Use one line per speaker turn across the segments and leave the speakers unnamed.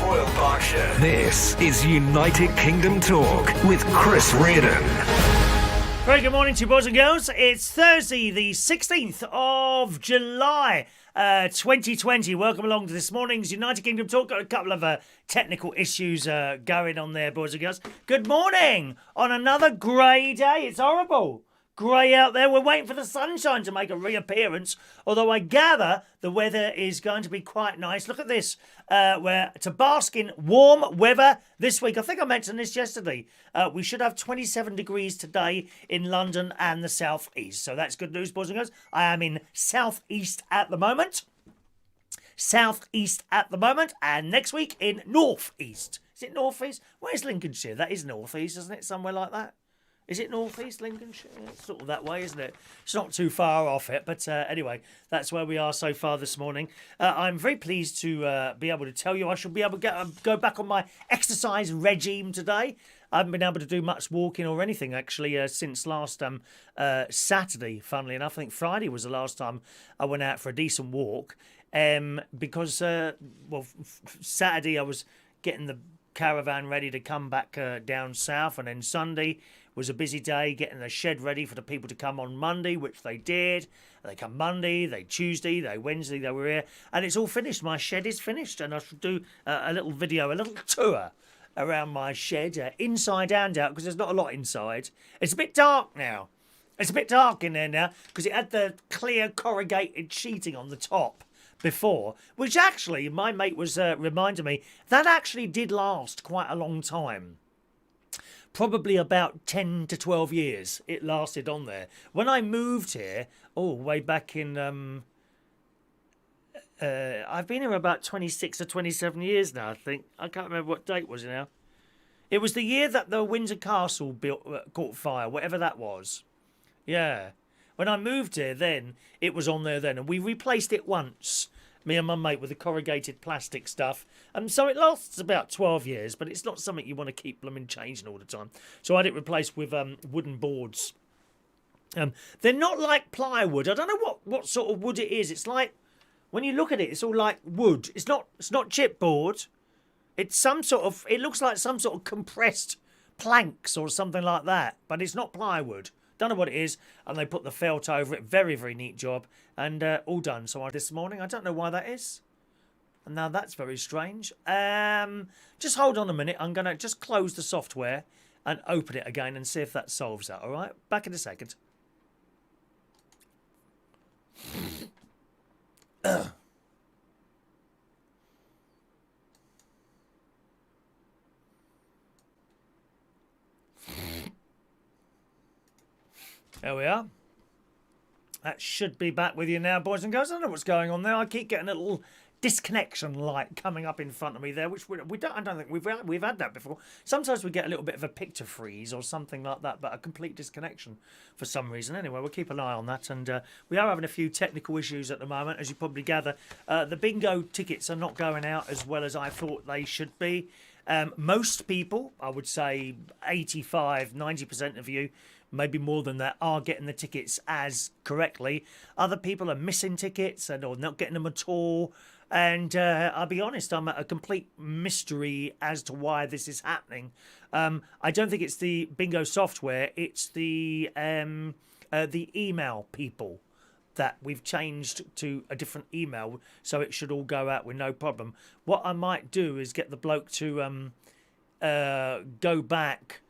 Royal Berkshire. This is United Kingdom Talk with Chris Reardon.
Very good morning to you, boys and girls. It's Thursday, the 16th of July, 2020. Welcome along to this morning's United Kingdom Talk. Got a couple of technical issues going on there, boys and girls. Good morning on another grey day. It's horrible. Grey out there. We're waiting for the sunshine to make a reappearance, although I gather the weather is going to be quite nice. Look at this. We're to bask in warm weather this week. I think I mentioned this yesterday. We should have 27 degrees today in London and the South East. So that's good news, boys and girls. I am in South East at the moment. South East at the moment. And next week in North East. Is it North East? Where's Lincolnshire? That is North East, isn't it? Somewhere like that. Is it North East Lincolnshire? It's sort of that way, isn't it? It's not too far off it. But anyway, that's where we are so far this morning. I'm very pleased to be able to tell you I shall be able to go back on my exercise regime today. I haven't been able to do much walking or anything, actually, since last Saturday, funnily enough. I think Friday was the last time I went out for a decent walk. Because, Saturday I was getting the caravan ready to come back down south, and then Sunday was a busy day getting the shed ready for the people to come on Monday, which they did. They come Monday, they Tuesday, they Wednesday, they were here, and it's all finished. My shed is finished, and I should do a little video, a little tour around my shed, inside and out, because there's not a lot inside. It's a bit dark now. It's a bit dark in there now, because it had the clear corrugated sheeting on the top before, which actually, my mate was reminding me, that actually did last quite a long time. Probably about 10 to 12 years it lasted on there. When I moved here, way back in, I've been here about 26 or 27 years now, I think. I can't remember what date was it now. It was the year that the Windsor Castle caught fire, whatever that was. Yeah. When I moved here then, it was on there then, and we replaced it once, me and my mate, with the corrugated plastic stuff. And so it lasts about 12 years, but it's not something you want to keep blooming changing all the time. So I had it replaced with wooden boards. They're not like plywood. I don't know what sort of wood it is. It's like, when you look at it, it's all like wood. It's not chipboard. It's some sort of, it looks like some sort of compressed planks or something like that, but it's not plywood. Don't know what it is, and they put the felt over it. Very, very neat job, and all done. So this morning, I don't know why that is. And now that's very strange. Just hold on a minute. I'm going to just close the software and open it again and see if that solves that, all right? Back in a second. There we are. That should be back with you now, boys and girls. I don't know what's going on there. I keep getting a little disconnection light coming up in front of me there, which we don't. I don't think we've had that before. Sometimes we get a little bit of a picture freeze or something like that, but a complete disconnection for some reason. Anyway, we'll keep an eye on that, and we are having a few technical issues at the moment, as you probably gather. The bingo tickets are not going out as well as I thought they should be. Most people, I would say 85-90% of you, maybe more than that, are getting the tickets as correctly. Other people are missing tickets or not getting them at all. And I'll be honest, I'm a complete mystery as to why this is happening. I don't think it's the bingo software. It's the email people that we've changed to a different email, so it should all go out with no problem. What I might do is get the bloke to go back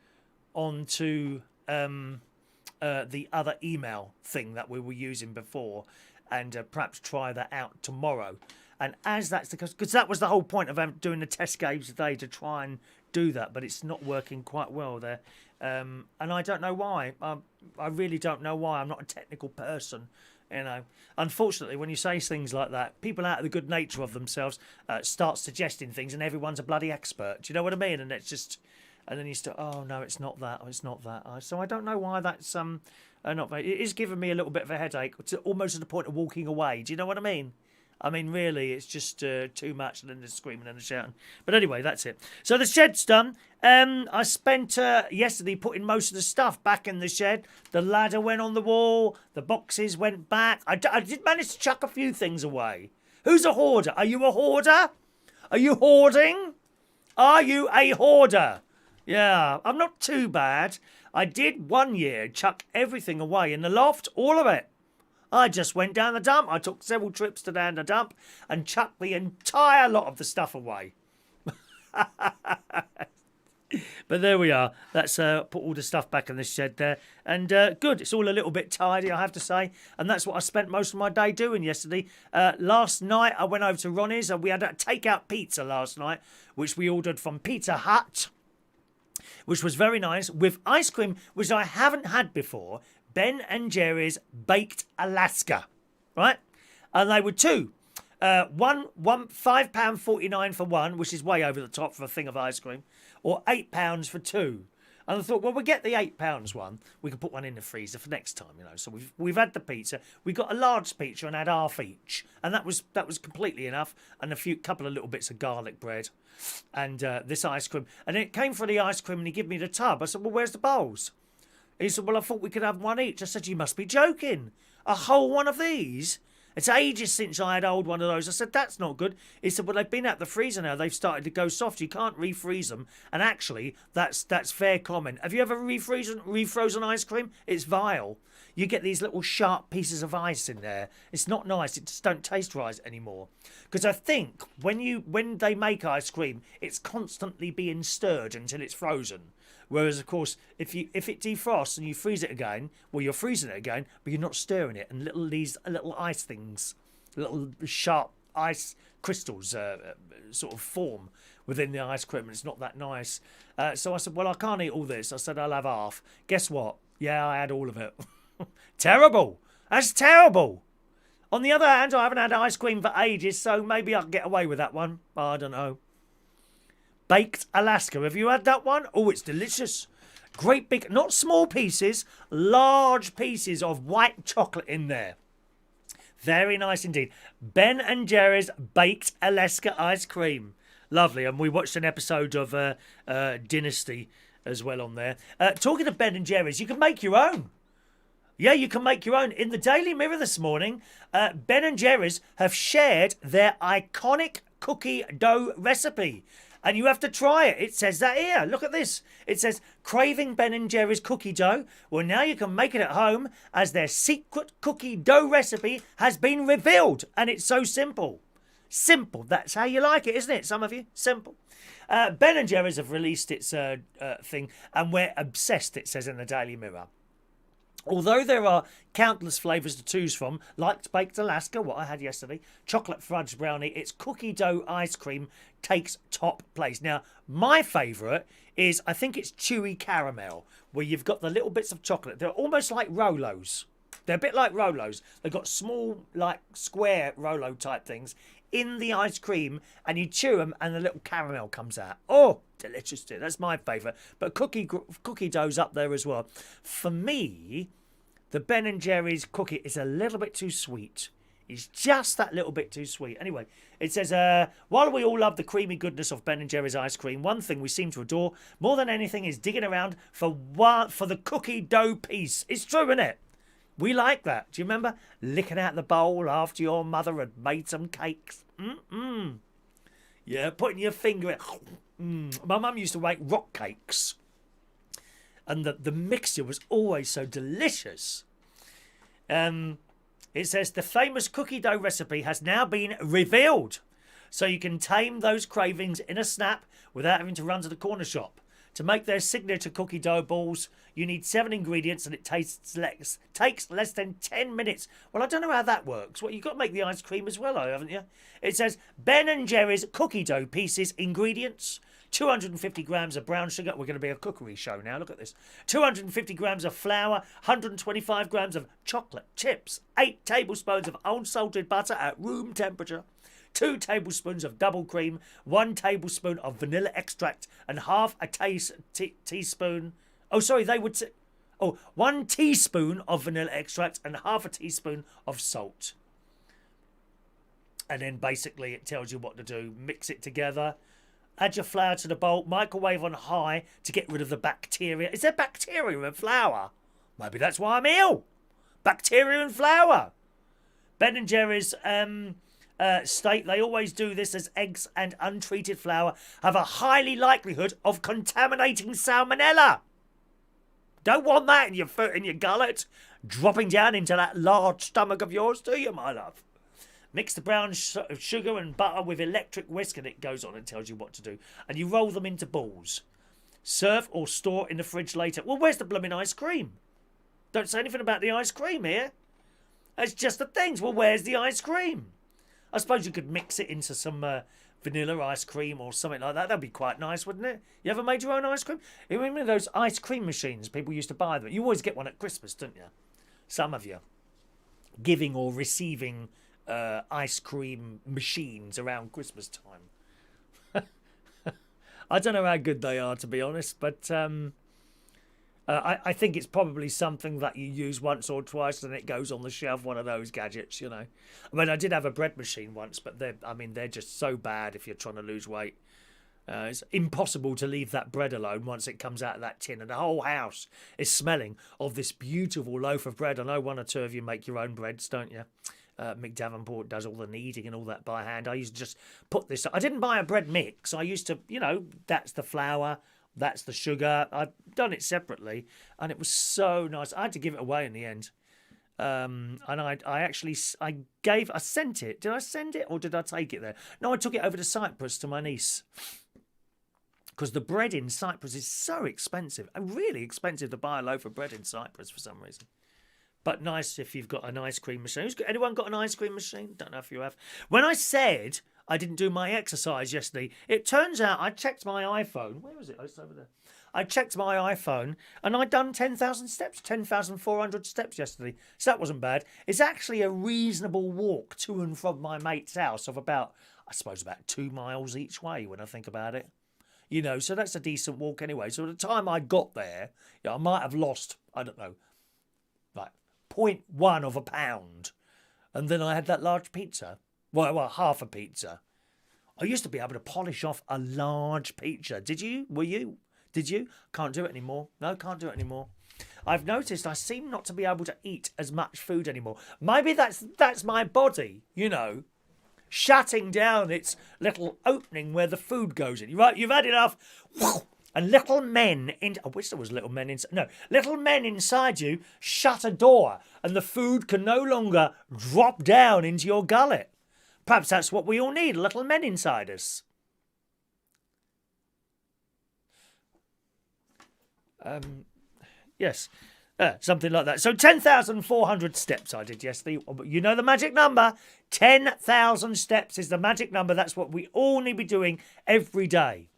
onto the other email thing that we were using before, and perhaps try that out tomorrow. And as that's the case, because that was the whole point of doing the test games today, to try and do that, but it's not working quite well there. And I don't know why. I really don't know why. I'm not a technical person. You know, unfortunately, when you say things like that, people out of the good nature of themselves start suggesting things, and everyone's a bloody expert. Do you know what I mean? And it's just, and then you start, oh no, it's not that, it's not that. So I don't know why that's not very. It is giving me a little bit of a headache, almost to the point of walking away. Do you know what I mean? I mean, really, it's just too much, and then the screaming and the shouting. But anyway, that's it. So the shed's done. I spent yesterday putting most of the stuff back in the shed. The ladder went on the wall. The boxes went back. I did manage to chuck a few things away. Who's a hoarder? Are you a hoarder? Are you hoarding? Are you a hoarder? Yeah, I'm not too bad. I did one year chuck everything away in the loft, all of it. I just went down the dump. I took several trips to down the dump and chucked the entire lot of the stuff away. But there we are. That's put all the stuff back in the shed there. And good. It's all a little bit tidy, I have to say. And that's what I spent most of my day doing yesterday. Last night, I went over to Ronnie's and we had a takeout pizza last night, which we ordered from Pizza Hut, which was very nice, with ice cream, which I haven't had before. Ben and Jerry's Baked Alaska, right? And they were two. One £5.49 for one, which is way over the top for a thing of ice cream, or £8 for two. And I thought, well, we'll get the £8 one. We can put one in the freezer for next time, you know. So we've had the pizza. We got a large pizza and had half each, and that was completely enough. And a couple of little bits of garlic bread, and this ice cream. And it came for the ice cream, and he gave me the tub. I said, well, where's the bowls? He said, well, I thought we could have one each. I said, you must be joking. A whole one of these? It's ages since I had hold one of those. I said, that's not good. He said, well, they've been out the freezer now. They've started to go soft. You can't refreeze them. And actually, that's fair comment. Have you ever refrozen ice cream? It's vile. You get these little sharp pieces of ice in there. It's not nice. It just don't taste right anymore. Because I think when they make ice cream, it's constantly being stirred until it's frozen. Whereas, of course, if it defrosts and you freeze it again, well, you're freezing it again, but you're not stirring it, and little ice things, little sharp ice crystals sort of form within the ice cream, and it's not that nice. So I said, well, I can't eat all this. I said, I'll have half. Guess what? Yeah, I had all of it. Terrible. That's terrible. On the other hand, I haven't had ice cream for ages, so maybe I can get away with that one. I don't know. Baked Alaska. Have you had that one? Oh, it's delicious. Great big, not small pieces, large pieces of white chocolate in there. Very nice indeed. Ben and Jerry's Baked Alaska ice cream. Lovely. And we watched an episode of Dynasty as well on there. Talking of Ben and Jerry's, you can make your own. Yeah, you can make your own. In the Daily Mirror this morning, Ben and Jerry's have shared their iconic cookie dough recipe. And you have to try it. It says that here. Look at this. It says, craving Ben and Jerry's cookie dough? Well, now you can make it at home as their secret cookie dough recipe has been revealed. And it's so simple. Simple. That's how you like it, isn't it, some of you? Simple. Ben and Jerry's have released its thing, and we're obsessed, it says in the Daily Mirror. Although there are countless flavours to choose from, like Baked Alaska, what I had yesterday, chocolate fudge brownie, its cookie dough ice cream takes top place. Now, my favourite is, I think it's chewy caramel, where you've got the little bits of chocolate. They're almost like Rolos. They're a bit like Rolos. They've got small, like, square Rolo type things in the ice cream, and you chew them and the little caramel comes out. Oh, delicious. That's my favourite. But cookie dough's up there as well. For me, the Ben and Jerry's cookie is a little bit too sweet. It's just that little bit too sweet. Anyway, it says, while we all love the creamy goodness of Ben and Jerry's ice cream, one thing we seem to adore more than anything is digging around for the cookie dough piece. It's true, isn't it? We like that. Do you remember licking out the bowl after your mother had made some cakes? Yeah, putting your finger in. My mum used to make rock cakes. And the mixture was always so delicious. It says the famous cookie dough recipe has now been revealed. So you can tame those cravings in a snap without having to run to the corner shop. To make their signature cookie dough balls, you need 7 ingredients and it takes less than 10 minutes. Well, I don't know how that works. Well, you've got to make the ice cream as well, haven't you? It says Ben and Jerry's cookie dough pieces, ingredients, 250 grams of brown sugar. We're going to be a cookery show now. Look at this. 250 grams of flour, 125 grams of chocolate chips, 8 tablespoons of unsalted butter at room temperature, 2 tablespoons of double cream, 1 tablespoon of vanilla extract, and half a teaspoon. Oh, sorry, they would say. Oh, 1 teaspoon of vanilla extract and half a teaspoon of salt. And then basically it tells you what to do. Mix it together. Add your flour to the bowl. Microwave on high to get rid of the bacteria. Is there bacteria in flour? Maybe that's why I'm ill. Bacteria in flour. Ben and Jerry's state they always do this as eggs and untreated flour have a highly likelihood of contaminating salmonella. Don't want that in your foot, in your gullet, dropping down into that large stomach of yours, do you, my love? Mix the brown sugar and butter with electric whisk, and it goes on and tells you what to do. And you roll them into balls. Serve or store in the fridge later. Well, where's the blooming ice cream? Don't say anything about the ice cream here. It's just the things. Well, where's the ice cream? I suppose you could mix it into some vanilla ice cream or something like that. That'd be quite nice, wouldn't it? You ever made your own ice cream? You remember those ice cream machines people used to buy them? You always get one at Christmas, don't you? Some of you. Giving or receiving ice cream machines around Christmas time. I don't know how good they are, to be honest, but I think it's probably something that you use once or twice and it goes on the shelf, one of those gadgets, you know. I mean, I did have a bread machine once, but they're just so bad if you're trying to lose weight. It's impossible to leave that bread alone once it comes out of that tin, and the whole house is smelling of this beautiful loaf of bread. I know one or two of you make your own breads, don't you? Mick Davenport does all the kneading and all that by hand. I used to just put this... I didn't buy a bread mix. I used to, you know, that's the flour, that's the sugar. I'd done it separately, and it was so nice. I had to give it away in the end. And I sent it. Did I send it or did I take it there? No, I took it over to Cyprus to my niece. Because the bread in Cyprus is so expensive. And really expensive to buy a loaf of bread in Cyprus for some reason. But nice if you've got an ice cream machine. Anyone got an ice cream machine? Don't know if you have. When I said I didn't do my exercise yesterday, it turns out I checked my iPhone. Where was it? Oh, it's over there. I checked my iPhone and I'd done 10,000 steps, 10,400 steps yesterday. So that wasn't bad. It's actually a reasonable walk to and from my mate's house of about 2 miles each way when I think about it. You know, so that's a decent walk anyway. So at the time I got there, you know, I might have lost, I don't know, like 0.1 of a pound. And then I had that large pizza. Well, half a pizza. I used to be able to polish off a large pizza. Did you? Were you? Did you? Can't do it anymore. No, can't do it anymore. I've noticed I seem not to be able to eat as much food anymore. Maybe that's my body, you know, shutting down its little opening where the food goes in. Right, you've had enough. And little men I wish there was little men inside. No, little men inside you shut a door and the food can no longer drop down into your gullet. Perhaps that's what we all need, little men inside us. Yes, something like that. So 10,400 steps I did yesterday. You know the magic number. 10,000 steps is the magic number. That's what we all need to be doing every day.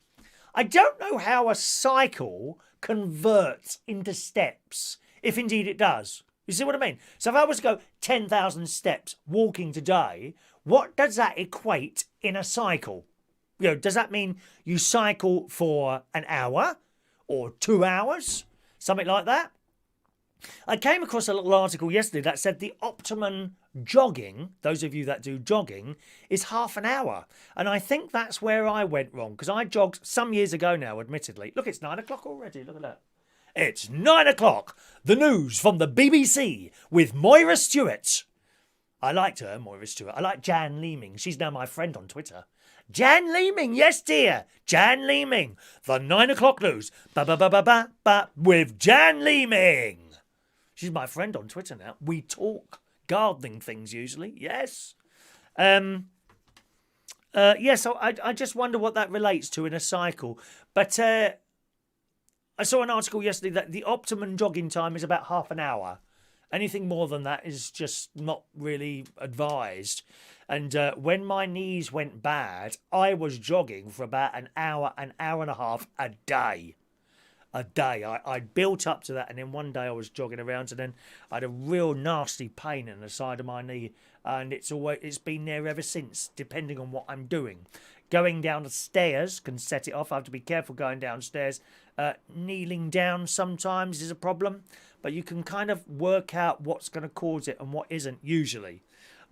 I don't know how a cycle converts into steps, if indeed it does. You see what I mean? So if I was to go 10,000 steps walking today, what does that equate in a cycle? You know, does that mean you cycle for an hour or 2 hours? Something like that? I came across a little article yesterday that said the optimum jogging, those of you that do jogging, is half an hour. And I think that's where I went wrong, because I jogged some years ago now, admittedly. Look, it's 9 o'clock already. Look at that. It's 9 o'clock. The news from the BBC with Moira Stewart. I liked her, Moira Stewart. I like Jan Leeming. She's now my friend on Twitter. Jan Leeming, yes dear, Jan Leeming. The 9 o'clock news, ba-ba-ba-ba-ba, with Jan Leeming. She's my friend on Twitter now. We talk gardening things usually, yes. So I just wonder what that relates to in a cycle. But I saw an article yesterday that the optimum jogging time is about half an hour. Anything more than that is just not really advised. And when my knees went bad, I was jogging for about an hour and a half a day. I built up to that, and then one day I was jogging around, and then I had a real nasty pain in the side of my knee, and it's been there ever since, depending on what I'm doing. Going down the stairs can set it off. I have to be careful going downstairs. Kneeling down sometimes is a problem, but you can kind of work out what's going to cause it and what isn't usually.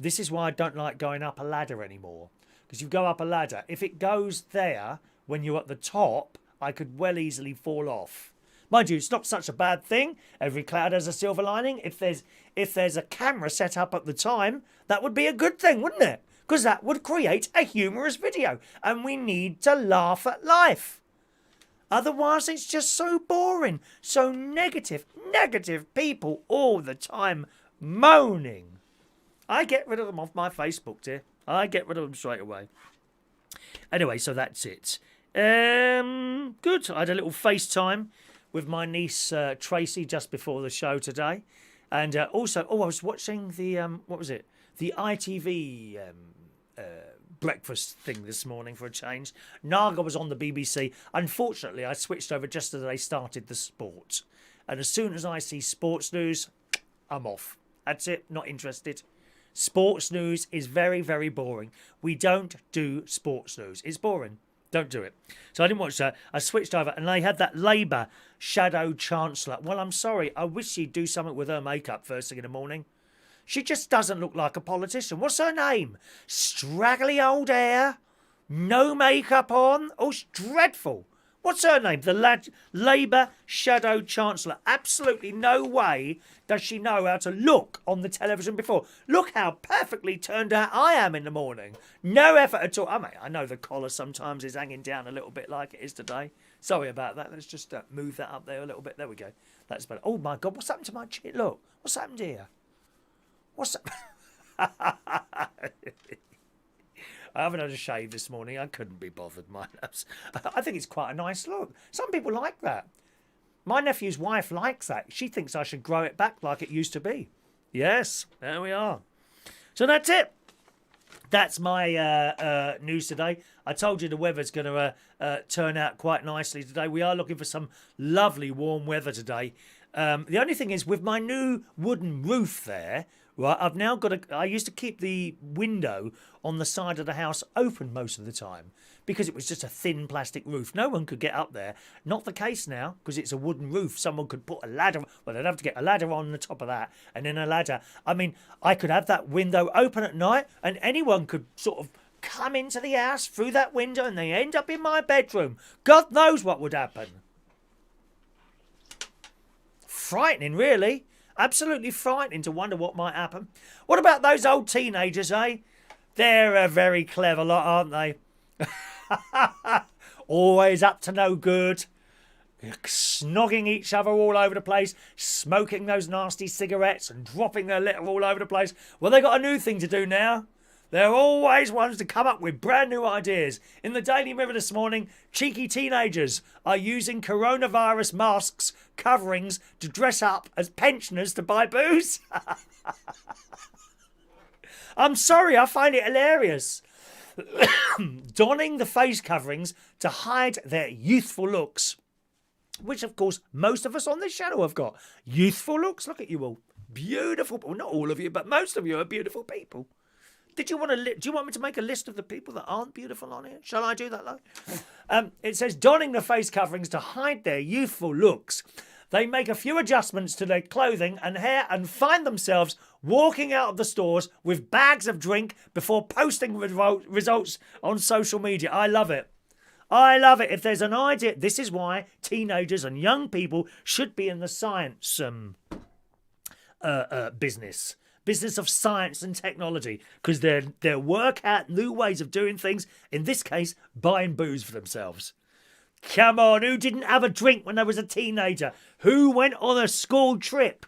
This is why I don't like going up a ladder anymore, because you go up a ladder. If it goes there when you're at the top, I could well easily fall off. Mind you, it's not such a bad thing. Every cloud has a silver lining. If there's a camera set up at the time, that would be a good thing, wouldn't it? because that would create a humorous video, and we need to laugh at life. Otherwise, it's just so boring, so negative people all the time moaning. I get rid of them off my Facebook, dear. I get rid of them straight away. Anyway, so that's it. Good. I had a little FaceTime with my niece Tracy just before the show today. And also, I was watching the, what was it? The ITV breakfast thing this morning for a change. Naga was on the BBC. Unfortunately, I switched over just as they started the sport. And as soon as I see sports news, I'm off. That's it. Not interested. Sports news is very, very boring. We don't do sports news. It's boring. Don't do it. So I didn't watch that. I switched over and they had that Labour shadow chancellor. Well, I'm sorry. I wish she'd do something with her makeup first thing in the morning. She just doesn't look like a politician. What's her name? Straggly old hair. No makeup on. Oh, it's dreadful. What's her name? The Labour shadow chancellor. Absolutely no way does she know how to look on the television before. Look how perfectly turned out I am in the morning. No effort at all. I know the collar sometimes is hanging down a little bit like it is today. Sorry about that. Let's just move that up there a little bit. There we go. That's better. Oh, my God. What's happened to my chin? Look. What's happened here? What's that? I haven't had a shave this morning. I couldn't be bothered, my loves. I think it's quite a nice look. Some people like that. My nephew's wife likes that. She thinks I should grow it back like it used to be. Yes, there we are. So that's it. That's my news today. I told you the weather's going to turn out quite nicely today. We are looking for some lovely warm weather today. The only thing is with my new wooden roof there, right, I've now got I used to keep the window on the side of the house open most of the time because it was just a thin plastic roof. No one could get up there. Not the case now because it's a wooden roof. Someone could put a ladder. Well, they'd have to get a ladder on the top of that and then a ladder. I mean, I could have that window open at night and anyone could sort of come into the house through that window and they end up in my bedroom. God knows what would happen. Frightening, really. Absolutely frightening to wonder what might happen. What about those old teenagers, eh? They're a very clever lot, aren't they? Always up to no good. Snogging each other all over the place. Smoking those nasty cigarettes and dropping their litter all over the place. Well, they got a new thing to do now. They're always ones to come up with brand new ideas. In the Daily Mirror this morning, cheeky teenagers are using coronavirus masks, coverings to dress up as pensioners to buy booze. I'm sorry, I find it hilarious. Donning the face coverings to hide their youthful looks. Which, of course, most of us on this channel have got. Youthful looks. Look at you all. Beautiful. Well, not all of you, but most of you are beautiful people. Do you want me to make a list of the people that aren't beautiful on here? Shall I do that, though? It says, donning the face coverings to hide their youthful looks. They make a few adjustments to their clothing and hair and find themselves walking out of the stores with bags of drink before posting results on social media. I love it. I love it. If there's an idea, this is why teenagers and young people should be in the science business of science and technology, because they'll work out new ways of doing things, in this case, buying booze for themselves. Come on, who didn't have a drink when they was a teenager? Who went on a school trip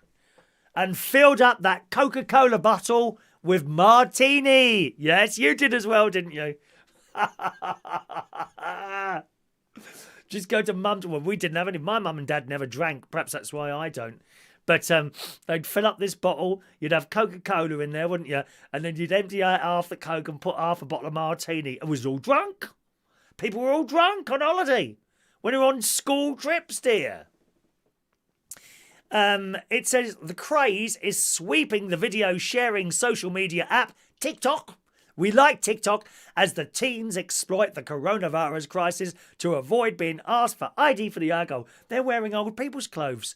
and filled up that Coca-Cola bottle with martini? Yes, you did as well, didn't you? Just go to mum's. Well, we didn't have any. My mum and dad never drank. Perhaps that's why I don't. But they'd fill up this bottle, you'd have Coca-Cola in there, wouldn't you? And then you'd empty out half the Coke and put half a bottle of martini. It was all drunk. People were all drunk on holiday when they were on school trips, dear. It says the craze is sweeping the video sharing social media app TikTok. We like TikTok as the teens exploit the coronavirus crisis to avoid being asked for ID for the alcohol. They're wearing old people's clothes.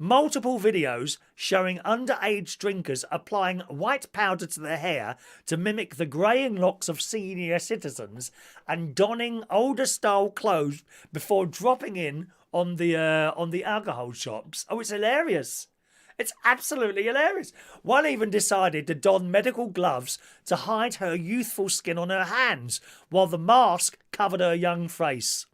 Multiple videos showing underage drinkers applying white powder to their hair to mimic the greying locks of senior citizens and donning older style clothes before dropping in on the alcohol shops. Oh, it's hilarious. It's absolutely hilarious. One even decided to don medical gloves to hide her youthful skin on her hands, while the mask covered her young face.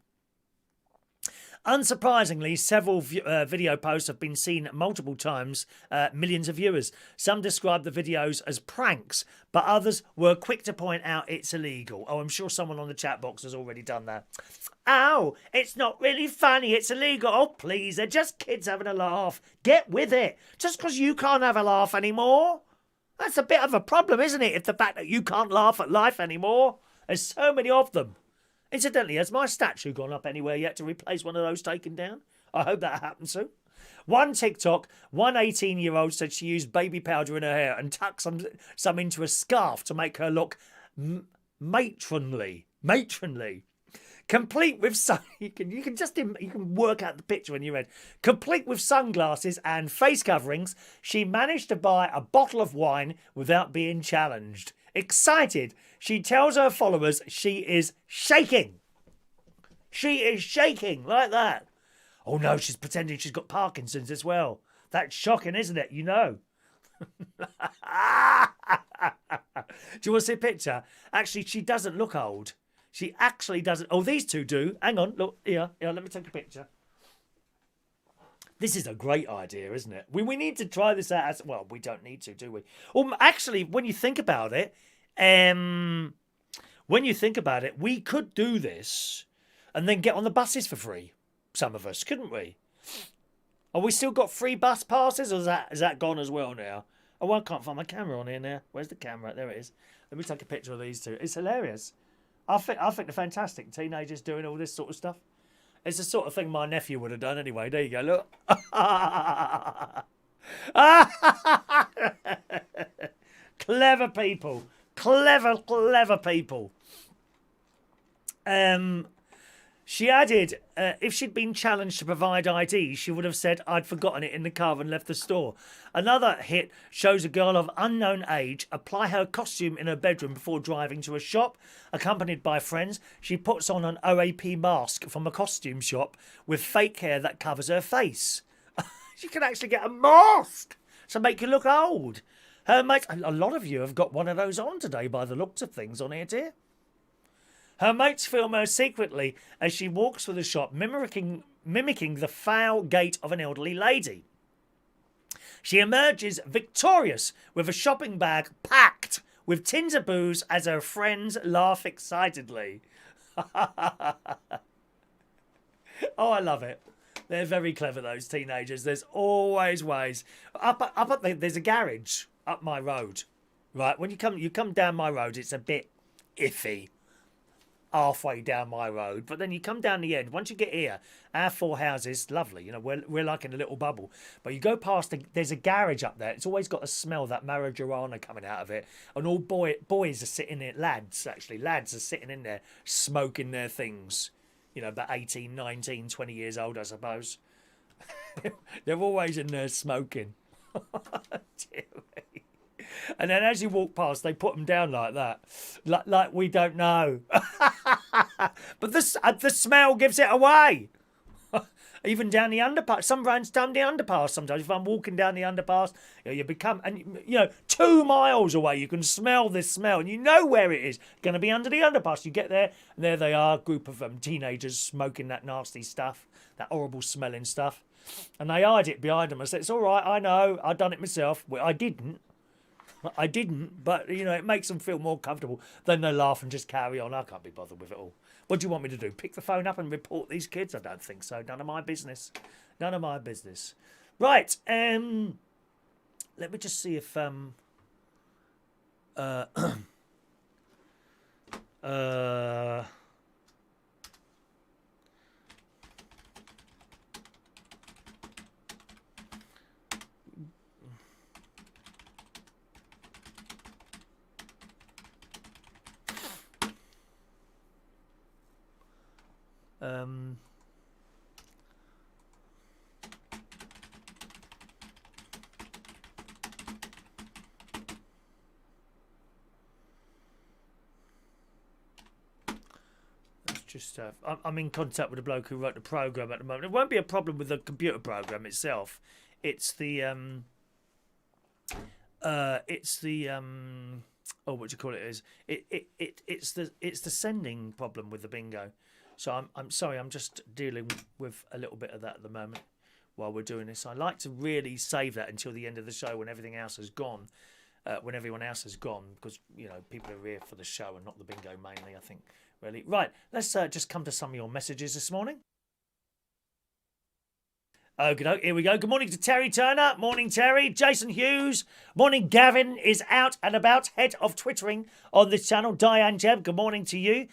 Unsurprisingly, several video posts have been seen multiple times, millions of viewers. Some describe the videos as pranks, but others were quick to point out it's illegal. Oh, I'm sure someone on the chat box has already done that. Oh, it's not really funny, it's illegal. Oh, please, they're just kids having a laugh. Get with it. Just because you can't have a laugh anymore. That's a bit of a problem, isn't it, if the fact that you can't laugh at life anymore? There's so many of them. Incidentally, has my statue gone up anywhere yet to replace one of those taken down? I hope that happens soon. One TikTok, one 18-year-old said she used baby powder in her hair and tucked some into a scarf to make her look matronly. Matronly. Complete with you can work out the picture in your head. Complete with sunglasses and face coverings, she managed to buy a bottle of wine without being challenged. Excited, she tells her followers she is shaking. She is shaking like that. Oh no, she's pretending she's got Parkinson's as well. That's shocking, isn't it? You know. Do you want to see a picture? Actually, she doesn't look old. She actually doesn't. Oh, these two do. Hang on, look here. Let me take a picture. This is a great idea, isn't it? We need to try this out. Well, we don't need to, do we? Well, actually, when you think about it, we could do this and then get on the buses for free. Some of us, couldn't we? Have we still got free bus passes, or is that gone as well now? Oh, I can't find my camera on here now. Where's the camera? There it is. Let me take a picture of these two. It's hilarious. I think they're fantastic. Teenagers doing all this sort of stuff. It's the sort of thing my nephew would have done anyway. There you go, look. Clever people. Clever people. She added, if she'd been challenged to provide ID, she would have said, I'd forgotten it in the car and left the store. Another hit shows a girl of unknown age apply her costume in her bedroom before driving to a shop. Accompanied by friends, she puts on an OAP mask from a costume shop with fake hair that covers her face. She can actually get a mask to make you look old. Her mates, a lot of you have got one of those on today by the looks of things on here, dear. Her mates film her secretly as she walks through the shop, mimicking the foul gait of an elderly lady. She emerges victorious with a shopping bag packed with tins of booze as her friends laugh excitedly. Oh, I love it. They're very clever, those teenagers. There's always ways. There's a garage up my road, right? When you come down my road, it's a bit iffy. Halfway down my road, but then you come down the end. Once you get here, our four houses, lovely. You know, we're like in a little bubble. But you go past, there's a garage up there. It's always got a smell, that marijuana coming out of it. And all boys are sitting in it, lads are sitting in there smoking their things. You know, about 18, 19, 20 years old, I suppose. They're always in there smoking. Dear me. And then as you walk past, they put them down like that. Like we don't know. But the smell gives it away. Even down the underpass. Some runs down the underpass sometimes. If I'm walking down the underpass, you become, and 2 miles away, you can smell this smell. And you know where it is. Going to be under the underpass. You get there, and there they are, a group of teenagers smoking that nasty stuff, that horrible smelling stuff. And they hide it behind them. I said, it's all right, I know, I've done it myself. Well, I didn't, but, it makes them feel more comfortable. Then they laugh and just carry on. I can't be bothered with it all. What do you want me to do? Pick the phone up and report these kids? I don't think so. None of my business. None of my business. Right. Let me just see if... I'm in contact with a bloke who wrote the program at the moment. It won't be a problem with the computer program itself. It's the It's the what do you call it? It's the sending problem with the bingo. So I'm sorry, I'm just dealing with a little bit of that at the moment while we're doing this. I like to really save that until the end of the show when everything else has gone. When everyone else has gone, because people are here for the show and not the bingo mainly, I think. Really, right? Let's just come to some of your messages this morning. Okay, here we go. Good morning to Terry Turner. Morning, Terry. Jason Hughes. Morning, Gavin is out and about, head of Twittering on this channel. Diane Jeb, good morning to you.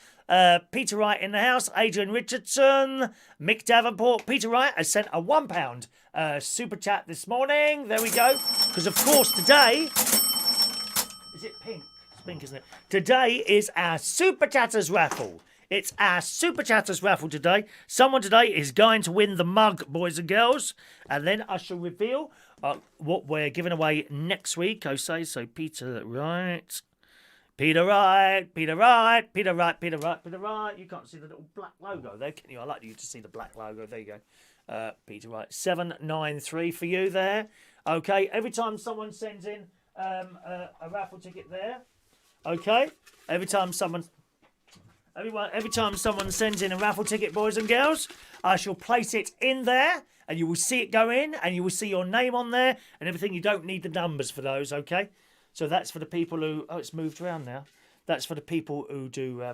Peter Wright in the house. Adrian Richardson. Mick Davenport. Peter Wright has sent a £1 super chat this morning. There we go. Because, of course, today... Is it pink? It's pink, isn't it? Today is our Super Chatters raffle. It's our Super Chatters raffle today. Someone today is going to win the mug, boys and girls. And then I shall reveal what we're giving away next week. So Peter Wright. Peter Wright, Peter Wright, Peter Wright, Peter Wright, Peter Wright. You can't see the little black logo there, can you? I'd like you to see the black logo. There you go. Peter Wright. 793 for you there. Okay, every time someone sends in a raffle ticket there. Okay, every time someone sends in a raffle ticket, boys and girls, I shall place it in there, and you will see it go in, and you will see your name on there, and everything. You don't need the numbers for those, okay? So that's for the people who... Oh, it's moved around now. That's for the people who do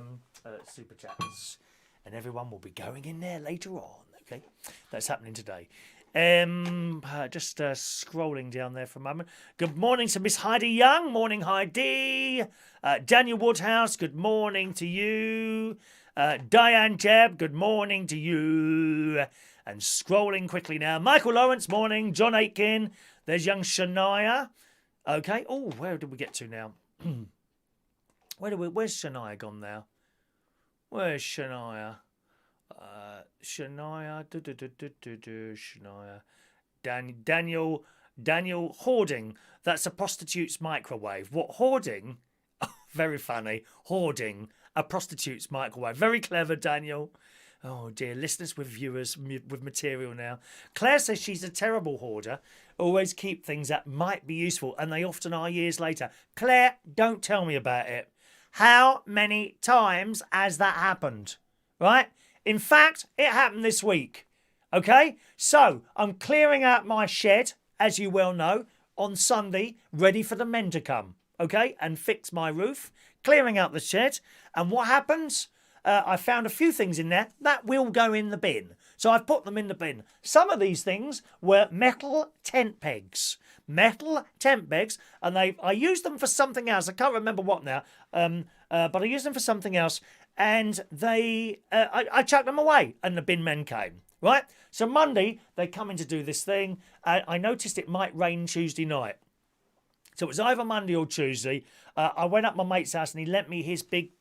Super Chats. And everyone will be going in there later on, okay? That's happening today. Just scrolling down there for a moment. Good morning to Miss Heidi Young. Morning, Heidi. Daniel Woodhouse, good morning to you. Diane Jebb, good morning to you. And scrolling quickly now. Michael Lawrence, morning. John Aitken. There's young Shania. Okay. Oh, where did we get to now? Where's Shania gone now? Where's Shania? Shania, Shania, Daniel hoarding. That's a prostitute's microwave. What, hoarding? Oh, very funny. Hoarding a prostitute's microwave. Very clever, Daniel. Oh dear, listeners with viewers with material now. Claire says she's a terrible hoarder. Always keep things that might be useful, and they often are years later. Claire, don't tell me about it. How many times has that happened? Right? In fact, it happened this week. Okay? So, I'm clearing out my shed, as you well know, on Sunday, ready for the men to come. Okay? And fix my roof. Clearing out the shed. And what happens? I found a few things in there that will go in the bin. So I've put them in the bin. Some of these things were metal tent pegs. Metal tent pegs. And I used them for something else. I can't remember what now. But I used them for something else. And I chucked them away, and the bin men came, right? So Monday, they come in to do this thing. I noticed it might rain Tuesday night. So it was either Monday or Tuesday. I went up my mate's house, and he lent me his big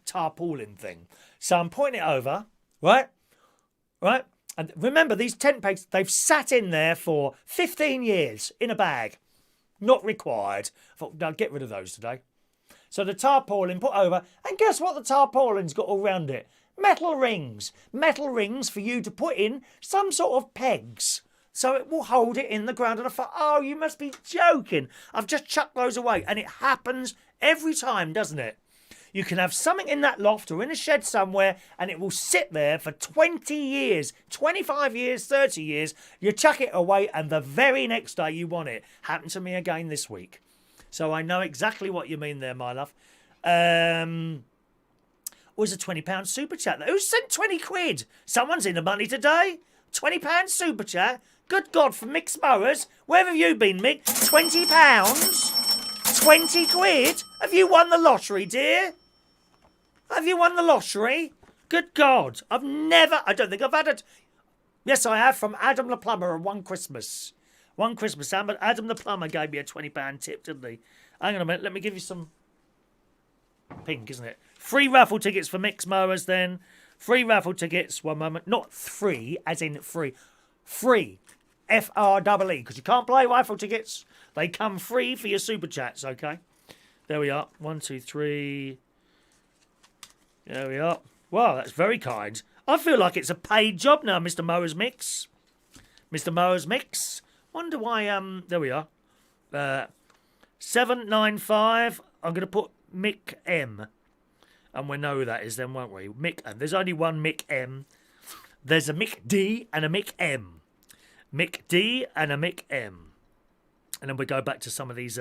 tarpaulin thing. So I'm putting it over, right? Right? And remember, these tent pegs, they've sat in there for 15 years in a bag. Not required. I thought, no, get rid of those today. So the tarpaulin put over, and guess what the tarpaulin's got all around it? Metal rings. Metal rings for you to put in some sort of pegs. So it will hold it in the ground. And I thought, oh, you must be joking. I've just chucked those away. And it happens every time, doesn't it? You can have something in that loft or in a shed somewhere, and it will sit there for 20 years, 25 years, 30 years. You chuck it away, and the very next day you want it. Happened to me again this week. So I know exactly what you mean there, my love. Was a £20 super chat. Who sent 20 quid? Someone's in the money today. £20 super chat. Good God, for Mick's Mowers. Where have you been, Mick? £20? 20 quid? Have you won the lottery, dear? Have you won the lottery? Good God. I don't think I've had it. Yes, I have, from Adam the Plumber on one Christmas. One Christmas, Adam the Plumber gave me a £20 tip, didn't he? Hang on a minute, let me give you some... Pink, isn't it? Free raffle tickets for Mick's Mowers, then. Free raffle tickets, one moment. Not free, as in free. Free. F-R-E-E, because you can't play raffle tickets. They come free for your super chats, okay? There we are. 1, 2, 3. There we are. Wow, that's very kind. I feel like it's a paid job now, Mr. Mowers Mix. Mr. Mowers Mix. Wonder why, there we are. 795. I'm going to put Mick M. And we know who that is then, won't we? Mick M. There's only one Mick M. There's a Mick D and a Mick M. Mick D and a Mick M. And then we go back to some of these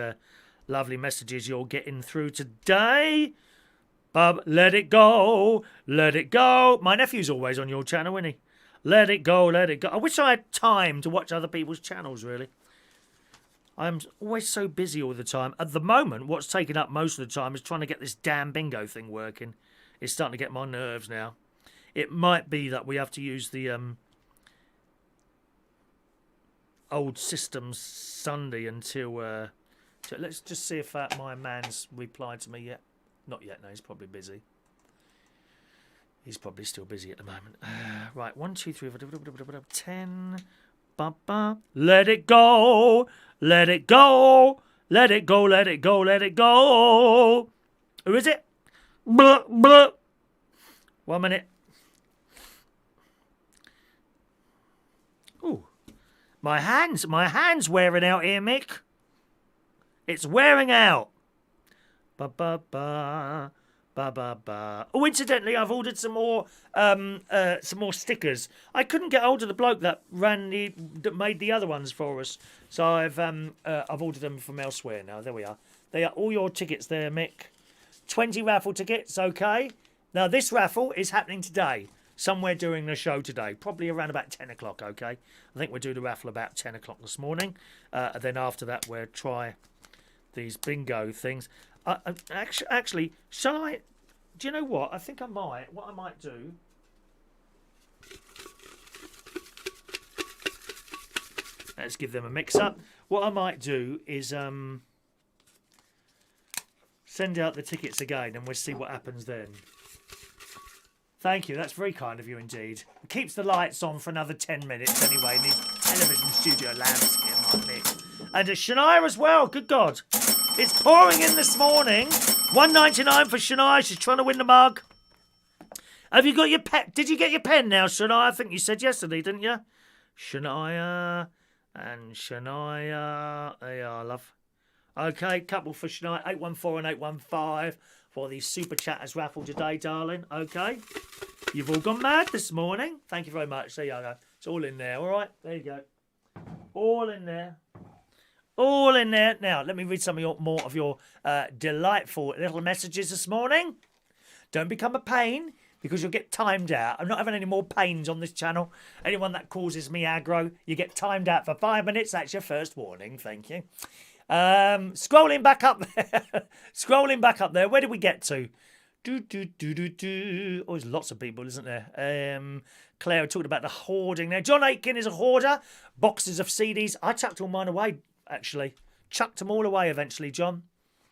lovely messages you're getting through today. Bub, let it go, let it go. My nephew's always on your channel, isn't he? Let it go, let it go. I wish I had time to watch other people's channels, really. I'm always so busy all the time. At the moment, what's taking up most of the time is trying to get this damn bingo thing working. It's starting to get my nerves now. It might be that we have to use the old systems Sunday until... so let's just see if my man's replied to me yet. Not yet, no, he's probably busy. He's probably still busy at the moment. Right, 1, 2, 3, 4, 10... Let it go, let it go, let it go, let it go, let it go. Who is it? Blah, blah. 1 minute. Ooh, my hand's wearing out here, Mick. It's wearing out. Ba ba ba. Ba, ba, ba. Oh, incidentally, I've ordered some more stickers. I couldn't get hold of the bloke that made the other ones for us, so I've ordered them from elsewhere now. There we are. They are all your tickets there, Mick. 20 raffle tickets, okay. Now this raffle is happening today, somewhere during the show today, probably around about 10 o'clock. Okay, I think we'll do the raffle about 10 o'clock this morning. And then after that, we'll try these bingo things. Actually, shall I? Do you know what? I think I might. What I might do. Let's give them a mix-up. What I might do is send out the tickets again, and we'll see what happens then. Thank you. That's very kind of you indeed. It keeps the lights on for another 10 minutes anyway in these television studio lamps here, my Nick. And a Shania as well. Good God. It's pouring in this morning. $1.99 for Shania. She's trying to win the mug. Have you got your pen? Did you get your pen now, Shania? I think you said yesterday, didn't you? Shania and Shania. There you are, love. Okay, couple for Shania. 814 and 815 for the Super Chatters raffle today, darling. Okay. You've all gone mad this morning. Thank you very much. There you go. It's all in there. All right. There you go. All in there. All in there. Now, let me read some of more of your delightful little messages this morning. Don't become a pain because you'll get timed out. I'm not having any more pains on this channel. Anyone that causes me aggro, you get timed out for 5 minutes. That's your first warning. Thank you. Scrolling back up there. Scrolling back up there. Where did we get to? Oh, there's lots of people, isn't there? Claire talked about the hoarding there. John Aitken is a hoarder. Boxes of CDs. I chucked all mine away. Actually, chucked them all away eventually, John.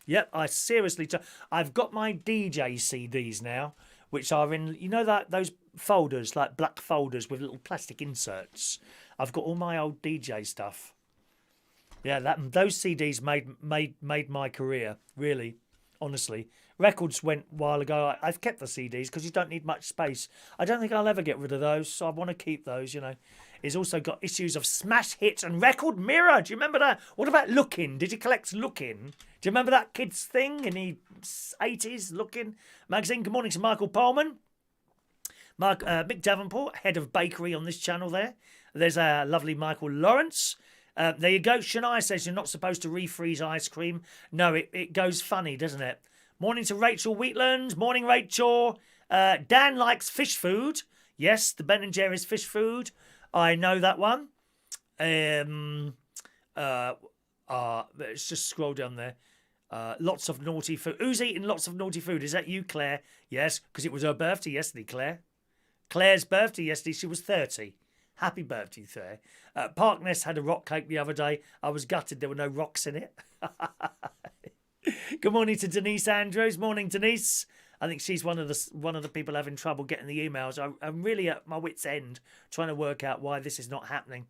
Yep, I seriously. I've got my DJ CDs now, which are in, you know, that those folders, like black folders with little plastic inserts. I've got all my old DJ stuff. Yeah, those CDs made my career, really, honestly. Records went a while ago. I've kept the CDs because you don't need much space. I don't think I'll ever get rid of those, so I want to keep those, you know. He's also got issues of Smash Hits and Record Mirror. Do you remember that? What about Lookin'? Did you collect Lookin'? Do you remember that kid's thing in the 80s, Lookin' magazine? Good morning to Michael Pullman. Mick Davenport, head of bakery on this channel there. There's a lovely Michael Lawrence. There you go. Shania says you're not supposed to refreeze ice cream. No, it goes funny, doesn't it? Morning to Rachel Wheatland. Morning, Rachel. Dan likes fish food. Yes, the Ben & Jerry's fish food. I know that one. Let's just scroll down there. Lots of naughty food. Who's eating lots of naughty food? Is that you, Claire? Yes, because it was her birthday yesterday, Claire. Claire's birthday yesterday. She was 30. Happy birthday, Claire. Parkness had a rock cake the other day. I was gutted there were no rocks in it. Good morning to Denise Andrews. Morning, Denise. I think she's one of the people having trouble getting the emails. I'm really at my wit's end trying to work out why this is not happening.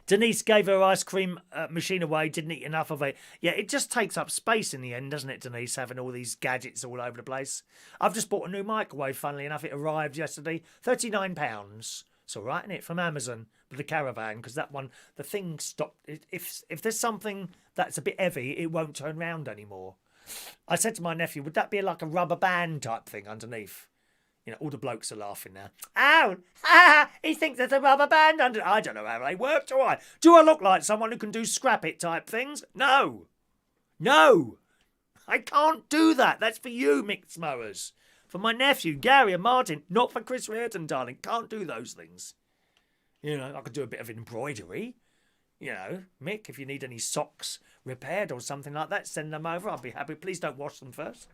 Denise gave her ice cream machine away, didn't eat enough of it. Yeah, it just takes up space in the end, doesn't it, Denise, having all these gadgets all over the place. I've just bought a new microwave, funnily enough. It arrived yesterday. £39. It's all right, isn't it? From Amazon, with the caravan, because that one, the thing stopped. If there's something that's a bit heavy, it won't turn round anymore. I said to my nephew, would that be like a rubber band type thing underneath? You know, all the blokes are laughing now. Oh, he thinks there's a rubber band under. I don't know how they work, do I? Do I look like someone who can do scrap it type things? No. No. I can't do that. That's for you, mixed mowers. For my nephew, Gary and Martin. Not for Chris Reardon, darling. Can't do those things. You know, I could do a bit of embroidery. You know, Mick, if you need any socks repaired or something like that, send them over. I'll be happy. Please don't wash them first.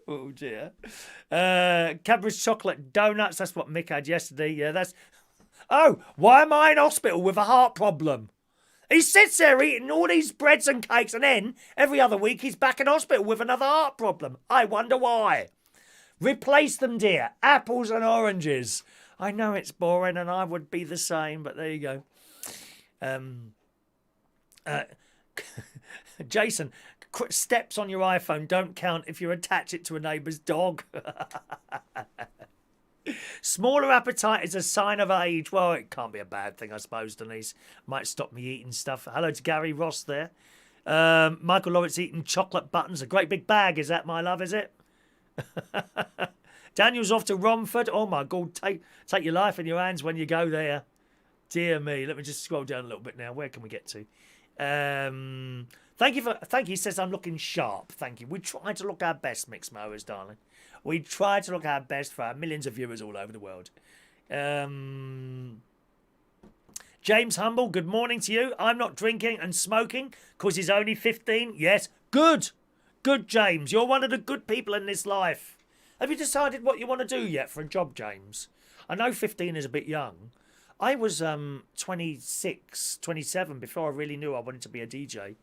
Oh dear. Cadbury's chocolate donuts. That's what Mick had yesterday. Yeah, that's. Oh, why am I in hospital with a heart problem? He sits there eating all these breads and cakes, and then every other week he's back in hospital with another heart problem. I wonder why. Replace them, dear. Apples and oranges. I know it's boring, and I would be the same, but there you go. Jason, steps on your iPhone don't count if you attach it to a neighbour's dog. Smaller appetite is a sign of age. Well, it can't be a bad thing, I suppose, Denise. Might stop me eating stuff. Hello to Gary Ross there. Michael Lawrence eating chocolate buttons. A great big bag, is that, my love, is it? Daniel's off to Romford. Oh, my God. Take your life in your hands when you go there. Dear me. Let me just scroll down a little bit now. Where can we get to? Thank you. He says I'm looking sharp. Thank you. We try to look our best, mixed mowers, darling. We try to look our best for our millions of viewers all over the world. James Humble, good morning to you. I'm not drinking and smoking because he's only 15. Yes, good. Good, James. You're one of the good people in this life. Have you decided what you want to do yet for a job, James? I know 15 is a bit young. I was 26, 27 before I really knew I wanted to be a DJ.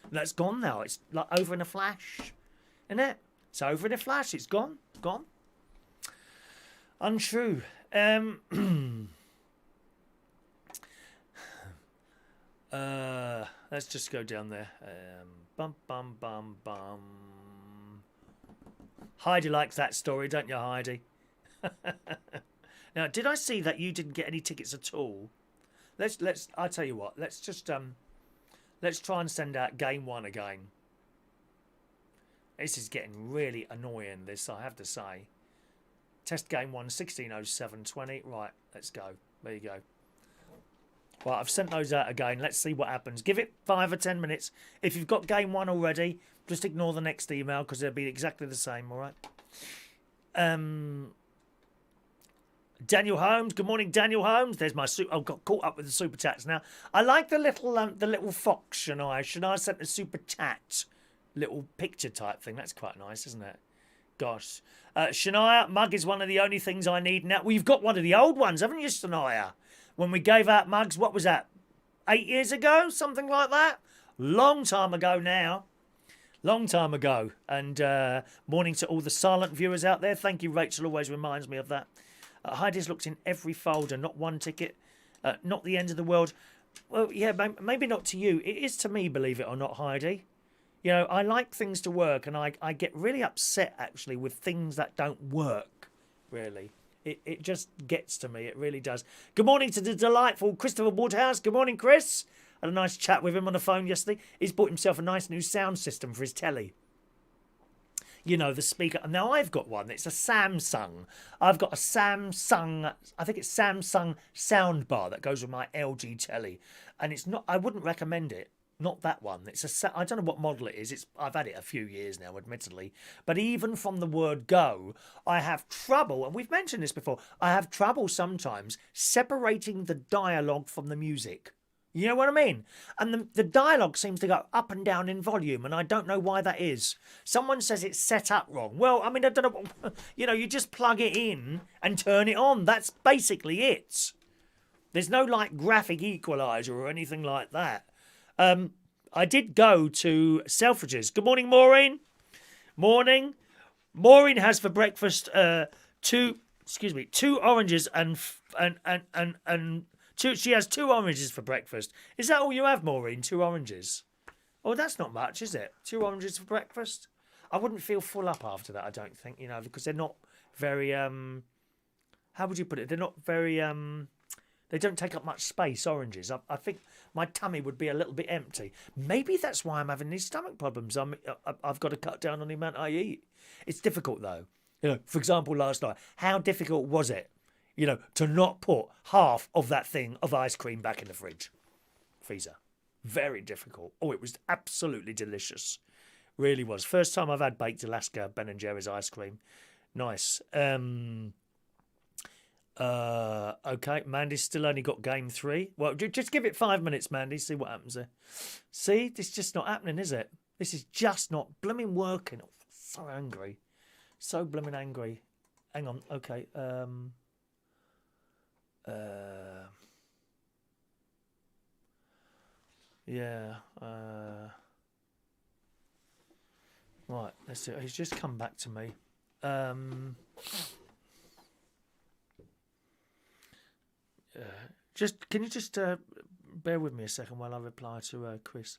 And that's gone now. It's like over in a flash. Isn't it? It's over in a flash. It's gone. Gone. Untrue. Let's just go down there. Bum, bum, bum, bum. Heidi likes that story, don't you, Heidi? Now, did I see that you didn't get any tickets at all? Let's. I'll tell you what. Let's just let's try and send out game one again. This is getting really annoying, this, I have to say. Test game one, 16:07:20. Right, let's go. There you go. Right, I've sent those out again. Let's see what happens. Give it 5 or 10 minutes. If you've got game one already, just ignore the next email because they'll be exactly the same, all right? Daniel Holmes. Good morning, Daniel Holmes. There's my I've got caught up with the super chats now. I like the little fox, Shania. Shania sent a super chat. Little picture type thing. That's quite nice, isn't it? Gosh. Shania, mug is one of the only things I need now. Well, you've got one of the old ones, haven't you, Shania? When we gave out mugs, what was that? 8 years ago? Something like that? Long time ago now. Long time ago. And morning to all the silent viewers out there. Thank you, Rachel. Always reminds me of that. Heidi's looked in every folder. Not one ticket. Not the end of the world. Well, yeah, maybe not to you. It is to me, believe it or not, Heidi. You know, I like things to work, and I get really upset, actually, with things that don't work, really. It just gets to me. It really does. Good morning to the delightful Christopher Woodhouse. Good morning, Chris. Had a nice chat with him on the phone yesterday. He's bought himself a nice new sound system for his telly. You know, the speaker. Now, I've got one. It's a Samsung. I've got a Samsung, I think it's Samsung soundbar that goes with my LG telly. And it's not, I wouldn't recommend it. Not that one. It's I don't know what model it is. I've had it a few years now, admittedly. But even from the word go, I have trouble, and we've mentioned this before, I have trouble sometimes separating the dialogue from the music. You know what I mean? And the dialogue seems to go up and down in volume, and I don't know why that is. Someone says it's set up wrong. Well, I mean, I don't know. You know, you just plug it in and turn it on. That's basically it. There's no, like, graphic equaliser or anything like that. I did go to Selfridges. Good morning, Maureen. Morning. Maureen has for breakfast two oranges and two. She has 2 oranges for breakfast. Is that all you have, Maureen? 2 oranges? Oh, that's not much, is it? 2 oranges for breakfast. I wouldn't feel full up after that, I don't think, because they're not very, how would you put it? They're not very, they don't take up much space, oranges. I think my tummy would be a little bit empty. Maybe that's why I'm having these stomach problems. I've got to cut down on the amount I eat. It's difficult, though. For example, last night, how difficult was it, to not put half of that thing of ice cream back in the freezer? Very difficult. Oh, it was absolutely delicious. Really was. First time I've had baked Alaska Ben & Jerry's ice cream. Nice. Okay, Mandy's still only got game 3. Well, just give it 5 minutes, Mandy. See what happens there. See, this is just not happening, is it? This is just not blooming working. Oh, so angry. So blooming angry. Hang on. Okay. Yeah. Right. Let's see. He's just come back to me. Can you just bear with me a second while I reply to Chris?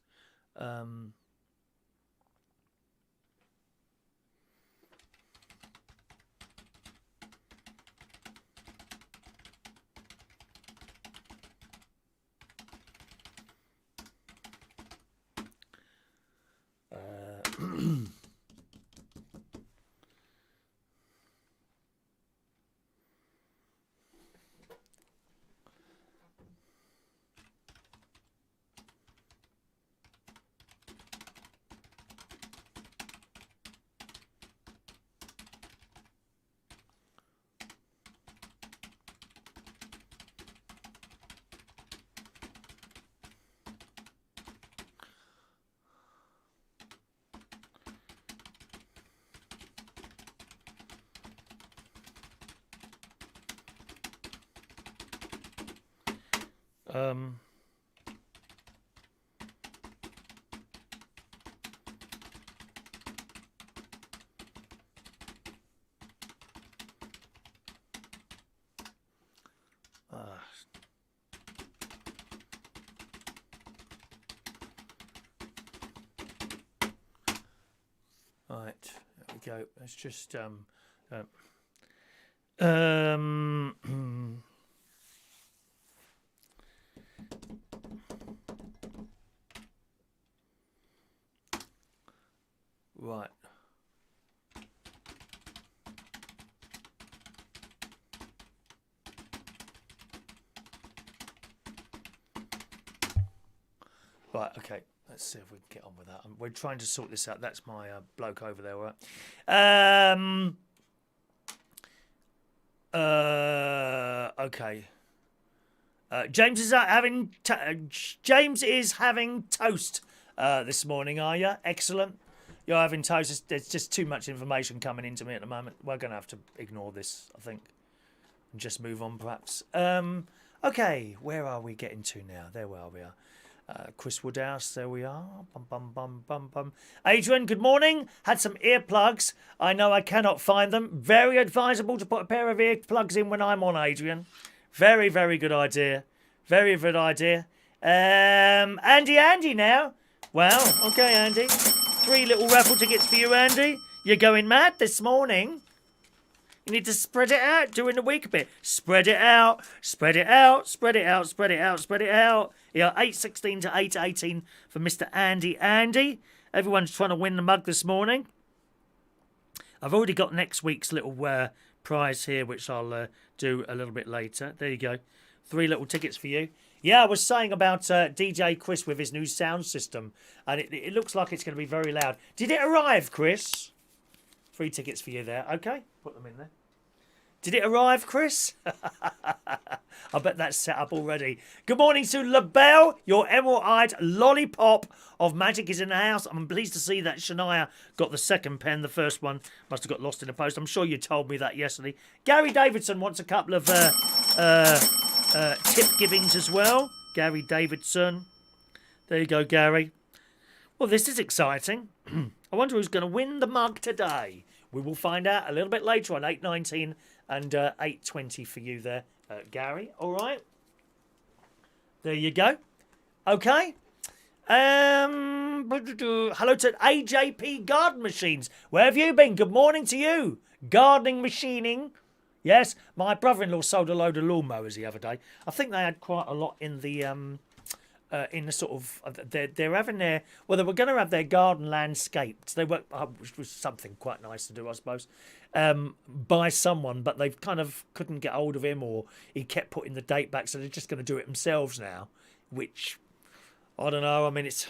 Right, there we go. Let's just right. Right, okay. Let's see if we can get on with that. We're trying to sort this out. That's my bloke over there, all right? Okay. James is having toast this morning, are you? Excellent. You're having toast. There's just too much information coming into me at the moment. We're going to have to ignore this, I think, and just move on, perhaps. Okay, where are we getting to now? There we are. Chris Woodhouse, there we are. Bum. Adrian, good morning. Had some earplugs. I know I cannot find them. Very advisable to put a pair of earplugs in when I'm on, Adrian. Very, very good idea. Very good idea. Andy now. Well, okay, Andy. 3 little raffle tickets for you, Andy. You're going mad this morning. You need to spread it out during the week a bit. Spread it out. Yeah, 8:16 to 8:18 for Mr. Andy. Everyone's trying to win the mug this morning. I've already got next week's little prize here, which I'll do a little bit later. There you go. 3 little tickets for you. Yeah, I was saying about DJ Chris with his new sound system, and it looks like it's going to be very loud. Did it arrive, Chris? 3 tickets for you there. Okay, put them in there. Did it arrive, Chris? I bet that's set up already. Good morning to LaBelle, your emerald-eyed lollipop of magic is in the house. I'm pleased to see that Shania got the second pen. The first one must have got lost in the post. I'm sure you told me that yesterday. Gary Davidson wants a couple of tip givings as well. Gary Davidson. There you go, Gary. Well, this is exciting. I wonder who's going to win the mug today. We will find out a little bit later on 8:19 and 8:20 for you there, Gary. All right. There you go. Okay. Hello to AJP Garden Machines. Where have you been? Good morning to you. Gardening machining. Yes, my brother-in-law sold a load of lawnmowers the other day. I think they had quite a lot in the sort of they're having their, well, they were going to have their garden landscaped. They were, which was something quite nice to do, I suppose, by someone, but they kind of couldn't get hold of him, or he kept putting the date back, so they're just going to do it themselves now. Which I don't know. I mean, it's.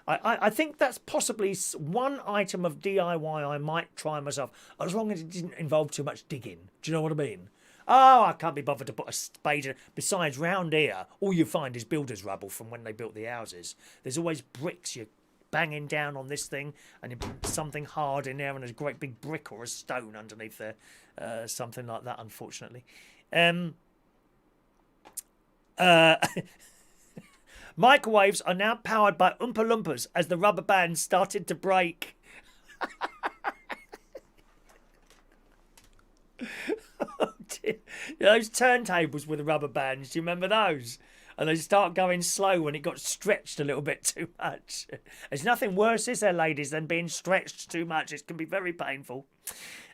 I think that's possibly one item of DIY I might try myself, as long as it didn't involve too much digging. Do you know what I mean? Oh, I can't be bothered to put a spade in. Besides, round here, all you find is builder's rubble from when they built the houses. There's always bricks you're banging down on this thing, and you put something hard in there, and there's a great big brick or a stone underneath there. Something like that, unfortunately. Microwaves are now powered by Oompa Loompas as the rubber bands started to break. Oh dear. Those turntables with the rubber bands, do you remember those? And they start going slow when it got stretched a little bit too much. There's nothing worse, is there, ladies, than being stretched too much. It can be very painful.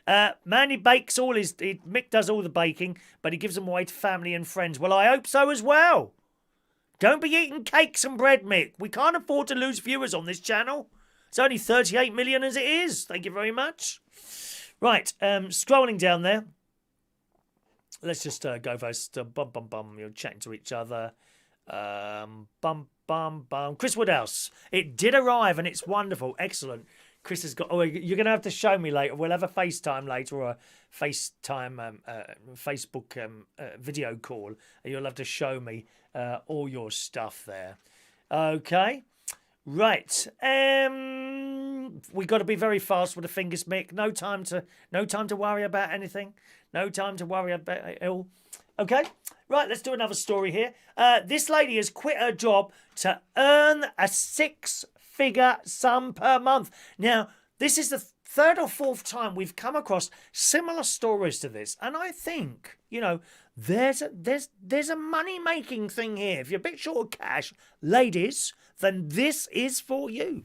Manny bakes Mick does all the baking, but he gives them away to family and friends. Well, I hope so as well. Don't be eating cakes and bread, Mick. We can't afford to lose viewers on this channel. It's only 38 million as it is. Thank you very much. Right, scrolling down there. Let's just go first. You're chatting to each other. Chris Woodhouse. It did arrive and it's wonderful. Excellent. Chris has got... Oh, you're going to have to show me later. We'll have a FaceTime later, or a FaceTime Facebook video call. And you'll have to show me all your stuff there. Okay. Right. We got to be very fast with the fingers, Mick. No time to worry about anything. No time to worry about it all. Okay. Right, let's do another story here. This lady has quit her job to earn a 6-figure sum per month. Now, this is the third or fourth time we've come across similar stories to this, and I think, there's a money-making thing here. If you're a bit short of cash, ladies, then this is for you.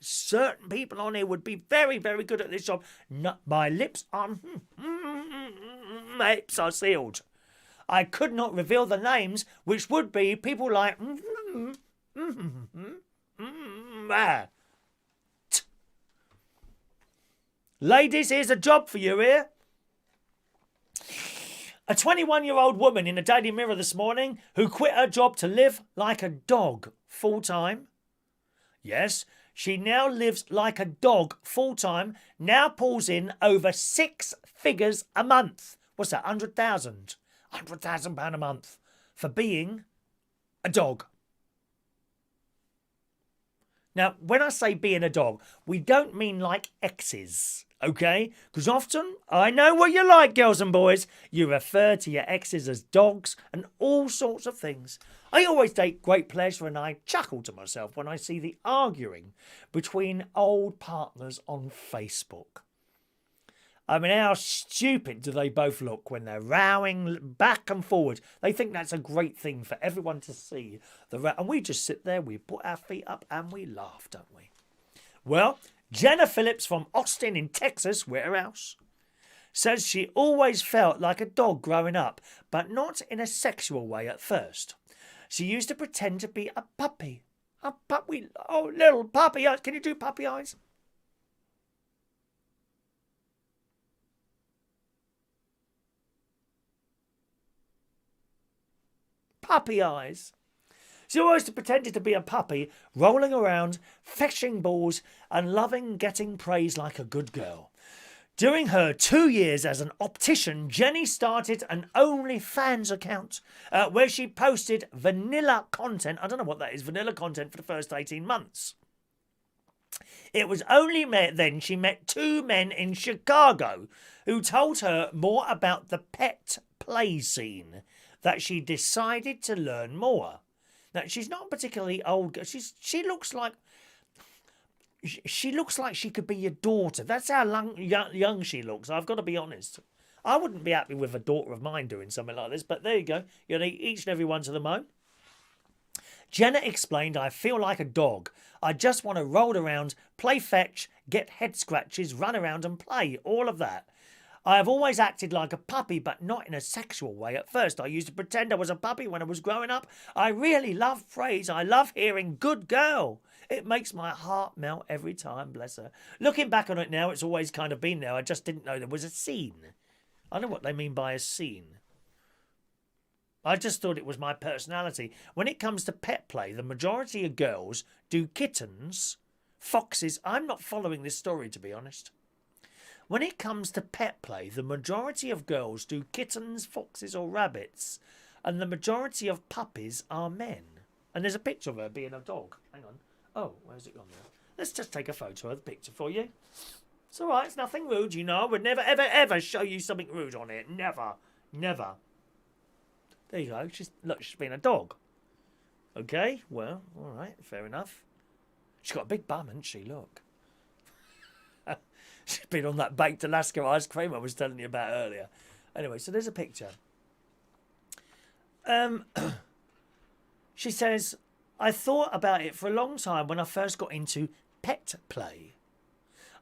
Certain people on here would be very, very good at this job. My lips are sealed. I could not reveal the names, which would be people like... Ladies, here's a job for you here. A 21-year-old woman in the Daily Mirror this morning who quit her job to live like a dog full-time. Yes, she now lives like a dog full-time, now pulls in over 6 figures a month. What's that, 100,000? £100,000 a month for being a dog. Now, when I say being a dog, we don't mean like exes, okay? Because often, I know what you like, girls and boys, you refer to your exes as dogs and all sorts of things. I always take great pleasure and I chuckle to myself when I see the arguing between old partners on Facebook. I mean, how stupid do they both look when they're rowing back and forward? They think that's a great thing for everyone to see. And we just sit there, we put our feet up and we laugh, don't we? Well, Jenna Phillips from Austin in Texas, warehouse, says she always felt like a dog growing up, but not in a sexual way at first. She used to pretend to be a puppy. A puppy, oh, little puppy eyes. Can you do puppy eyes? Puppy eyes. She always pretended to be a puppy, rolling around, fetching balls, and loving getting praise like a good girl. During her 2 years as an optician, Jenny started an OnlyFans account where she posted vanilla content. I don't know what that is, vanilla content for the first 18 months. It was only then she met 2 men in Chicago who told her more about the pet play scene that she decided to learn more. Now, she's not particularly old. She looks like she could be your daughter. That's how young she looks. I've got to be honest. I wouldn't be happy with a daughter of mine doing something like this, but there you go. Each and every one to their own. Jenna explained, I feel like a dog. I just want to roll around, play fetch, get head scratches, run around and play. All of that. I have always acted like a puppy, but not in a sexual way. At first, I used to pretend I was a puppy when I was growing up. I really love praise. I love hearing good girl. It makes my heart melt every time, bless her. Looking back on it now, it's always kind of been there. I just didn't know there was a scene. I know what they mean by a scene. I just thought it was my personality. When it comes to pet play, the majority of girls do kittens, foxes. I'm not following this story, to be honest. When it comes to pet play, the majority of girls do kittens, foxes or rabbits, and the majority of puppies are men. And there's a picture of her being a dog. Hang on. Oh, where's it gone now? Let's just take a photo of the picture for you. It's all right. It's nothing rude, you know. I would never, ever, ever show you something rude on it. Never. Never. There you go. Look, she's been a dog. Okay, well, all right. Fair enough. She's got a big bum, hasn't she? Look. She's been on that baked Alaska ice cream I was telling you about earlier. Anyway, so there's a picture. She says, I thought about it for a long time when I first got into pet play.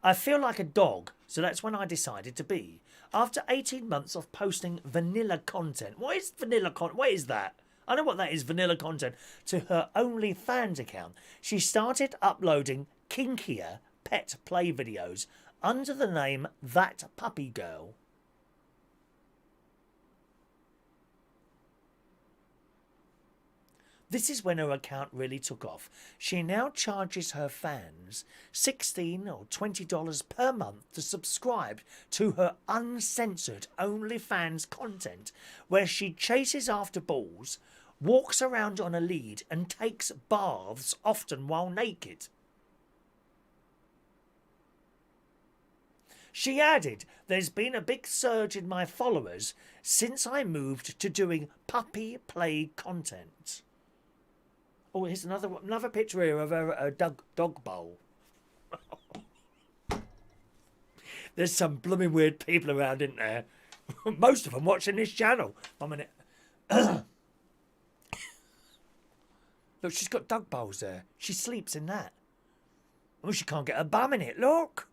I feel like a dog, so that's when I decided to be. After 18 months of posting vanilla content. What is vanilla content? What is that? I know what that is, vanilla content. To her OnlyFans account, she started uploading kinkier pet play videos under the name That Puppy Girl. This is when her account really took off. She now charges her fans $16 or $20 per month to subscribe to her uncensored OnlyFans content, where she chases after balls, walks around on a lead and takes baths, often while naked. She added, there's been a big surge in my followers since I moved to doing puppy play content. Oh, here's another picture here of a dog bowl. There's some blooming weird people around, isn't there? Most of them watching this channel. 1 minute. Look, she's got dog bowls there. She sleeps in that. Oh, she can't get her bum in it, look.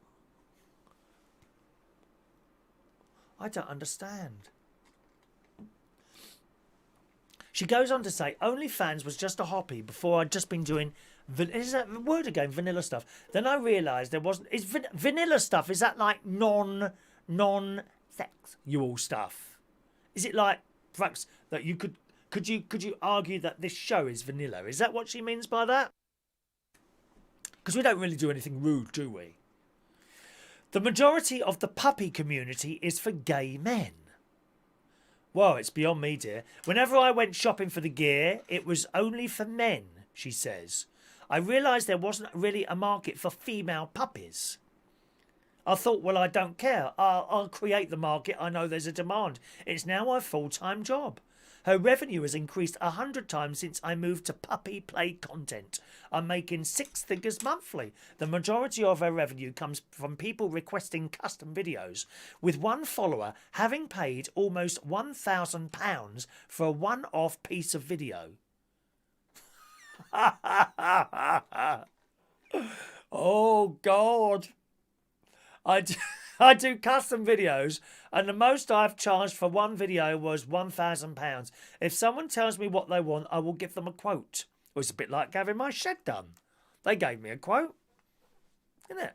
I don't understand. She goes on to say, OnlyFans was just a hobby before I'd just been doing, is that the word again, vanilla stuff. Then I realised there wasn't, vanilla stuff, is that like non-sexual stuff? Is it like, perhaps, that you could you argue that this show is vanilla? Is that what she means by that? Because we don't really do anything rude, do we? The majority of the puppy community is for gay men. Well, it's beyond me, dear. Whenever I went shopping for the gear, it was only for men, she says. I realised there wasn't really a market for female puppies. I thought, well, I don't care. I'll create the market. I know there's a demand. It's now a full-time job. Her revenue has increased 100 times since I moved to puppy play content. I'm making 6 figures monthly. The majority of her revenue comes from people requesting custom videos, with one follower having paid almost £1,000 for a one-off piece of video. Oh, God. I do custom videos, and the most I've charged for one video was £1,000. If someone tells me what they want, I will give them a quote. Well, it's a bit like having my shed done. They gave me a quote. Isn't it?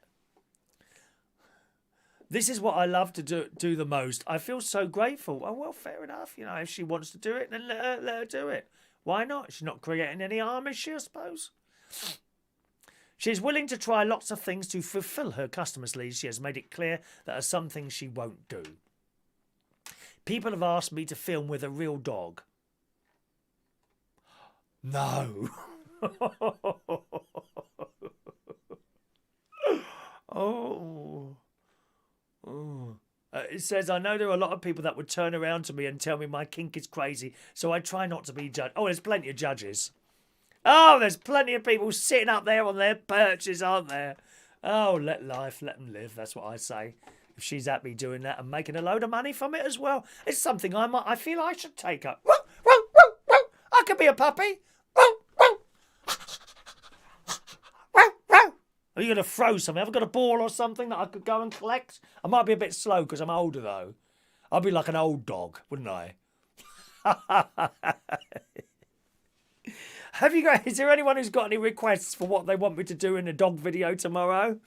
This is what I love to do the most. I feel so grateful. Oh, well, fair enough. You know, if she wants to do it, then let her do it. Why not? She's not creating any harm, is she, I suppose? She's willing to try lots of things to fulfill her customers' needs. She has made it clear that there are some things she won't do. People have asked me to film with a real dog. No. Oh. It says, I know there are a lot of people that would turn around to me and tell me my kink is crazy, so I try not to be judged. Oh, there's plenty of judges. Oh, there's plenty of people sitting up there on their perches, aren't there? Oh, let them live. That's what I say. If she's happy doing that and making a load of money from it as well, it's something I feel I should take up. I could be a puppy. Are you going to throw something? Have I got a ball or something that I could go and collect? I might be a bit slow because I'm older, though. I'd be like an old dog, wouldn't I? Have you got? Is there anyone who's got any requests for what they want me to do in a dog video tomorrow?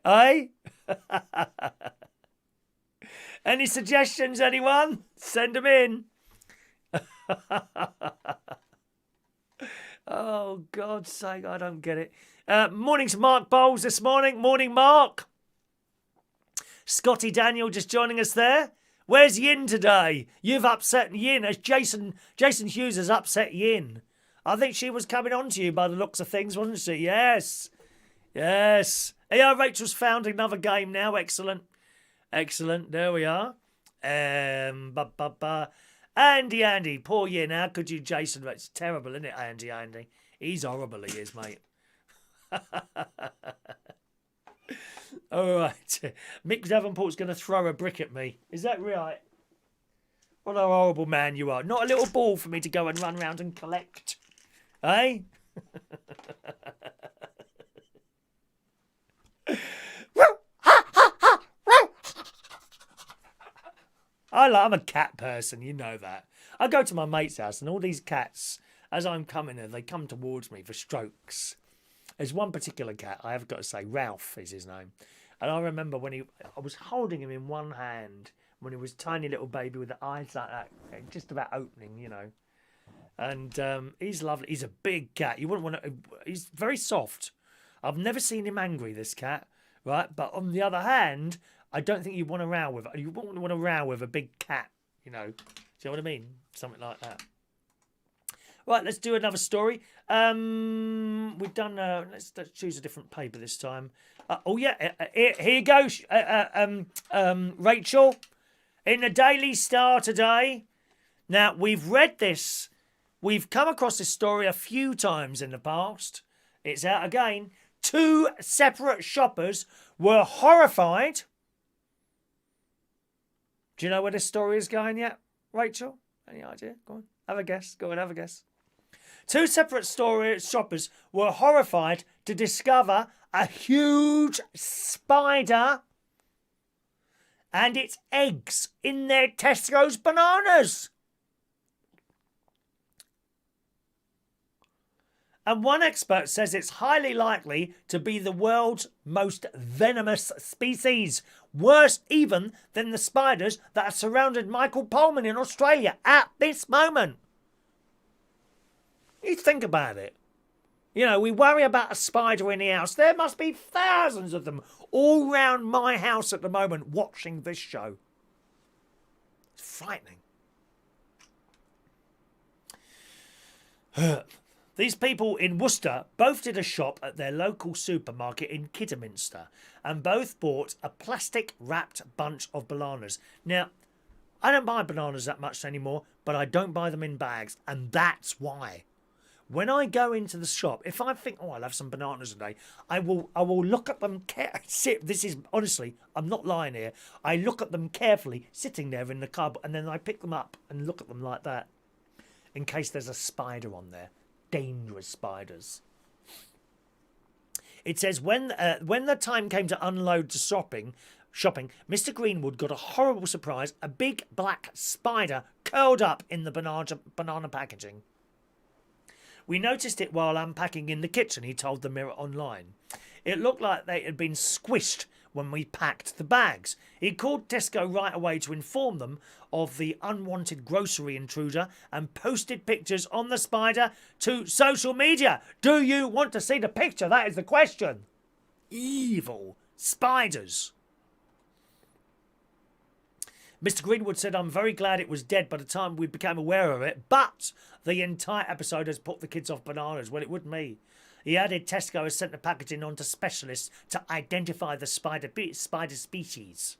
Eh? Any suggestions, anyone? Send them in. Oh, God's sake, I don't get it. Morning to Mark Bowles this morning. Morning, Mark. Scotty Daniel just joining us there. Where's Yin today? You've upset Yin as Jason Hughes has upset Yin. I think she was coming on to you by the looks of things, wasn't she? Yes. Yes. Yeah, Rachel's found another game now. Excellent. Excellent. There we are. Andy. Poor Yin. How could you, Jason? It's terrible, isn't it, Andy? He's horrible, he is, mate. All right. Mick Davenport's going to throw a brick at me. Is that right? What a horrible man you are. Not a little ball for me to go and run around and collect. Eh? I'm a cat person, you know that. I go to my mate's house and all these cats, as I'm coming there, they come towards me for strokes. There's one particular cat, I have got to say, Ralph is his name. And I remember when I was holding him in one hand when he was a tiny little baby with the eyes like that, just about opening, you know. And he's lovely. He's a big cat. You wouldn't want to. He's very soft. I've never seen him angry, this cat, right? But on the other hand, I don't think you want to row with it. You wouldn't want to row with a big cat, you know. Do you know what I mean? Something like that. Right, let's do another story. We've done. Let's choose a different paper this time. Here you go, Rachel. In the Daily Star today. Now we've read this. We've come across this story a few times in the past. It's out again. 2 separate shoppers were horrified. Do you know where this story is going yet, Rachel? Any idea? Go on, have a guess. 2 separate shoppers were horrified to discover a huge spider and its eggs in their Tesco's bananas. And one expert says it's highly likely to be the world's most venomous species, worse even than the spiders that have surrounded Michael Pullman in Australia at this moment. You think about it. You know, we worry about a spider in the house. There must be thousands of them all round my house at the moment watching this show. It's frightening. These people in Worcester both did a shop at their local supermarket in Kidderminster and both bought a plastic-wrapped bunch of bananas. Now, I don't buy bananas that much anymore, but I don't buy them in bags, and that's why. When I go into the shop, if I think, I'll have some bananas today, I will look at them carefully. This is, honestly, I'm not lying here. I look at them carefully, sitting there in the cupboard, and then I pick them up and look at them like that, in case there's a spider on there. Dangerous spiders. It says, when the time came to unload to shopping, Mr. Greenwood got a horrible surprise, a big black spider curled up in the banana packaging. We noticed it while unpacking in the kitchen, he told the Mirror Online. It looked like they had been squished when we packed the bags. He called Tesco right away to inform them of the unwanted grocery intruder and posted pictures on the spider to social media. Do you want to see the picture? That is the question. Evil spiders. Mr. Greenwood said, I'm very glad it was dead by the time we became aware of it, but the entire episode has put the kids off bananas. Well, it would me. He added Tesco has sent the packaging on to specialists to identify the spider species.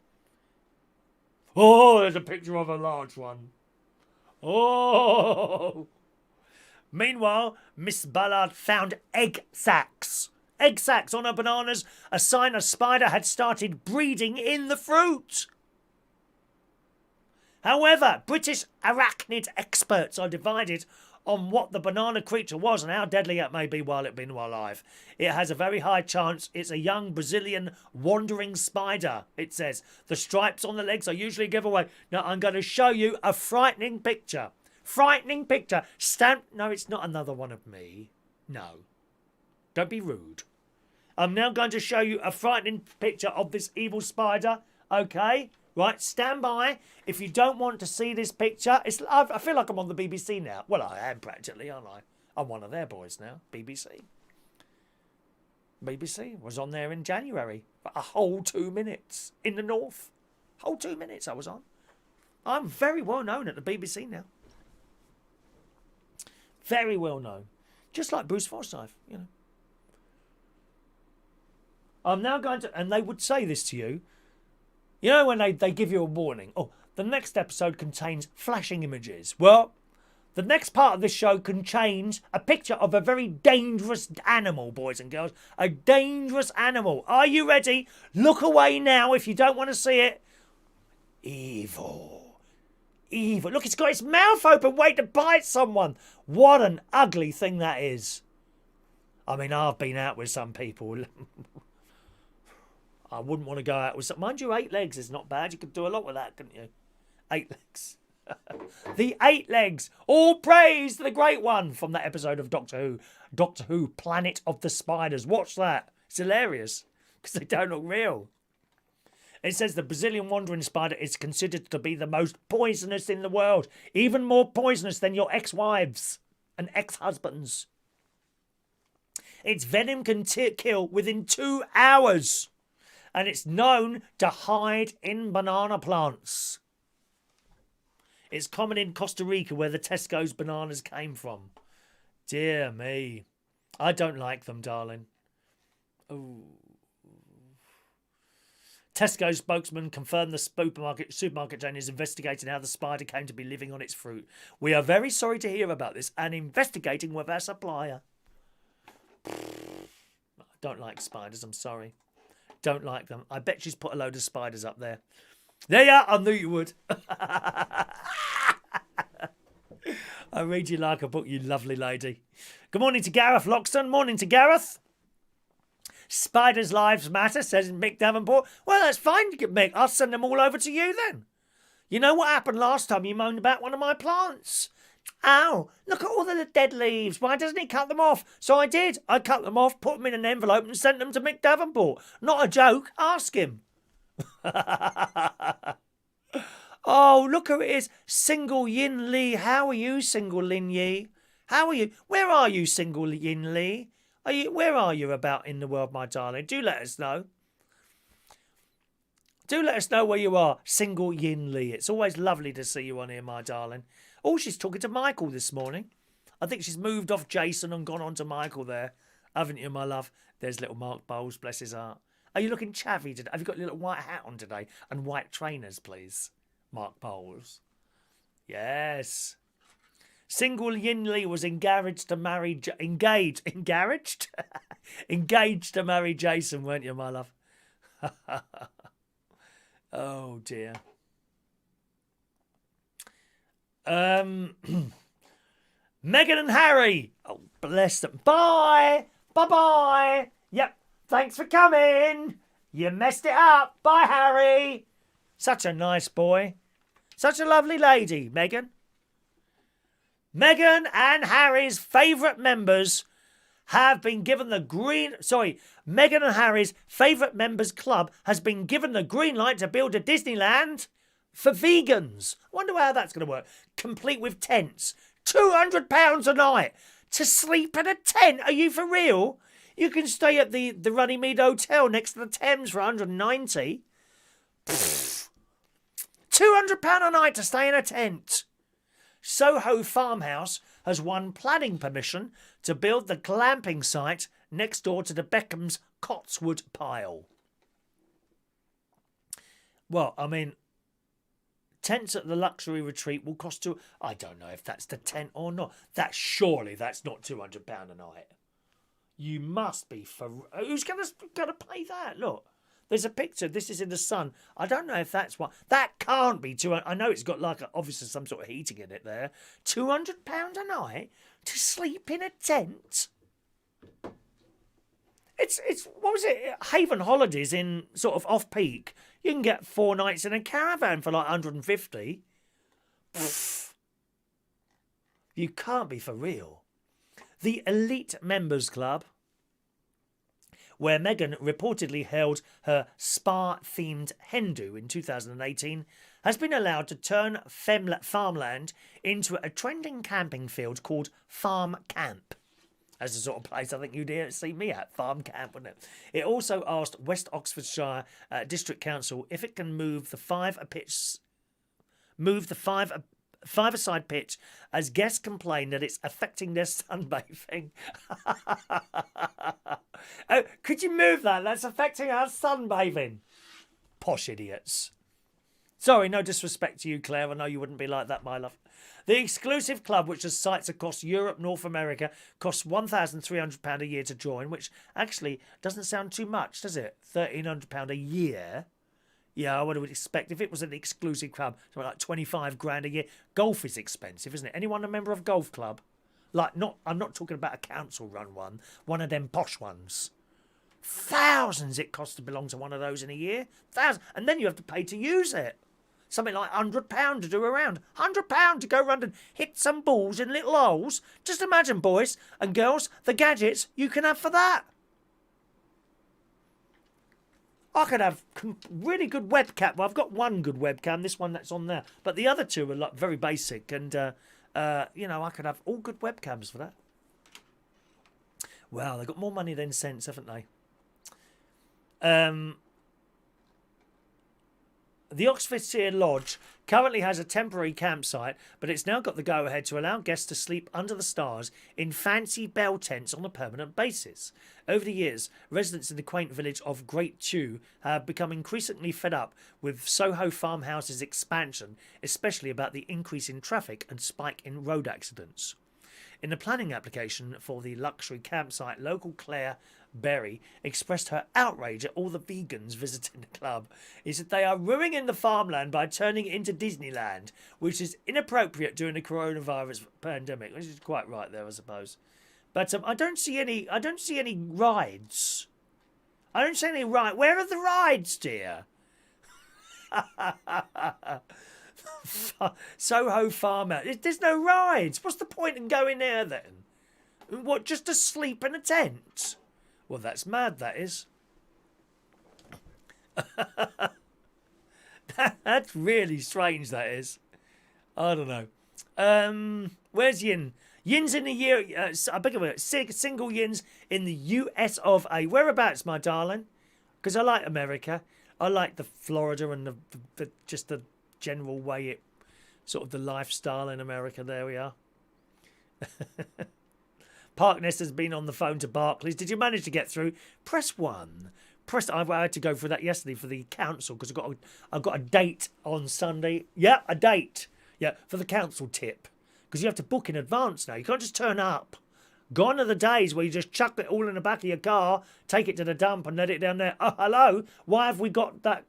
Oh, there's a picture of a large one. Oh. Meanwhile, Miss Ballard found egg sacs. Egg sacs on her bananas, a sign a spider had started breeding in the fruit. However, British arachnid experts are divided on what the banana creature was and how deadly it may be while it been alive. It has a very high chance it's a young Brazilian wandering spider, it says. The stripes on the legs are usually a giveaway. Now, I'm going to show you a frightening picture. Frightening picture. No, it's not another one of me. No. Don't be rude. I'm now going to show you a frightening picture of this evil spider. Okay? Right, stand by. If you don't want to see this picture, I feel like I'm on the BBC now. Well, I am practically, aren't I? I'm one of their boys now, BBC. BBC was on there in January for a whole 2 minutes in the north. Whole 2 minutes I was on. I'm very well known at the BBC now. Very well known. Just like Bruce Forsyth, you know. I'm now going to, and they would say this to you, you know when they give you a warning, oh, the next episode contains flashing images. Well, the next part of this show contains a picture of a very dangerous animal, boys and girls. A dangerous animal. Are you ready? Look away now if you don't want to see it. Evil. Evil. Look, it's got its mouth open, waiting to bite someone. What an ugly thing that is. I mean, I've been out with some people. I wouldn't want to go out with some. Mind you, 8 legs is not bad. You could do a lot with that, couldn't you? 8 legs. The 8 legs. All praise to the great one from that episode of Doctor Who. Doctor Who, Planet of the Spiders. Watch that. It's hilarious because they don't look real. It says the Brazilian wandering spider is considered to be the most poisonous in the world. Even more poisonous than your ex-wives and ex-husbands. Its venom can kill within 2 hours. And it's known to hide in banana plants. It's common in Costa Rica where the Tesco's bananas came from. Dear me. I don't like them, darling. Ooh. Tesco spokesman confirmed the supermarket chain is investigating how the spider came to be living on its fruit. We are very sorry to hear about this and investigating with our supplier. I don't like spiders, I'm sorry. Don't like them. I bet she's put a load of spiders up there. There you are. I knew you would. I read you like a book, you lovely lady. Good morning to Gareth Loxton. Morning to Gareth. Spiders' lives matter, says Mick Davenport. Well, that's fine, Mick. I'll send them all over to you then. You know what happened last time you moaned about one of my plants? Ow, look at all the dead leaves. Why doesn't he cut them off? So I did. I cut them off, put them in an envelope and sent them to Mick Davenport. Not a joke. Ask him. Oh, look who it is. Single Yin Lee. How are you, Single Lin Yi? How are you? Where are you, Single Yin Lee? Where are you about in the world, my darling? Do let us know. Do let us know where you are, Single Yin Lee. It's always lovely to see you on here, my darling. Oh, she's talking to Michael this morning. I think she's moved off Jason and gone on to Michael there. Haven't you, my love? There's little Mark Bowles, bless his heart. Are you looking chavvy today? Have you got a little white hat on today? And white trainers, please, Mark Bowles. Yes. Single Yin Lee was engaged to marry... Engaged to marry Jason, weren't you, my love? Oh, dear. Meghan and Harry. Oh, bless them. Bye. Bye-bye. Yep. Thanks for coming. You messed it up. Bye, Harry. Such a nice boy. Such a lovely lady, Meghan. Meghan and Harry's favourite members have been given the green... Sorry, Meghan and Harry's favourite members club has been given the green light to build a Disneyland for vegans. I wonder how that's going to work. Complete with tents. £200 a night to sleep in a tent. Are you for real? You can stay at the Runnymede Hotel next to the Thames for £190. £200 a night to stay in a tent. Soho Farmhouse has won planning permission to build the glamping site next door to the Beckham's Cotswood Pile. Well, I mean, tents at the luxury retreat will cost you... I don't know if that's the tent or not. Surely that's not £200 a night. You must be for... Who's going to pay that? Look, There's a picture. This is in the sun. I don't know if that's what. That can't be 200. I know it's got like obviously some sort of heating in it there. £200 a night to sleep in a tent. It's what was it? Haven Holidays in sort of off peak. You can get 4 nights in a caravan for like 150. Pfft. You can't be for real. The Elite Members Club, where Meghan reportedly held her spa-themed hen do in 2018, has been allowed to turn farmland into a trending camping field called Farm Camp. That's the sort of place I think you'd see me at, Farm Camp, wouldn't it? It also asked West Oxfordshire District Council if it can move the five-a-side pitch as guests complain that it's affecting their sunbathing. Oh, could you move that? That's affecting our sunbathing. Posh idiots. Sorry, no disrespect to you, Claire. I know you wouldn't be like that, my love. The exclusive club, which has sites across Europe, North America, costs £1,300 a year to join, which actually doesn't sound too much, does it? £1,300 a year. Yeah, I would expect if it was an exclusive club, something like 25 grand a year. Golf is expensive, isn't it? Anyone a member of golf club? Like, I'm not talking about a council-run one of them posh ones. Thousands it costs to belong to one of those in a year. Thousands. And then you have to pay to use it. Something like £100 to do a round. £100 to go round and hit some balls in little holes. Just imagine, boys and girls, the gadgets you can have for that. I could have really good webcam. Well, I've got one good webcam, this one that's on there. But the other two are like very basic. And, I could have all good webcams for that. Wow, they've got more money than sense, haven't they? The Oxfordshire Lodge currently has a temporary campsite, but it's now got the go-ahead to allow guests to sleep under the stars in fancy bell tents on a permanent basis. Over the years, residents in the quaint village of Great Chew have become increasingly fed up with Soho Farmhouse's expansion, especially about the increase in traffic and spike in road accidents. In the planning application for the luxury campsite, local Claire Berry expressed her outrage at all the vegans visiting the club. He said they are ruining the farmland by turning it into Disneyland, which is inappropriate during the coronavirus pandemic. Which is quite right there, I suppose. But I don't see any rides. I don't see any rides. Where are the rides, dear? Soho Farmhouse. There's no rides. What's the point in going there then? What, just to sleep in a tent? Well, that's mad, that is. That's really strange, that is. I don't know. Where's Yin? Yin's in the year... I beg your pardon. Single Yin's in the US of A. Whereabouts, my darling? Because I like America. I like the Florida and the just the general way it... Sort of the lifestyle in America. There we are. Parkness has been on the phone to Barclays. Did you manage to get through? Press 1. I had to go through that yesterday for the council because I've got a date on Sunday. Yeah, a date. Yeah, for the council tip. Because you have to book in advance now. You can't just turn up. Gone are the days where you just chuck it all in the back of your car, take it to the dump and let it down there. Oh, hello. Why have we got that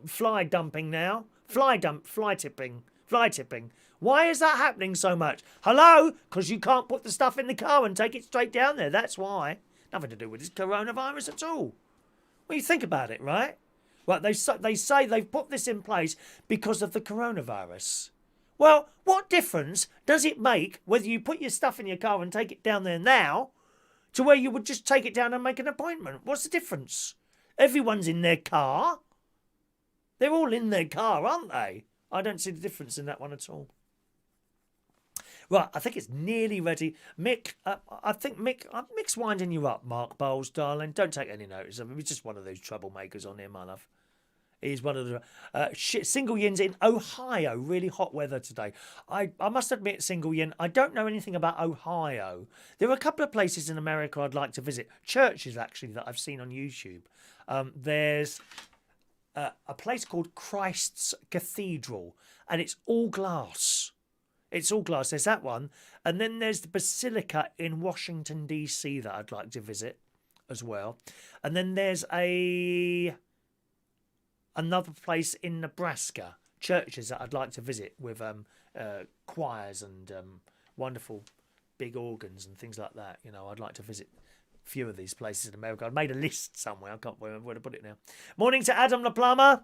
fly dumping now? Fly tipping. Why is that happening so much? Hello? Because you can't put the stuff in the car and take it straight down there. That's why. Nothing to do with this coronavirus at all. Well, you think about it, right? Well, they say they've put this in place because of the coronavirus. Well, what difference does it make whether you put your stuff in your car and take it down there now to where you would just take it down and make an appointment? What's the difference? Everyone's in their car. They're all in their car, aren't they? I don't see the difference in that one at all. Right, I think it's nearly ready. Mick, Mick's winding you up, Mark Bowles, darling. Don't take any notice of him. He's just one of those troublemakers on here, my love. He's one of the... Single Yin's in Ohio. Really hot weather today. I must admit, Single Yin, I don't know anything about Ohio. There are a couple of places in America I'd like to visit. Churches, actually, that I've seen on YouTube. There's... a place called Christ's Cathedral, and it's all glass. It's all glass. There's that one. And then there's the Basilica in Washington, D.C. that I'd like to visit as well. And then there's a another place in Nebraska, churches that I'd like to visit with choirs and wonderful big organs and things like that. You know, I'd like to visit a few of these places in America. I made a list somewhere. I can't remember where to put it now. Morning to Adam the plumber.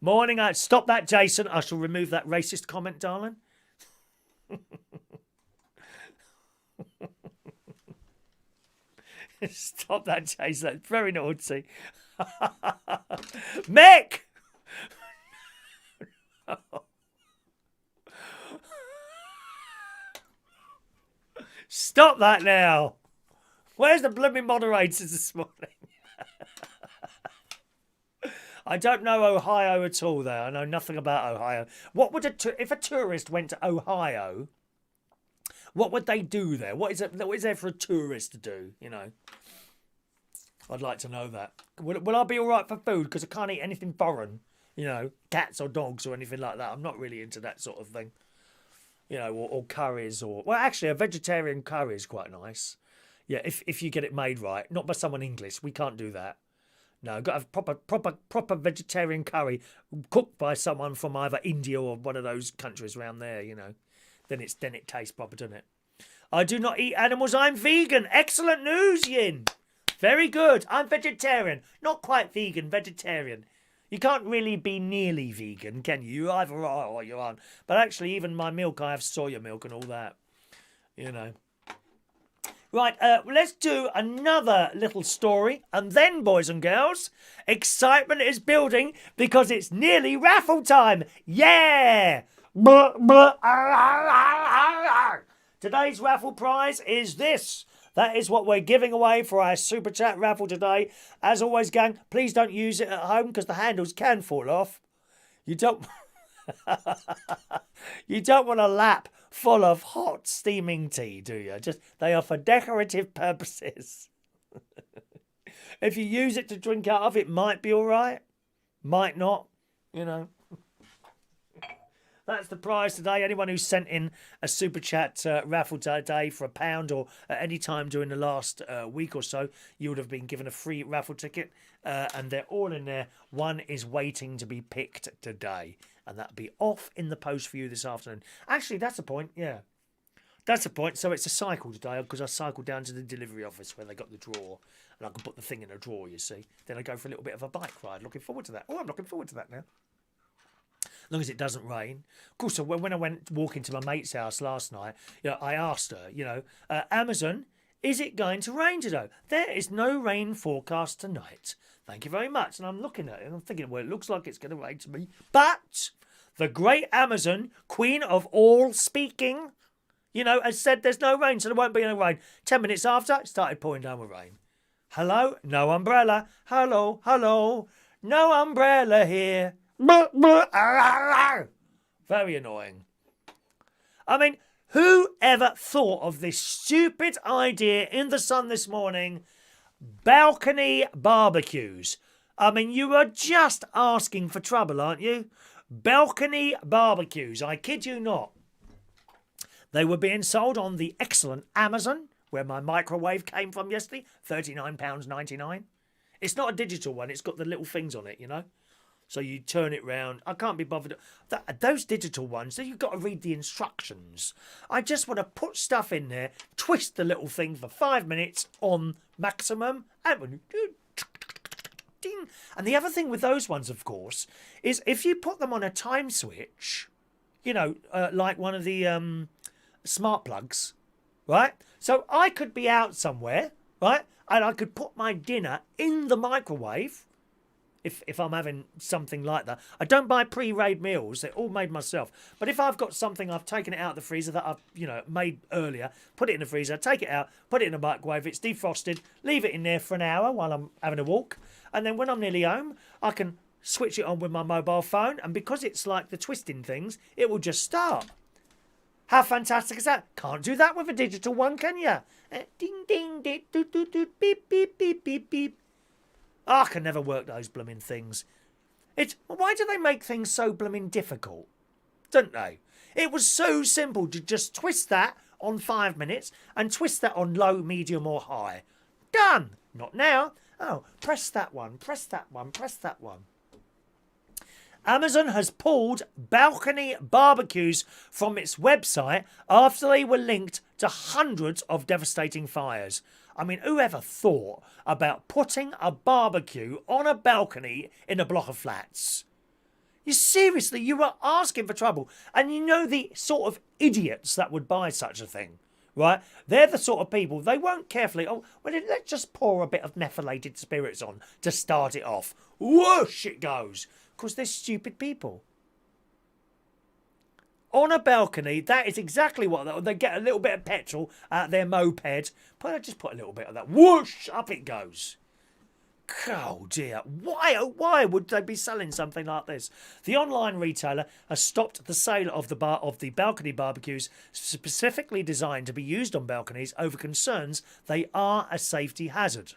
Morning. Stop that, Jason. I shall remove that racist comment, darling. Stop that, Jason. That's very naughty. Mick! Stop that now. Where's the blooming moderators this morning? I don't know Ohio at all, though. I know nothing about Ohio. What would if a tourist went to Ohio, what would they do there? What is there for a tourist to do, you know? I'd like to know that. Will I be all right for food? Because I can't eat anything foreign, you know, cats or dogs or anything like that. I'm not really into that sort of thing. You know, or curries or... Well, actually, a vegetarian curry is quite nice. Yeah, if you get it made right. Not by someone English. We can't do that. No, got to have proper vegetarian curry cooked by someone from either India or one of those countries around there, you know. Then it tastes proper, doesn't it? I do not eat animals. I'm vegan. Excellent news, Yin. Very good. I'm vegetarian. Not quite vegan, vegetarian. You can't really be nearly vegan, can you? You either are or you aren't. But actually, even my milk, I have soya milk and all that. You know. Right, let's do another little story. And then, boys and girls, excitement is building because it's nearly raffle time. Yeah! Today's raffle prize is this. That is what we're giving away for our Super Chat raffle today. As always, gang, please don't use it at home because the handles can fall off. You don't... You don't want a lap full of hot steaming tea, do you? They are for decorative purposes. If you use it to drink out of, it might be all right. Might not, you know. That's the prize today. Anyone who sent in a Super Chat raffle today for £1 or at any time during the last week or so, you would have been given a free raffle ticket. And they're all in there. One is waiting to be picked today. And that'll be off in the post for you this afternoon. Actually, that's a point, yeah. That's a point. So it's a cycle today because I cycled down to the delivery office where they got the drawer. And I can put the thing in a drawer, you see. Then I go for a little bit of a bike ride. Looking forward to that. Oh, I'm looking forward to that now. As long as it doesn't rain. Of course, when I went walking to my mate's house last night, you know, I asked her, you know, Amazon, is it going to rain today? There is no rain forecast tonight. Thank you very much. And I'm looking at it and I'm thinking, well, it looks like it's going to rain to me. But the great Amazon, queen of all speaking, you know, has said there's no rain, so there won't be any rain. 10 minutes after, it started pouring down with rain. Hello? No umbrella. Hello? Hello? No umbrella here. Very annoying. I mean, who ever thought of this stupid idea in the sun this morning? Balcony barbecues. I mean, you are just asking for trouble, aren't you? Balcony barbecues. I kid you not. They were being sold on the excellent Amazon, where my microwave came from yesterday. £39.99. It's not a digital one. It's got the little things on it, you know. So you turn it round. I can't be bothered. Those digital ones, you've got to read the instructions. I just want to put stuff in there, twist the little thing for 5 minutes on maximum. And the other thing with those ones, of course, is if you put them on a time switch, you know, like one of the smart plugs, right? So I could be out somewhere, right? And I could put my dinner in the microwave. If I'm having something like that. I don't buy pre-made meals. They're all made myself. But if I've got something, I've taken it out of the freezer that I've, you know, made earlier, put it in the freezer, take it out, put it in the microwave, it's defrosted, leave it in there for an hour while I'm having a walk. And then when I'm nearly home, I can switch it on with my mobile phone. And because it's like the twisting things, it will just start. How fantastic is that? Can't do that with a digital one, can you? Ding, ding, ding, doot, doot, doot, beep, beep, beep, beep, beep. I can never work those blooming things. Why do they make things so blooming difficult? Don't they? It was so simple to just twist that on 5 minutes and twist that on low, medium or high. Done. Not now. Oh, press that one, press that one, press that one. Amazon has pulled balcony barbecues from its website after they were linked to hundreds of devastating fires. I mean, whoever thought about putting a barbecue on a balcony in a block of flats? You were asking for trouble. And you know the sort of idiots that would buy such a thing, right? They're the sort of people, they won't carefully, oh, well, let's just pour a bit of methylated spirits on to start it off. Whoosh, it goes. Because they're stupid people. On a balcony, that is exactly what they get. A little bit of petrol out their moped. But just put a little bit of that. Whoosh, up it goes. Oh dear. Why would they be selling something like this? The online retailer has stopped the sale of the balcony barbecues specifically designed to be used on balconies over concerns they are a safety hazard.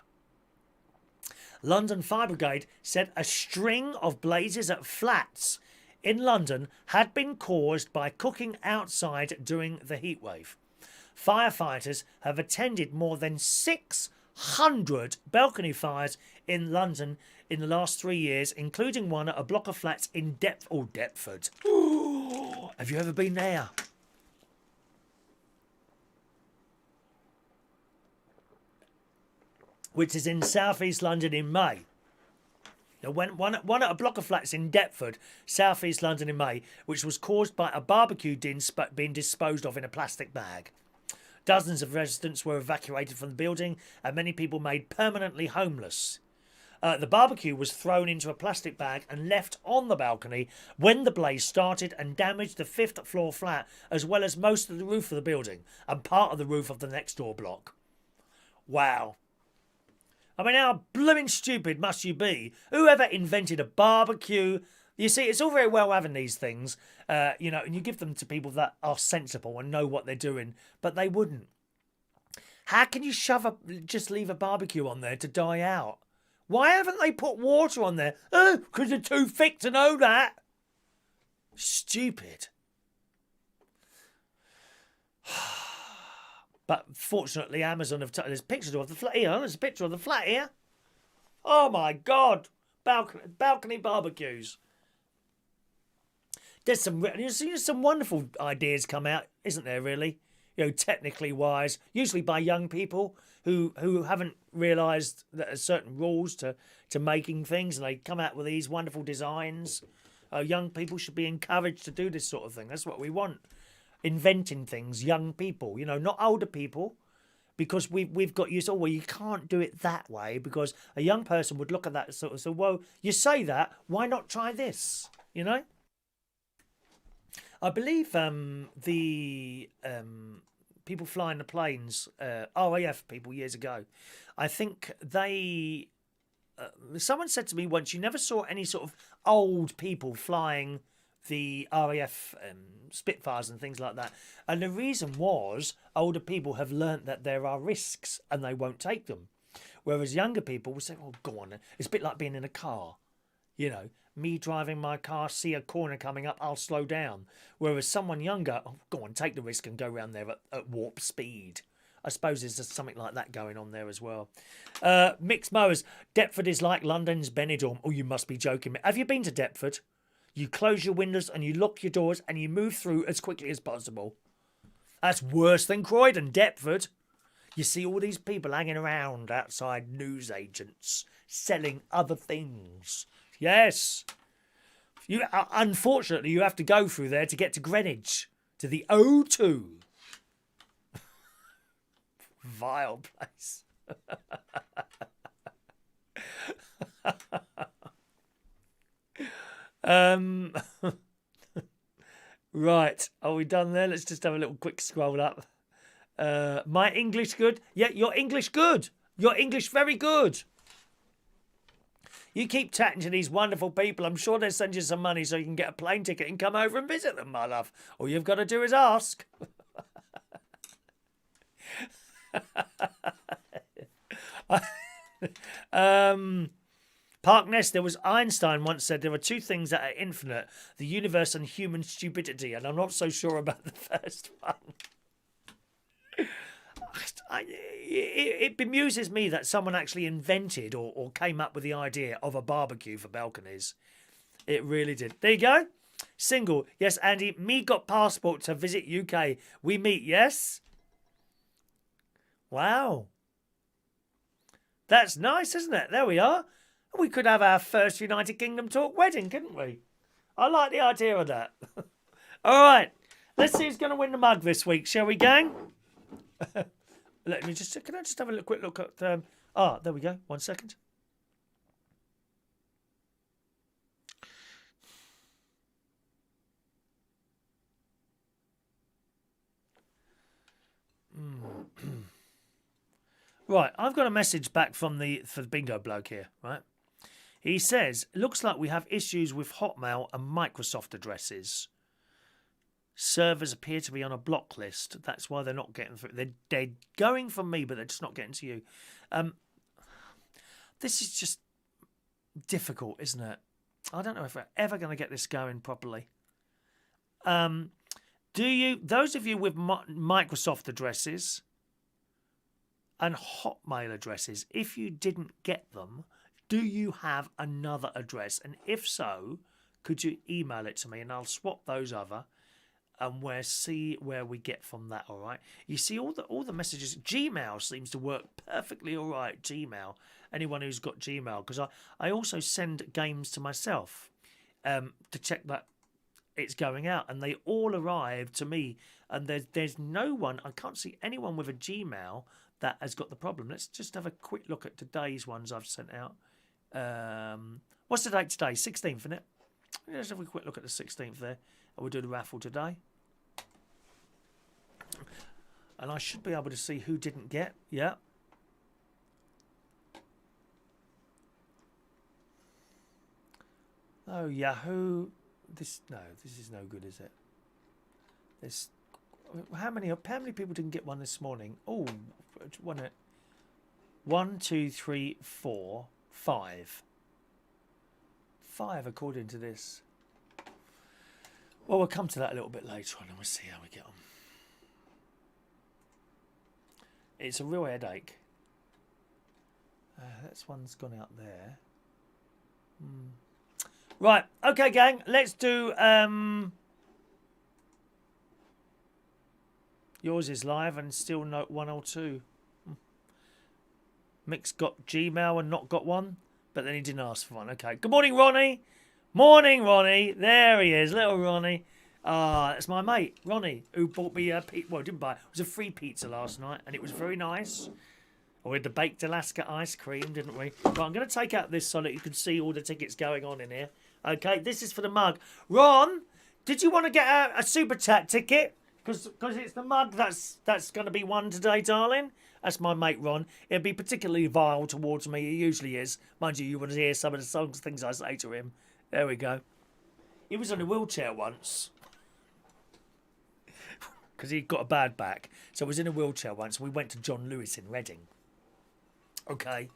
London Fire Brigade said a string of blazes at flats in London had been caused by cooking outside during the heatwave. Firefighters have attended more than 600 balcony fires in London in the last 3 years, including one at a block of flats in Deptford. Ooh, have you ever been there? Which is in southeast London in May. One at a block of flats in Deptford, southeast London in May, which was caused by a barbecue din being disposed of in a plastic bag. Dozens of residents were evacuated from the building and many people made permanently homeless. The barbecue was thrown into a plastic bag and left on the balcony when the blaze started and damaged the 5th floor flat as well as most of the roof of the building and part of the roof of the next door block. Wow. I mean, how blooming stupid must you be? Whoever invented a barbecue? You see, it's all very well having these things, and you give them to people that are sensible and know what they're doing, but they wouldn't. How can you just leave a barbecue on there to die out? Why haven't they put water on there? Oh, because they're too thick to know that. Stupid. But fortunately, Amazon have there's pictures of the flat here. There's a picture of the flat here. Oh my God! Balcony barbecues. There's some wonderful ideas come out, isn't there? Really, technically wise, usually by young people who haven't realised that there's certain rules to making things, and they come out with these wonderful designs. Young people should be encouraged to do this sort of thing. That's what we want. Inventing things, young people, not older people, because we've got used to, well, you can't do it that way, because a young person would look at that sort of say, well, you say that, why not try this? I believe the people flying the planes, RAF people years ago, I think they, someone said to me once, you never saw any sort of old people flying the RAF Spitfires and things like that. And the reason was older people have learnt that there are risks and they won't take them. Whereas younger people will say, oh, go on. It's a bit like being in a car. Me driving my car, see a corner coming up, I'll slow down. Whereas someone younger, oh, go on, take the risk and go around there at warp speed. I suppose there's just something like that going on there as well. Mixed mowers. Deptford is like London's Benidorm. Oh, you must be joking me. Have you been to Deptford? You close your windows and you lock your doors and you move through as quickly as possible. That's worse than Croydon, Deptford. You see all these people hanging around outside newsagents selling other things. Yes. Unfortunately, you have to go through there to get to Greenwich, to the O2. Vile place. Right, are we done there? Let's just have a little quick scroll up. My English good? Yeah, your English good. Your English very good. You keep chatting to these wonderful people. I'm sure they'll send you some money so you can get a plane ticket and come over and visit them, my love. All you've got to do is ask. Parkness, there was Einstein once said there are two things that are infinite, the universe and human stupidity, and I'm not so sure about the first one. it bemuses me that someone actually invented or came up with the idea of a barbecue for balconies. It really did. There you go. Single. Yes, Andy. Me got passport to visit UK. We meet, yes? Wow. That's nice, isn't it? There we are. We could have our first United Kingdom talk wedding, couldn't we? I like the idea of that. All right. Let's see who's going to win the mug this week, shall we, gang? Let me just... Can I just have a quick look at... there we go. 1 second. Right, I've got a message back for the bingo bloke here, right? He says, looks like we have issues with Hotmail and Microsoft addresses. Servers appear to be on a block list. That's why they're not getting through. They're going from me, but they're just not getting to you. This is just difficult, isn't it? I don't know if we're ever going to get this going properly. Those of you with Microsoft addresses and Hotmail addresses, if you didn't get them, do you have another address? And if so, could you email it to me and I'll swap those over and we'll see where we get from that, all right? You see, all the messages, Gmail seems to work perfectly all right, Gmail. Anyone who's got Gmail, because I also send games to myself to check that it's going out, and they all arrive to me, and there's no one, I can't see anyone with a Gmail that has got the problem. Let's just have a quick look at today's ones I've sent out. What's the date today? 16th, isn't it? Let's have a quick look at the 16th there. And we'll do the raffle today. And I should be able to see who didn't get. Yeah. Oh, Yahoo. This is no good, is it? How many people didn't get one this morning? Oh, 1, 2, 3, 4, 5. 5 according to this. Well, we'll come to that a little bit later on and we'll see how we get on. It's a real headache. That's one's gone out there. Right, okay, gang. Let's do... Yours is live and still note 1 or 2. Mick's got Gmail and not got one, but then he didn't ask for one. Okay. Good morning, Ronnie. Morning, Ronnie. There he is, little Ronnie. That's my mate, Ronnie, who bought me didn't buy it. It was a free pizza last night, and it was very nice. We had the baked Alaska ice cream, didn't we? Right, I'm going to take out this so that you can see all the tickets going on in here. Okay, this is for the mug. Ron, did you want to get a super chat ticket? Because it's the mug that's going to be won today, darling. That's my mate Ron. It'll be particularly vile towards me. He usually is. Mind you, you want to hear some of the things I say to him. There we go. He was on a wheelchair once. Because he got a bad back. So he was in a wheelchair once. We went to John Lewis in Reading. Okay.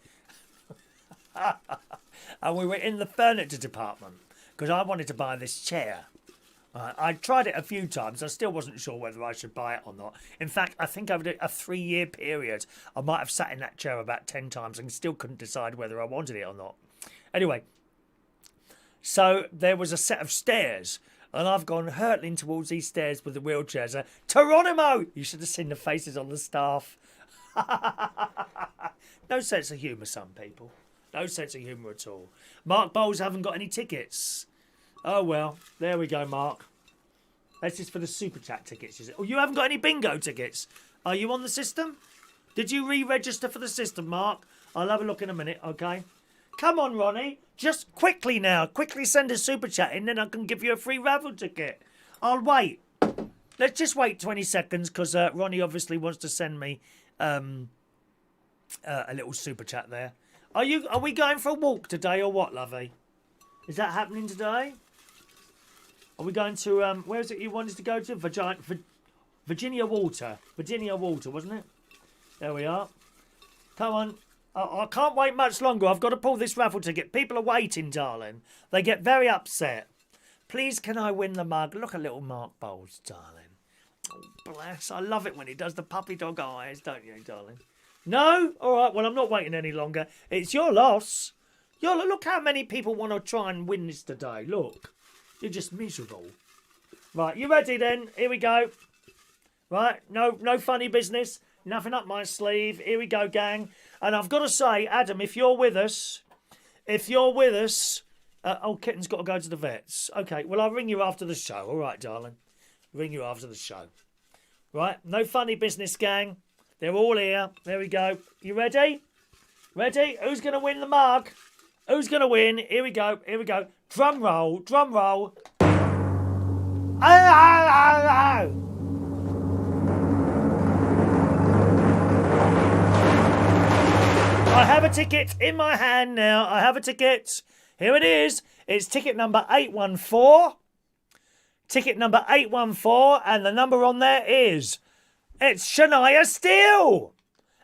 And we were in the furniture department. Because I wanted to buy this chair. I tried it a few times. I still wasn't sure whether I should buy it or not. In fact, I think over a 3-year period, I might have sat in that chair about 10 times and still couldn't decide whether I wanted it or not. Anyway, so there was a set of stairs, and I've gone hurtling towards these stairs with the wheelchairs. Geronimo! You should have seen the faces on the staff. No sense of humour, some people. No sense of humour at all. Mark Bowles haven't got any tickets. Oh, well, there we go, Mark. This is for the Super Chat tickets, is it? Oh, you haven't got any bingo tickets. Are you on the system? Did you re-register for the system, Mark? I'll have a look in a minute, okay? Come on, Ronnie. Just quickly now. Quickly send a Super Chat in, then I can give you a free raffle ticket. I'll wait. Let's just wait 20 seconds, because Ronnie obviously wants to send me a little Super Chat there. Are we going for a walk today or what, lovey? Is that happening today? Are we going to, where is it you wanted to go to? Virginia Water. Virginia Water, wasn't it? There we are. Come on. I can't wait much longer. I've got to pull this raffle ticket. People are waiting, darling. They get very upset. Please, can I win the mug? Look at little Mark Bowles, darling. Oh, bless. I love it when he does the puppy dog eyes, don't you, darling? No? All right, well, I'm not waiting any longer. It's your loss. Look how many people want to try and win this today. Look. You're just miserable. Right, you ready then? Here we go. Right, no funny business. Nothing up my sleeve. Here we go, gang. And I've got to say, Adam, if you're with us... oh, Kitten's got to go to the vets. Okay, well, I'll ring you after the show. All right, darling. Ring you after the show. Right, no funny business, gang. They're all here. There we go. You ready? Ready? Who's going to win the mug? Who's going to win? Here we go. Here we go. Drum roll. Drum roll. I have a ticket in my hand now. I have a ticket. Here it is. It's ticket number 814. Ticket number 814. And the number on there is... It's Shania Steele.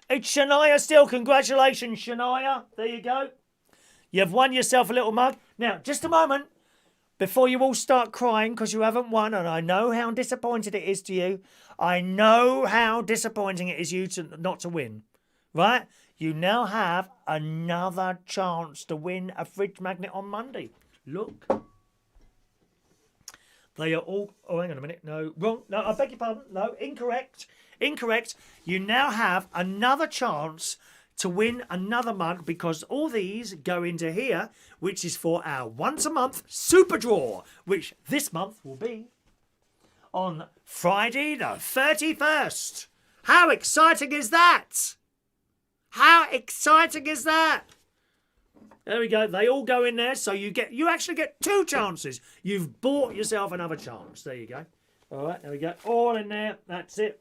It's Shania Steele. Congratulations, Shania. There you go. You've won yourself a little mug. Now, just a moment. Before you all start crying because you haven't won, and I know how disappointed it is to you. I know how disappointing it is you not to win. Right? You now have another chance to win a fridge magnet on Monday. Look. They are all... Oh, hang on a minute. No, wrong. No, I beg your pardon. No, incorrect. Incorrect. You now have another chance to win another mug because all these go into here, which is for our once a month super draw, which this month will be on Friday the 31st. How exciting is that? How exciting is that? There we go. They all go in there, so you actually get two chances. You've bought yourself another chance. There you go. All right, there we go. All in there. That's it.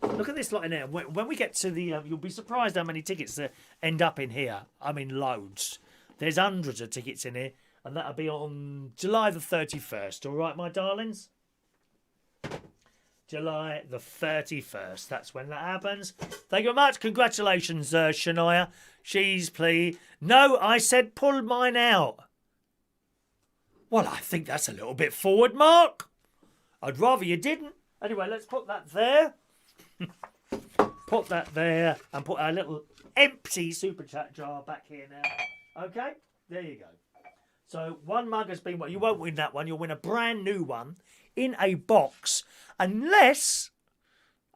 Look at this lot in there. When we get to the... you'll be surprised how many tickets end up in here. I mean, loads. There's hundreds of tickets in here, and that'll be on July the 31st. All right, my darlings? July the 31st. That's when that happens. Thank you very much. Congratulations, Shania. She's pleased. No, I said pull mine out. Well, I think that's a little bit forward, Mark. I'd rather you didn't. Anyway, let's put that there. Put that there and put our little empty super chat jar back here now. Okay, there you go. So one mug has been... You won't win that one. You'll win a brand new one in a box. Unless...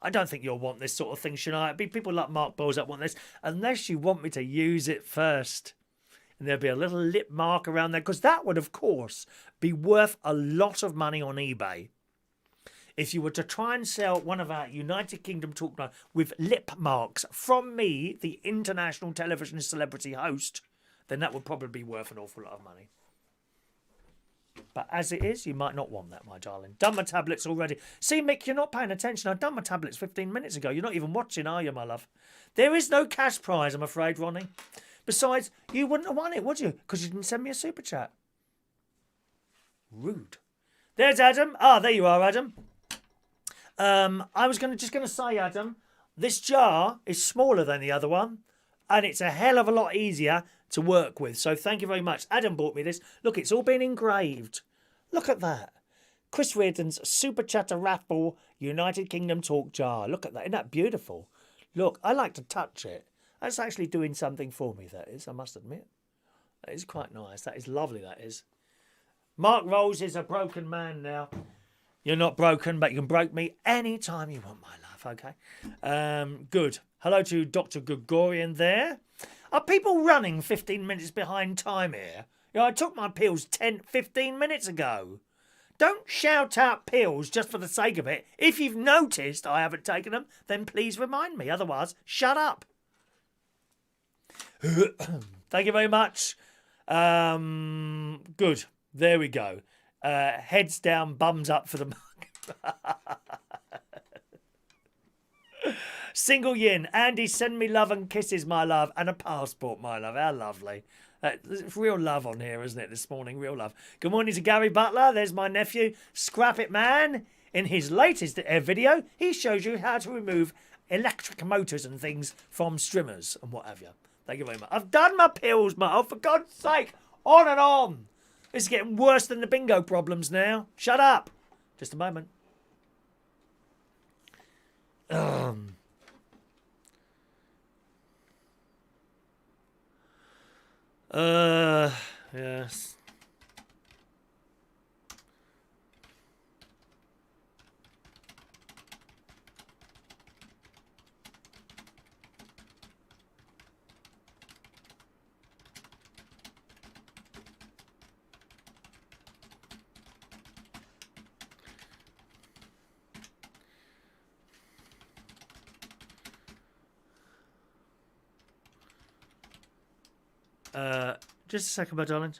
I don't think you'll want this sort of thing, Shania. It'd be people like Mark Bowles that want this. Unless you want me to use it first. And there'll be a little lip mark around there. Because that would, of course, be worth a lot of money on eBay. If you were to try and sell one of our United Kingdom talk with lip marks from me, the international television celebrity host, then that would probably be worth an awful lot of money. But as it is, you might not want that, my darling. Done my tablets already. See, Mick, you're not paying attention. I've done my tablets 15 minutes ago. You're not even watching, are you, my love? There is no cash prize, I'm afraid, Ronnie. Besides, you wouldn't have won it, would you? Because you didn't send me a super chat. Rude. There's Adam. Ah, there you are, Adam. I was just going to say, Adam, this jar is smaller than the other one, and it's a hell of a lot easier to work with. So thank you very much. Adam bought me this. Look, it's all been engraved. Look at that. Chris Reardon's Super Chatter Raffle United Kingdom Talk jar. Look at that. Isn't that beautiful? Look, I like to touch it. That's actually doing something for me, that is, I must admit. That is quite nice. That is lovely, that is. Mark Rolls is a broken man now. You're not broken, but you can break me any time you want, my love, okay? Good. Hello to Dr. Gregorian there. Are people running 15 minutes behind time here? You know, I took my pills 15 minutes ago. Don't shout out pills just for the sake of it. If you've noticed I haven't taken them, then please remind me. Otherwise, shut up. Thank you very much. Good. There we go. Heads down, bums up for the mug. Single yin. Andy, send me love and kisses, my love, and a passport, my love. How lovely. It's real love on here, isn't it, this morning? Real love. Good morning to Gary Butler. There's my nephew, Scrap It Man. In his latest video, he shows you how to remove electric motors and things from streamers and what have you. Thank you very much. I've done my pills, oh, for God's sake. On and on. This is getting worse than the bingo problems now. Shut up. Just a moment. Yes. Just a second, my darling.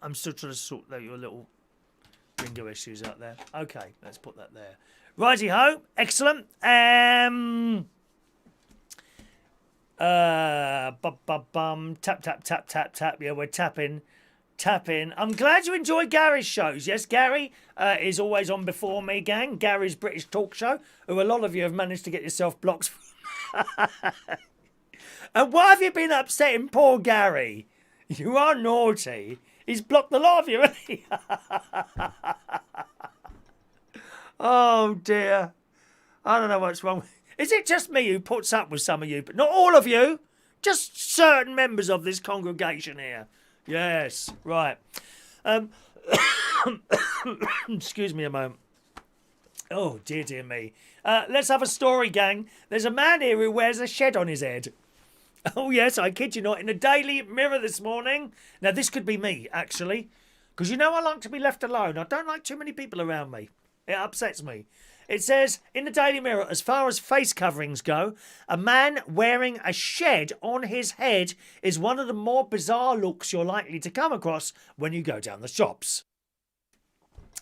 I'm still trying to sort out your little Ringo issues out there. Okay, let's put that there. Righty ho, excellent. Tap tap tap tap tap. Yeah, we're tapping. I'm glad you enjoy Gary's shows. Yes, Gary is always on before me, gang. Gary's British talk show, who a lot of you have managed to get yourself blocked from. And why have you been upsetting poor Gary? You are naughty. He's blocked the lot of you, hasn't he? Oh, dear. I don't know what's wrong. Is it just me who puts up with some of you? But not all of you. Just certain members of this congregation here. Yes, right. Excuse me a moment. Oh, dear me. Let's have a story, gang. There's a man here who wears a shed on his head. Oh, yes, I kid you not. In the Daily Mirror this morning. Now, this could be me, actually. Because you know I like to be left alone. I don't like too many people around me. It upsets me. It says, in the Daily Mirror, as far as face coverings go, a man wearing a shed on his head is one of the more bizarre looks you're likely to come across when you go down the shops.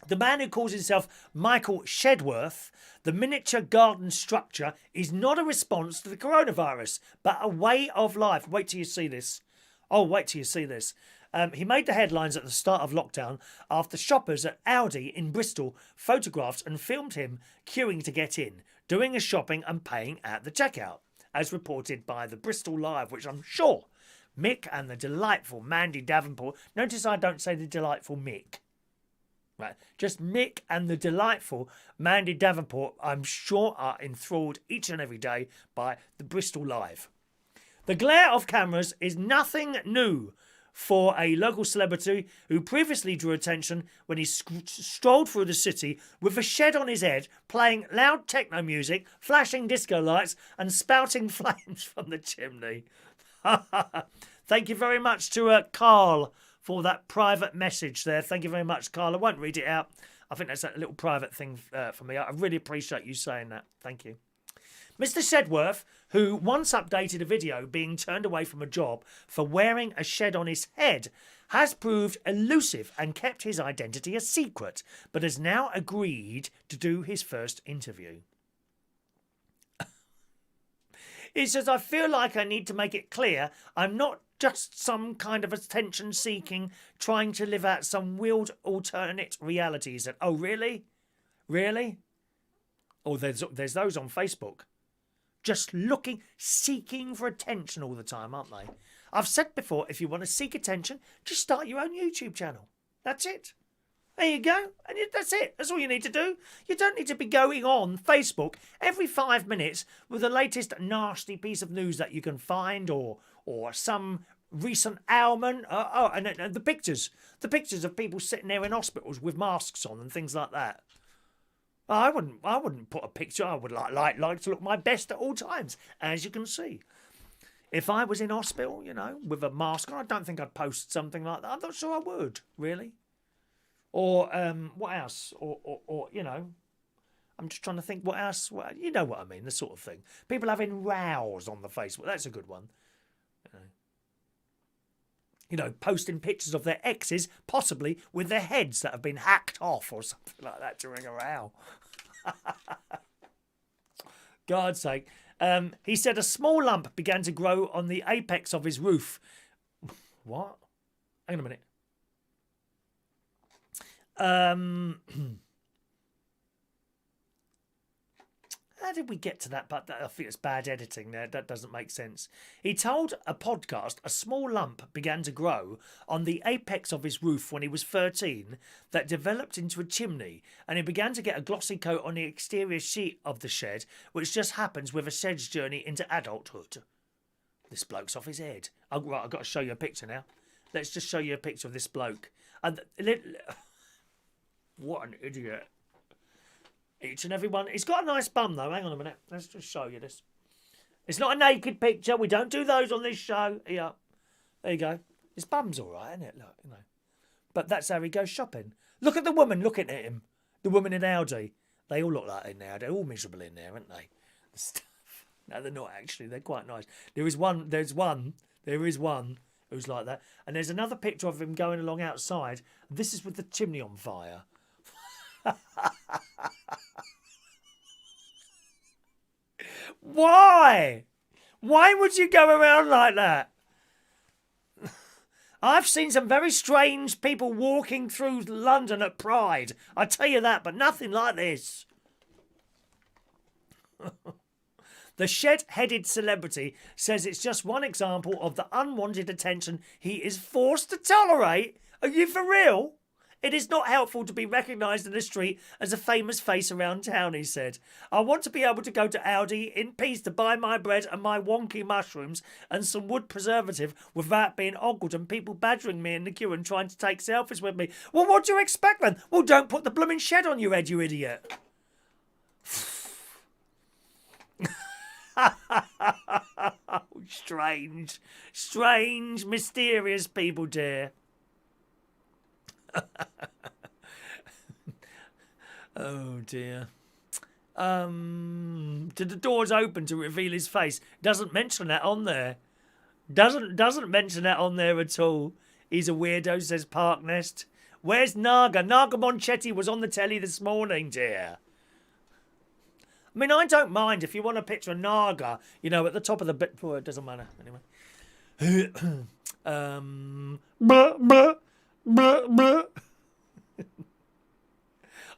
The man who calls himself Michael Shedworth, the miniature garden structure is not a response to the coronavirus, but a way of life. Wait till you see this. Oh, wait till you see this. He made the headlines at the start of lockdown after shoppers at Aldi in Bristol photographed and filmed him queuing to get in, doing his shopping and paying at the checkout, as reported by the Bristol Live, which I'm sure Mick and the delightful Mandy Davenport. Notice I don't say the delightful Mick. Right, just Mick and the delightful Mandy Davenport, I'm sure, are enthralled each and every day by the Bristol Live. The glare of cameras is nothing new for a local celebrity who previously drew attention when he strolled through the city with a shed on his head, playing loud techno music, flashing disco lights, and spouting flames from the chimney. Thank you very much to Carl for that private message there. Thank you very much, Carl. I won't read it out. I think that's a little private thing for me. I really appreciate you saying that. Thank you. Mr. Shedworth, who once updated a video being turned away from a job for wearing a shed on his head, has proved elusive and kept his identity a secret, but has now agreed to do his first interview. He says, I feel like I need to make it clear I'm not just some kind of attention-seeking, trying to live out some weird alternate reality. He said, oh, really? Really? Oh, there's those on Facebook. Just looking, seeking for attention all the time, aren't they? I've said before, if you want to seek attention, just start your own YouTube channel. That's it. There you go. And that's it. That's all you need to do. You don't need to be going on Facebook every 5 minutes with the latest nasty piece of news that you can find or some recent ailment. And the pictures of people sitting there in hospitals with masks on and things like that. I wouldn't put a picture. I would like to look my best at all times, as you can see. If I was in hospital, you know, with a mask on, I don't think I'd post something like that. I'm not sure I would, really. Or what else? Or you know, I'm just trying to think what else. Well, you know what I mean, the sort of thing. People having rows on the Facebook. That's a good one. You know, posting pictures of their exes, possibly with their heads that have been hacked off or something like that during a row. God's sake. He said a small lump began to grow on the apex of his roof. What? Hang on a minute. How did we get to that? But I think it's bad editing there. That doesn't make sense. He told a podcast a small lump began to grow on the apex of his roof when he was 13 that developed into a chimney, and he began to get a glossy coat on the exterior sheet of the shed, which just happens with a shed's journey into adulthood. This bloke's off his head. Oh, right, I've got to show you a picture now. Let's just show you a picture of this bloke. And what an idiot. Each and every one. He's got a nice bum, though. Hang on a minute. Let's just show you this. It's not a naked picture. We don't do those on this show. Here. There you go. His bum's all right, isn't it? Look, you know. But that's how he goes shopping. Look at the woman looking at him. The woman in Audi. They all look like it now. They're all miserable in there, aren't they? The stuff. No, they're not actually. They're quite nice. There is one who's like that. And there's another picture of him going along outside. This is with the chimney on fire. Why? Why would you go around like that? I've seen some very strange people walking through London at Pride. I tell you that, but nothing like this. The shed-headed celebrity says it's just one example of the unwanted attention he is forced to tolerate. Are you for real? It is not helpful to be recognised in the street as a famous face around town, he said. I want to be able to go to Aldi in peace to buy my bread and my wonky mushrooms and some wood preservative without being ogled and people badgering me in the queue and trying to take selfies with me. Well, what do you expect then? Well, don't put the blooming shed on your head, you idiot. Strange, mysterious people, dear. Oh dear. Did the doors open to reveal his face? Doesn't mention that on there. Doesn't mention that on there at all. He's a weirdo, says Park Nest. Where's Naga? Naga Monchetti was on the telly this morning, dear. I mean, I don't mind if you want a picture of Naga, you know, at the top of the bit. Oh, it doesn't matter. Anyway.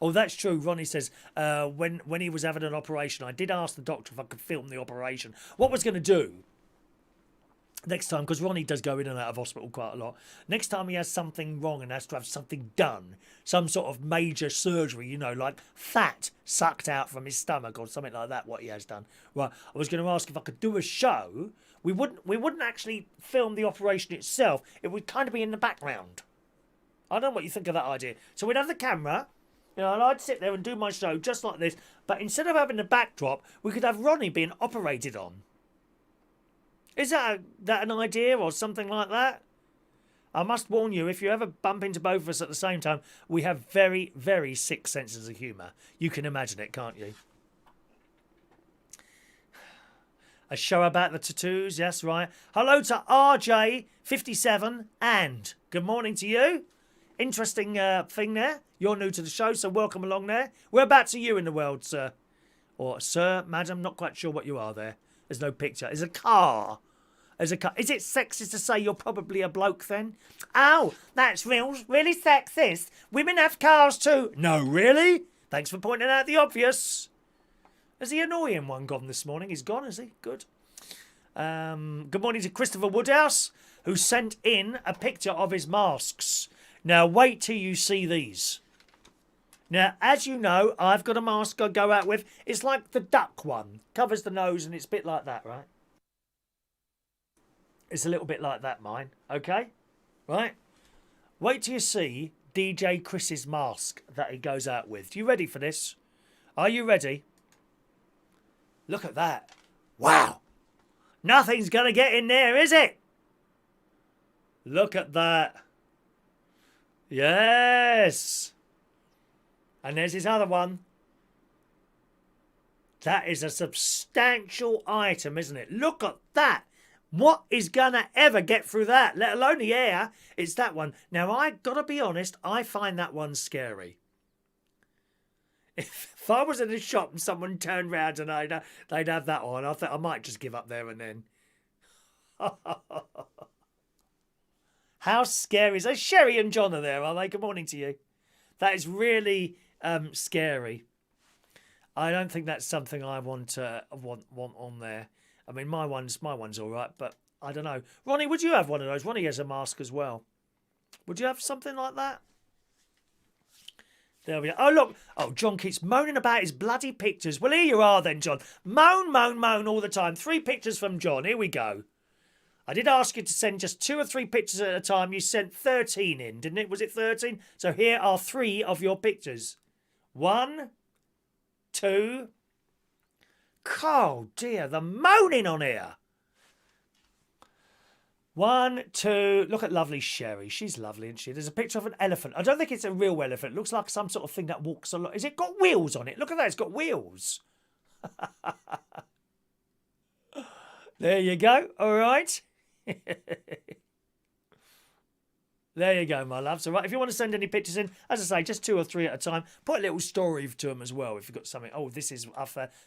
Oh, that's true. Ronnie says, when he was having an operation, I did ask the doctor if I could film the operation. What was going to do next time, because Ronnie does go in and out of hospital quite a lot. Next time he has something wrong and has to have something done, some sort of major surgery, you know, like fat sucked out from his stomach or something like that, what he has done. Right, I was going to ask if I could do a show. We wouldn't actually film the operation itself. It would kind of be in the background. I don't know what you think of that idea. So we'd have the camera, you know, and I'd sit there and do my show just like this. But instead of having the backdrop, we could have Ronnie being operated on. Is that an idea or something like that? I must warn you, if you ever bump into both of us at the same time, we have very, very sick senses of humour. You can imagine it, can't you? A show about the tattoos, yes, right. Hello to RJ57 and good morning to you. Interesting thing there. You're new to the show, so welcome along there. Whereabouts are you in the world, sir? Or sir, madam, not quite sure what you are there. There's no picture. There's a car. Is it sexist to say you're probably a bloke then? Oh, that's really sexist. Women have cars too. No, really? Thanks for pointing out the obvious. Has the annoying one gone this morning? He's gone, is he? Good. Good morning to Christopher Woodhouse, who sent in a picture of his masks. Now, wait till you see these. Now, as you know, I've got a mask I go out with. It's like the duck one. Covers the nose and it's a bit like that, right? It's a little bit like that, mine. Okay? Right? Wait till you see DJ Chris's mask that he goes out with. You ready for this? Are you ready? Look at that. Wow. Nothing's going to get in there, is it? Look at that. Yes. And there's his other one. That is a substantial item, isn't it? Look at that. What is going to ever get through that, let alone the air? It's that one. Now, I got to be honest, I find that one scary. If I was in a shop and someone turned round and they'd have that on, I think I might just give up there and then. How scary is that? Sherry and John are there, are they? Good morning to you. That is really scary. I don't think that's something I want on there. I mean, my one's all right, but I don't know. Ronnie, would you have one of those? Ronnie has a mask as well. Would you have something like that? There we go. Oh, look. Oh, John keeps moaning about his bloody pictures. Well, here you are then, John. Moan, moan, moan all the time. 3 pictures from John. Here we go. I did ask you to send just 2 or 3 pictures at a time. You sent 13 in, didn't it? Was it 13? So here are 3 of your pictures. 1, 2. Oh, dear. The moaning on here. 1, 2. Look at lovely Sherry. She's lovely, isn't she? There's a picture of an elephant. I don't think it's a real elephant. It looks like some sort of thing that walks a lot. Has it got wheels on it? Look at that. It's got wheels. There you go. All right. There you go, my loves. All right. If you want to send any pictures in, as I say, just 2 or 3 at a time. Put a little story to them as well if you've got something. Oh, this is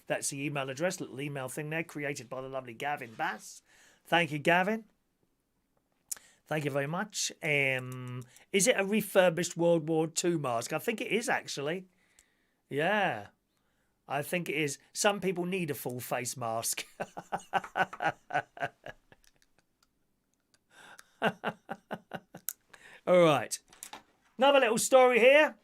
that's the email address, little email thing there, created by the lovely Gavin Bass. Thank you, Gavin. Thank you very much. Is it a refurbished World War II mask? I think it is, actually. Yeah. I think it is. Some people need a full face mask. All right. Another little story here.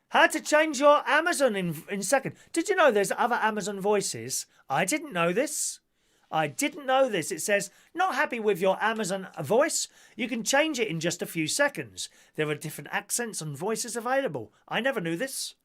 How to change your Amazon in second. Did you know there's other Amazon voices? I didn't know this. It says, not happy with your Amazon voice? You can change it in just a few seconds. There are different accents and voices available. I never knew this.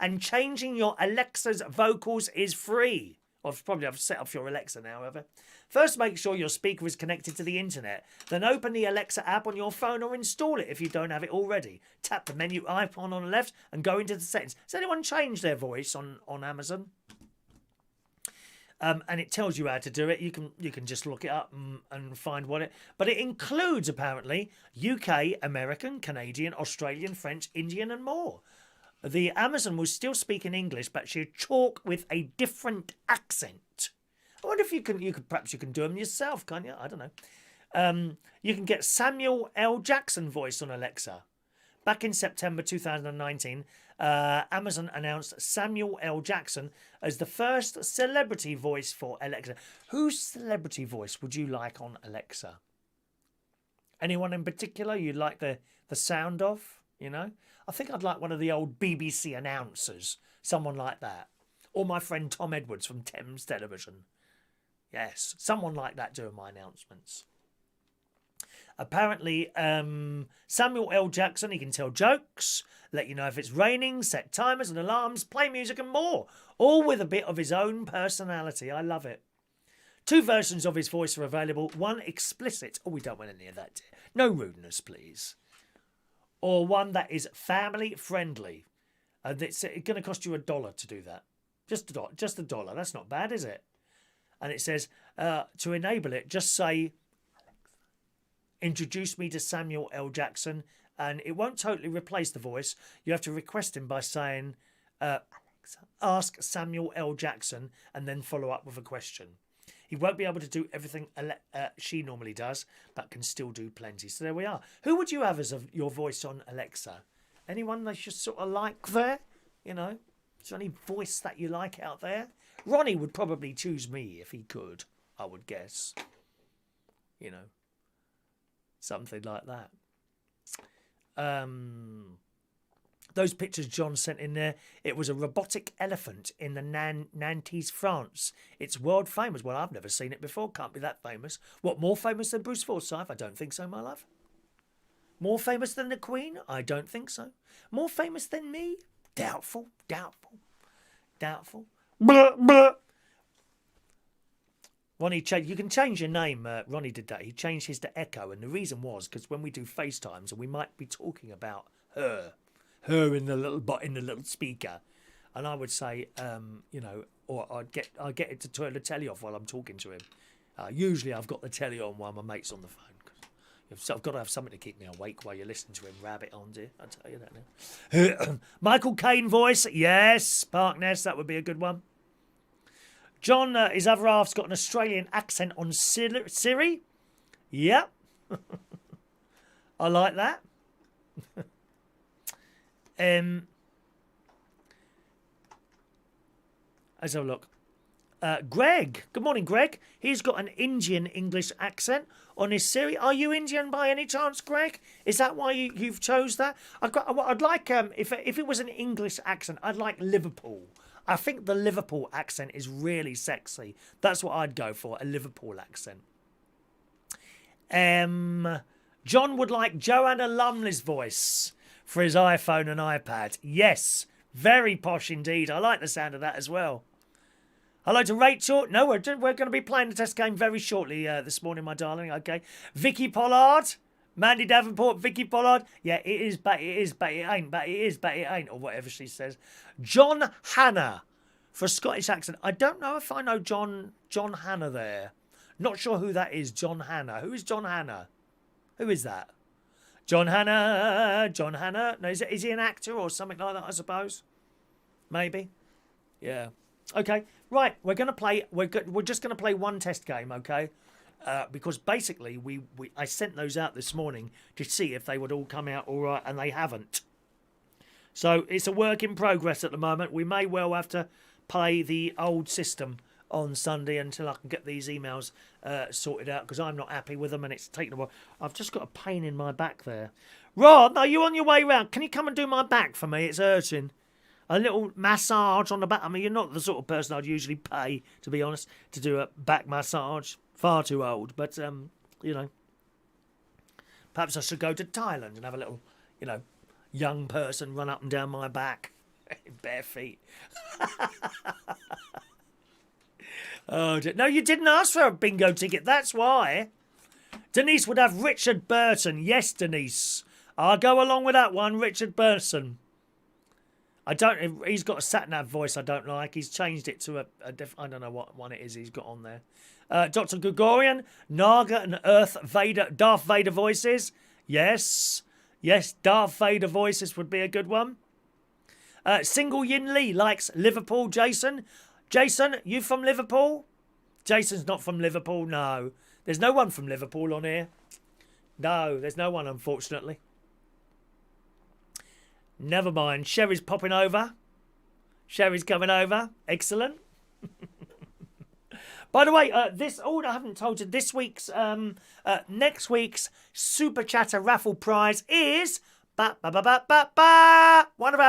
And changing your Alexa's vocals is free. I've set off your Alexa now, however. First, make sure your speaker is connected to the internet. Then open the Alexa app on your phone or install it if you don't have it already. Tap the menu icon on the left and go into the settings. Has anyone changed their voice on Amazon? And it tells you how to do it. You can just look it up and find what it... But it includes, apparently, UK, American, Canadian, Australian, French, Indian and more. The Amazon will still speak in English, but she'll talk with a different accent. I wonder if you can do them yourself, can't you? I don't know. You can get Samuel L. Jackson voice on Alexa. Back in September 2019, Amazon announced Samuel L. Jackson as the first celebrity voice for Alexa. Whose celebrity voice would you like on Alexa? Anyone in particular you'd like the sound of, you know? I think I'd like one of the old BBC announcers, someone like that. Or my friend Tom Edwards from Thames Television. Yes, someone like that doing my announcements. Apparently, Samuel L. Jackson, he can tell jokes, let you know if it's raining, set timers and alarms, play music and more. All with a bit of his own personality. I love it. 2 versions of his voice are available. One explicit. Oh, we don't want any of that. No rudeness, please. Or one that is family friendly. And it's going to cost you $1 to do that. Just $1. That's not bad, is it? And it says, to enable it, just say... Introduce me to Samuel L. Jackson, and it won't totally replace the voice. You have to request him by saying, Alexa, ask Samuel L. Jackson, and then follow up with a question. He won't be able to do everything she normally does, but can still do plenty. So there we are. Who would you have as your voice on Alexa? Anyone that you sort of like there? You know, is there any voice that you like out there? Ronnie would probably choose me if he could, I would guess. You know. Something like that. Those pictures John sent in there, it was a robotic elephant in the Nantes, France. It's world famous. Well, I've never seen it before. Can't be that famous. What, more famous than Bruce Forsyth? I don't think so, my love. More famous than the Queen? I don't think so. More famous than me? Doubtful. Blah, blah. Ronnie, you can change your name. Ronnie did that. He changed his to Echo, and the reason was because when we do FaceTimes, and we might be talking about her her in the little speaker, and I would say, you know, or I'd get it to turn the telly off while I'm talking to him. Usually I've got the telly on while my mate's on the phone. I've got to have something to keep me awake while you're listening to him rabbit on, dear. I'll tell you that now. Michael Caine voice. Yes, Parkness, that would be a good one. John, his other half's got an Australian accent on Siri. Yep. I like that. Let's have a look. Greg. Good morning, Greg. He's got an Indian English accent on his Siri. Are you Indian by any chance, Greg? Is that why you've chose that? I'd like if it was an English accent, I'd like Liverpool. I think the Liverpool accent is really sexy. That's what I'd go for, a Liverpool accent. John would like Joanna Lumley's voice for his iPhone and iPad. Yes, very posh indeed. I like the sound of that as well. Hello to Rachel. No, we're going to be playing the test game very shortly this morning, my darling. Okay. Vicky Pollard. Mandy Davenport, Vicky Pollard. Yeah, it is, but it is, but it ain't, but it is, but it ain't, or whatever she says. John Hannah for a Scottish accent. I don't know if I know John Hannah there. Not sure who that is, John Hannah. Who is John Hannah? Who is that? John Hannah. John Hannah. No, is he an actor or something like that, I suppose? Maybe. Yeah. Okay, right. We're going to play. We're just going to play one test game, okay? Because basically, I sent those out this morning to see if they would all come out all right, and they haven't. So it's a work in progress at the moment. We may well have to play the old system on Sunday until I can get these emails sorted out, because I'm not happy with them and it's taken a while. I've just got a pain in my back there. Rod, are you on your way round? Can you come and do my back for me? It's hurting. A little massage on the back. I mean, you're not the sort of person I'd usually pay, to be honest, to do a back massage. Far too old. But, you know, perhaps I should go to Thailand and have a little, you know, young person run up and down my back in bare feet. Oh, no, you didn't ask for a bingo ticket. That's why. Denise would have Richard Burton. Yes, Denise. I'll go along with that one, Richard Burton. He's got a sat-nav voice I don't like. He's changed it to I don't know what one it is he's got on there. Dr. Gregorian, Naga and Darth Vader voices. Yes. Yes, Darth Vader voices would be a good one. Single Yin Lee likes Liverpool, Jason. Jason, you from Liverpool? Jason's not from Liverpool, no. There's no one from Liverpool on here. No, there's no one, unfortunately. Never mind. Sherry's popping over. Sherry's coming over. Excellent. By the way, I haven't told you, next week's Super Chatter raffle prize is one of our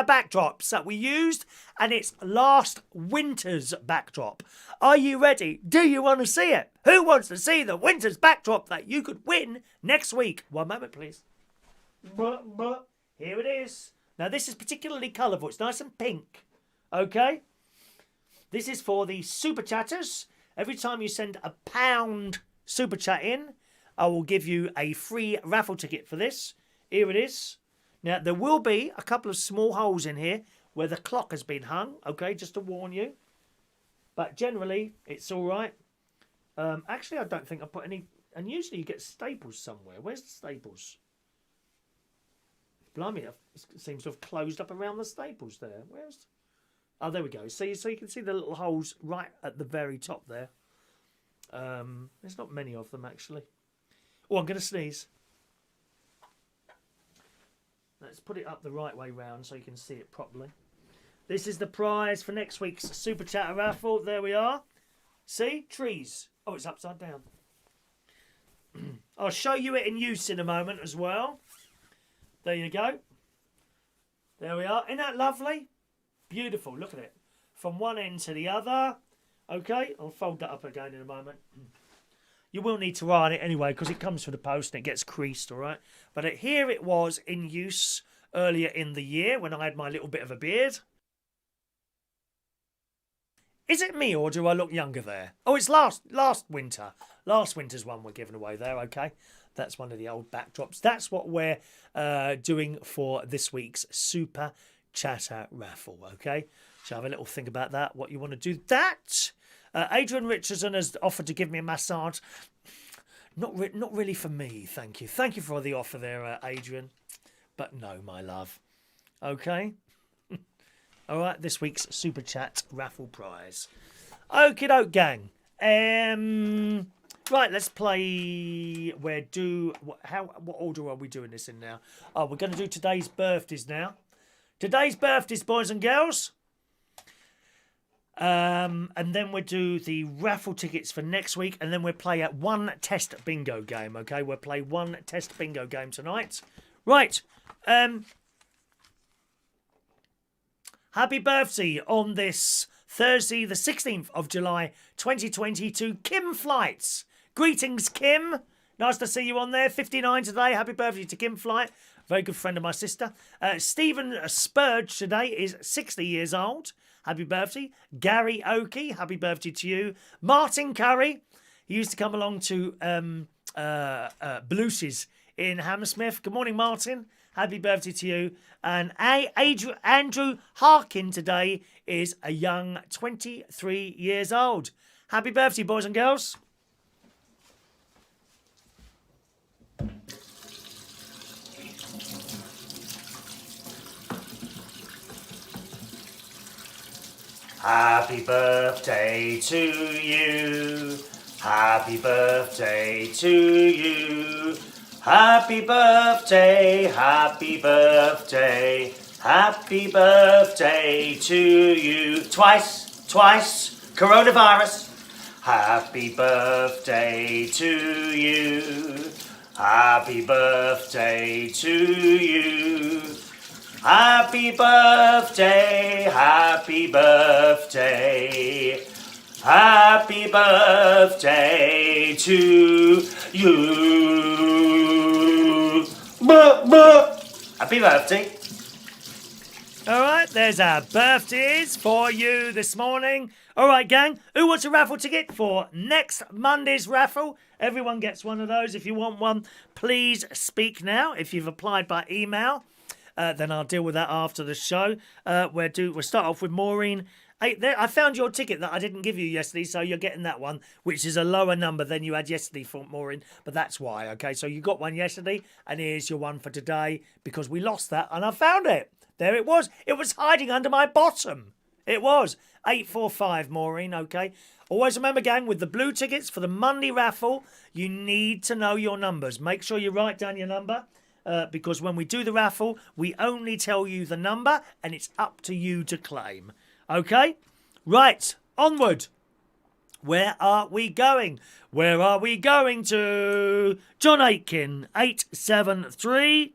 backdrops that we used, and it's last winter's backdrop. Are you ready? Do you want to see it? Who wants to see the winter's backdrop that you could win next week? One moment, please. Here it is. Now, this is particularly colourful. It's nice and pink. Okay? This is for the Super Chatters. Every time you send £1 Super Chat in, I will give you a free raffle ticket for this. Here it is. Now, there will be a couple of small holes in here where the clock has been hung. Okay, just to warn you. But generally, it's all right. Actually, I don't think I put any... And usually you get staples somewhere. Where's the staples? Blimey, it seems to have closed up around the staples there. Where's... Oh, there we go. So you can see the little holes right at the very top there. There's not many of them, actually. Oh, I'm going to sneeze. Let's put it up the right way round so you can see it properly. This is the prize for next week's Super Chatter raffle. There we are. See? Trees. Oh, it's upside down. I'll show you it in use in a moment as well. There you go. There we are. Isn't that lovely? Beautiful. Look at it. From one end to the other. Okay. I'll fold that up again in a moment. You will need to iron it anyway because it comes from the post and it gets creased, all right? But here it was in use earlier in the year when I had my little bit of a beard. Is it me or do I look younger there? Oh, it's last winter. Last winter's one we're giving away there, okay? That's one of the old backdrops. That's what we're doing for this week's Super Chatter raffle, okay? So have a little think about that, what you want to do. That, Adrian Richardson has offered to give me a massage. Not really for me, thank you. Thank you for the offer there, Adrian. But no, my love. Okay? All right, this week's Super Chat raffle prize. Okie doke, gang. Right, let's play. What order are we doing this in now? Oh, we're going to do today's birthdays now. Today's birthdays, boys and girls. And then we'll do the raffle tickets for next week, and then we'll play at one test bingo game. Okay, we'll play one test bingo game tonight. Right. Happy birthday on this Thursday, the 16th of July, 2020 to Kim Flights. Greetings, Kim. Nice to see you on there. 59 today. Happy birthday to Kim Flight. Very good friend of my sister. Stephen Spurge today is 60 years old. Happy birthday. Gary Oakey, happy birthday to you. Martin Curry, he used to come along to Blues's in Hammersmith. Good morning, Martin. Happy birthday to you. And Andrew Harkin today is a young 23 years old. Happy birthday, boys and girls. Happy birthday to you. Happy birthday to you. Happy birthday, happy birthday, happy birthday to you. Twice, coronavirus. Happy birthday to you. Happy birthday to you. Happy birthday, happy birthday, happy birthday to you. Happy birthday. All right, there's our birthdays for you this morning. All right, gang, who wants a raffle ticket for next Monday's raffle? Everyone gets one of those. If you want one, please speak now. If you've applied by email, then I'll deal with that after the show. We'll start off with Maureen. Hey, there, I found your ticket that I didn't give you yesterday, so you're getting that one, which is a lower number than you had yesterday for Maureen, but that's why, okay? So you got one yesterday, and here's your one for today, because we lost that, and I found it. There it was. It was hiding under my bottom. It was. 845, Maureen, okay? Always remember, gang, with the blue tickets for the Monday raffle, you need to know your numbers. Make sure you write down your number. Because when we do the raffle, we only tell you the number and it's up to you to claim. Okay? Right, onward. Where are we going? Where are we going to? John Aitken, 873.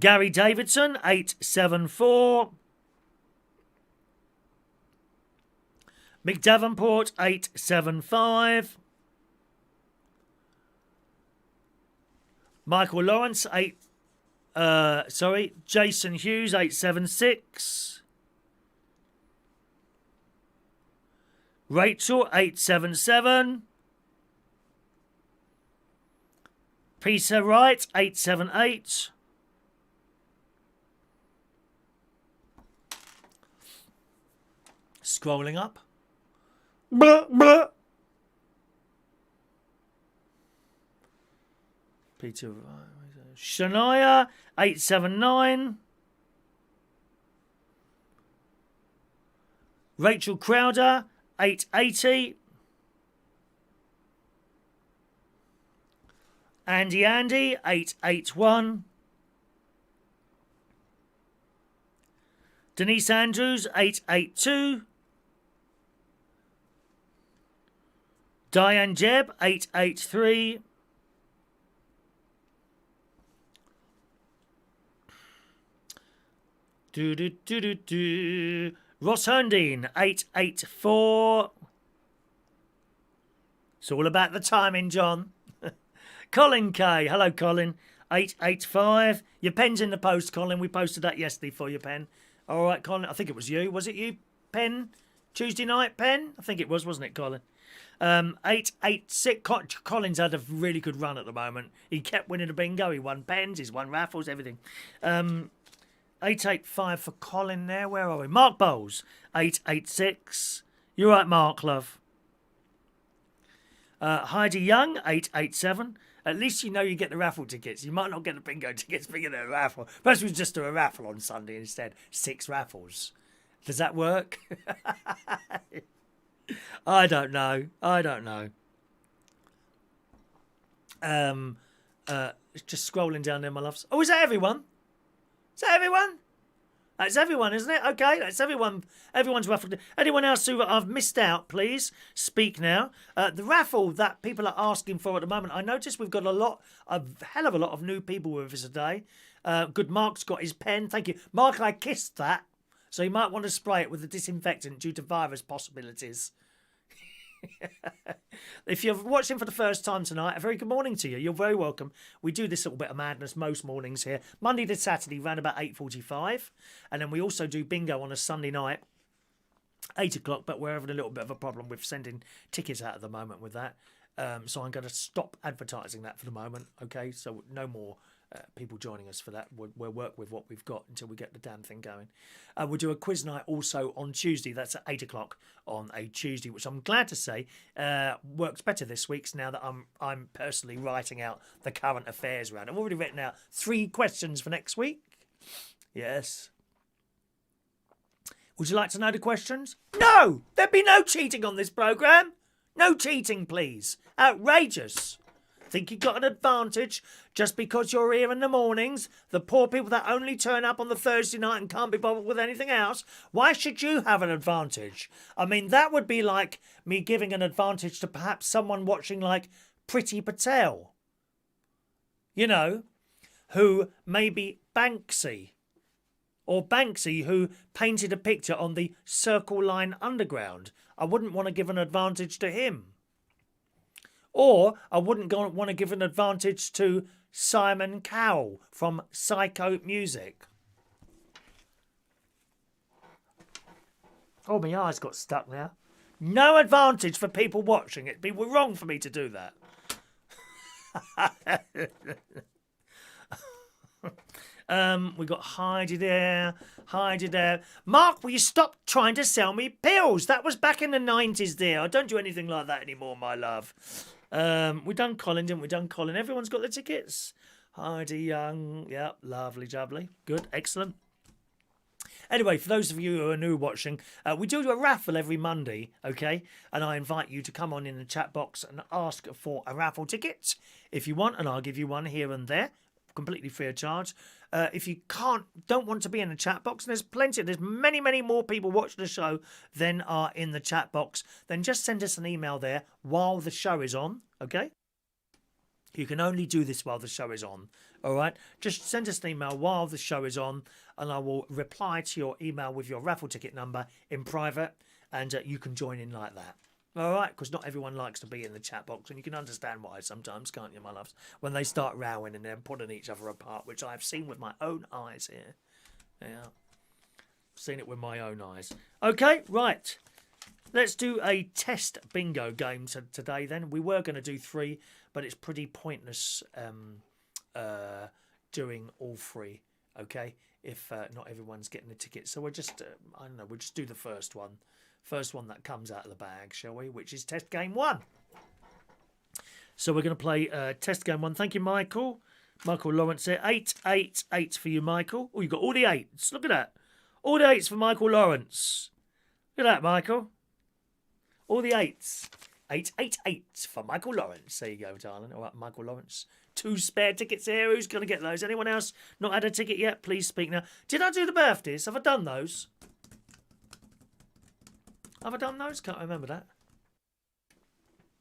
Gary Davidson, 874. Mick Davenport, 875. Michael Lawrence, Jason Hughes, 876. Rachel, 877. Peter Wright, 878. Scrolling up. Blah, blah. Peter Shania, 879. Rachel Crowder, 880. Andy, 881. Denise Andrews, 882. Diane Jebb, 883. Ross Herndine, 884. It's all about the timing, John. Colin K. Hello, Colin. 885. Your pen's in the post, Colin. We posted that yesterday for your pen. All right, Colin. I think it was you. Was it you, Pen? Tuesday night, Pen? I think it was, wasn't it, Colin? 886. Colin's had a really good run at the moment. He kept winning the bingo. He won pens. He's won raffles. Everything. 885 for Colin there. Where are we? Mark Bowles. 886. You're right, Mark, love. Heidi Young. 887. At least you know you get the raffle tickets. You might not get the bingo tickets, but you get a raffle. Perhaps we just do a raffle on Sunday instead. 6 raffles. Does that work? I don't know. Just scrolling down there, my loves. Oh, is that everyone? Is that everyone? That's everyone, isn't it? Okay, that's everyone. Everyone's raffled. Anyone else who I've missed out, please speak now. The raffle that people are asking for at the moment, I noticed we've got a hell of a lot of new people with us today. Good, Mark's got his pen. Thank you. Mark, I kissed that. So you might want to spray it with a disinfectant due to virus possibilities. If you're watching for the first time tonight, a very good morning to you. You're very welcome. We do this little bit of madness most mornings here. Monday to Saturday, around about 8:45. And then we also do bingo on a Sunday night, 8 o'clock. But we're having a little bit of a problem with sending tickets out at the moment with that. So I'm going to stop advertising that for the moment. Okay, so no more people joining us for that. We'll work with what we've got until we get the damn thing going. We'll do a quiz night also on Tuesday. That's at 8 o'clock on a Tuesday, which I'm glad to say works better this week's now that I'm personally writing out the current affairs round. I've already written out 3 questions for next week. Yes. Would you like to know the questions? No! There'd be no cheating on this programme. No cheating, please. Outrageous. Think you got an advantage just because you're here in the mornings? The poor people that only turn up on the Thursday night and can't be bothered with anything else? Why should you have an advantage? I mean, that would be like me giving an advantage to perhaps someone watching like Priti Patel. You know, who may be Banksy. Or Banksy, who painted a picture on the Circle Line Underground. I wouldn't want to give an advantage to him. Or I wouldn't want to give an advantage to Simon Cowell from Psycho Music. Oh, my eyes got stuck now. No advantage for people watching. It'd be wrong for me to do that. We got Heidi there. Mark, will you stop trying to sell me pills? That was back in the 90s, dear. I don't do anything like that anymore, my love. We done Colin, didn't we? Done Colin. Everyone's got their tickets. Heidi Young. Yep, lovely, jubbly. Good, excellent. Anyway, for those of you who are new watching, we do a raffle every Monday, okay? And I invite you to come on in the chat box and ask for a raffle ticket if you want, and I'll give you one here and there, completely free of charge. If you don't want to be in the chat box, and there's many more people watching the show than are in the chat box, then just send us an email there while the show is on, okay? You can only do this while the show is on, all right? Just send us an email while the show is on, and I will reply to your email with your raffle ticket number in private, and you can join in like that. All right, because not everyone likes to be in the chat box, and you can understand why sometimes, can't you, my loves? When they start rowing and then pulling each other apart, which I've seen with my own eyes here. Yeah, seen it with my own eyes. Okay, right. Let's do a test bingo game today then. We were going to do 3, but it's pretty pointless doing all 3, okay, if not everyone's getting the tickets. So we'll just, I don't know, we'll just do the first one. First one that comes out of the bag, shall we? Which is test game 1. So we're going to play test game 1. Thank you, Michael. Michael Lawrence here. 888 for you, Michael. Oh, you got all the 8s. Look at that. All the 8s for Michael Lawrence. Look at that, Michael. All the 8s. 888 for Michael Lawrence. There you go, darling. All right, Michael Lawrence. 2 spare tickets here. Who's going to get those? Anyone else not had a ticket yet? Please speak now. Did I do the birthdays? Have I done those? Have I done those? Can't remember that.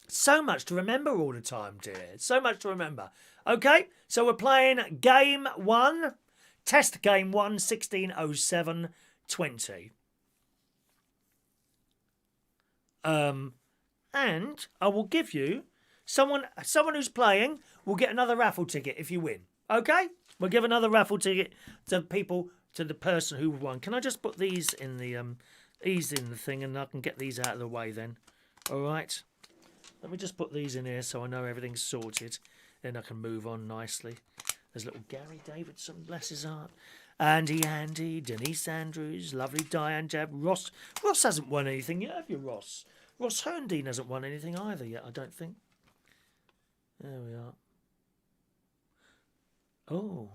So much to remember all the time, dear. So much to remember. Okay, so we're playing game 1. Test game 1, 160720. And I will give you someone who's playing will get another raffle ticket if you win. Okay? We'll give another raffle ticket to the person who won. Can I just put these in the thing, and I can get these out of the way then. All right. Let me just put these in here so I know everything's sorted. Then I can move on nicely. There's little Gary Davidson, bless his heart. Andy, Denise Andrews, lovely Diane Jab, Ross. Ross hasn't won anything yet, have you, Ross? Ross Herndine hasn't won anything either yet, I don't think. There we are. Oh,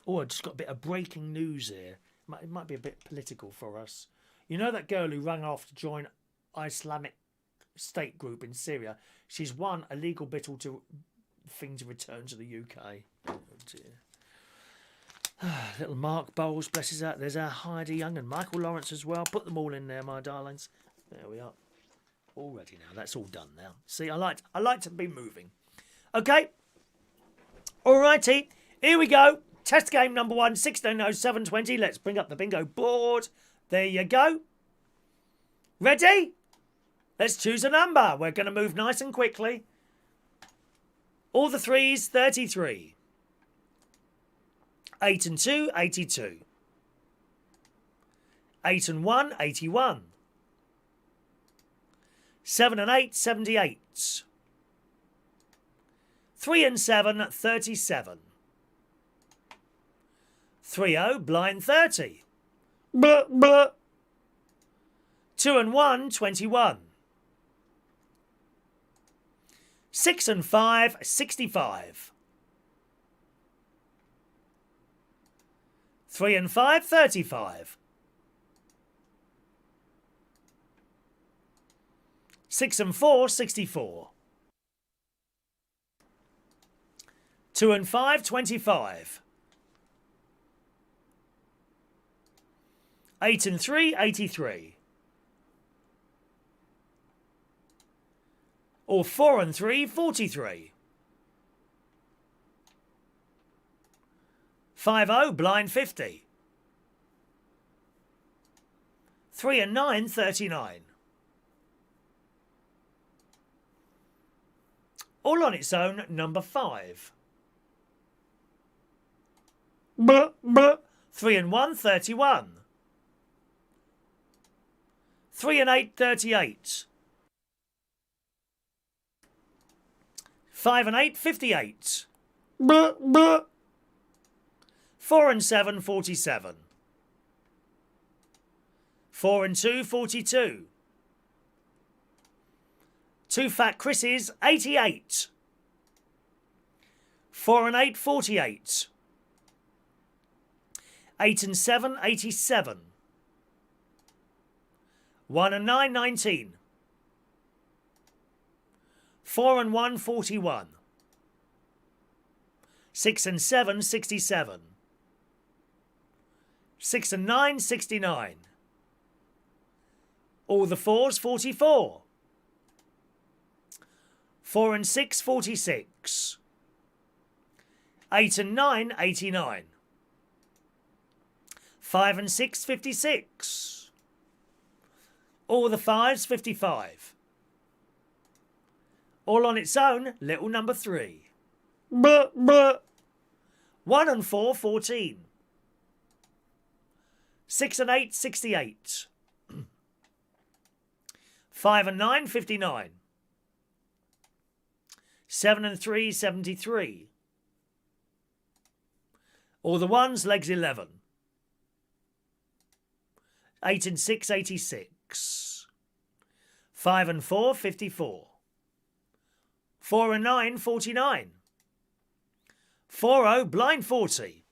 I just got a bit of breaking news here. It might be a bit political for us. You know that girl who rang off to join Islamic State group in Syria? She's won a legal thing to return to the UK. Oh dear. Little Mark Bowles, bless his heart. There's our Heidi Young and Michael Lawrence as well. Put them all in there, my darlings. There we are. All ready now. That's all done now. See, I like to be moving. Okay. Alrighty. Here we go. Test game number 1, 16:07:20. Let's bring up the bingo board. There you go. Ready? Let's choose a number. We're going to move nice and quickly. All the threes, 33. 8 and 2, 82. 8 and 1, 81. 7 and 8, 78. 3 and 7, 37. 3-0, blind 30. Blah, blah. 2 and 1, 21. 6 and 5, 65. 3 and 5, 35. 6 and 4, 64. 2 and 5, 25. 8 and 3, 83. Or 4 and 3, 43. 5-0, blind 50. 3 and 9, 39. All on its own, number 5. 3 and 1, 31. 3 and 8, 38. 5 and 8, 58. 4 and 7, 47. 4 and 2, 42. 2 fat Chris's, 88. 4 and 8, 48. 8 and 7, 87. 1 and 9, 19. 4 and 1, 41. 6 and 7, 67. 6 and 9, 69. All the fours, 44. 4 and 6, 46. 8 and 9, 89. 5 and 6, 56. All the fives, 55. All on its own, little number 3. 1 and 4, 14. 6 and 8, 68. 5 and 9, 59. 7 and 3, 73. All the ones, legs 11. 8 and 6, 86. 5 and 4, 54. 4 and 9, 49. 4-0, blind 40.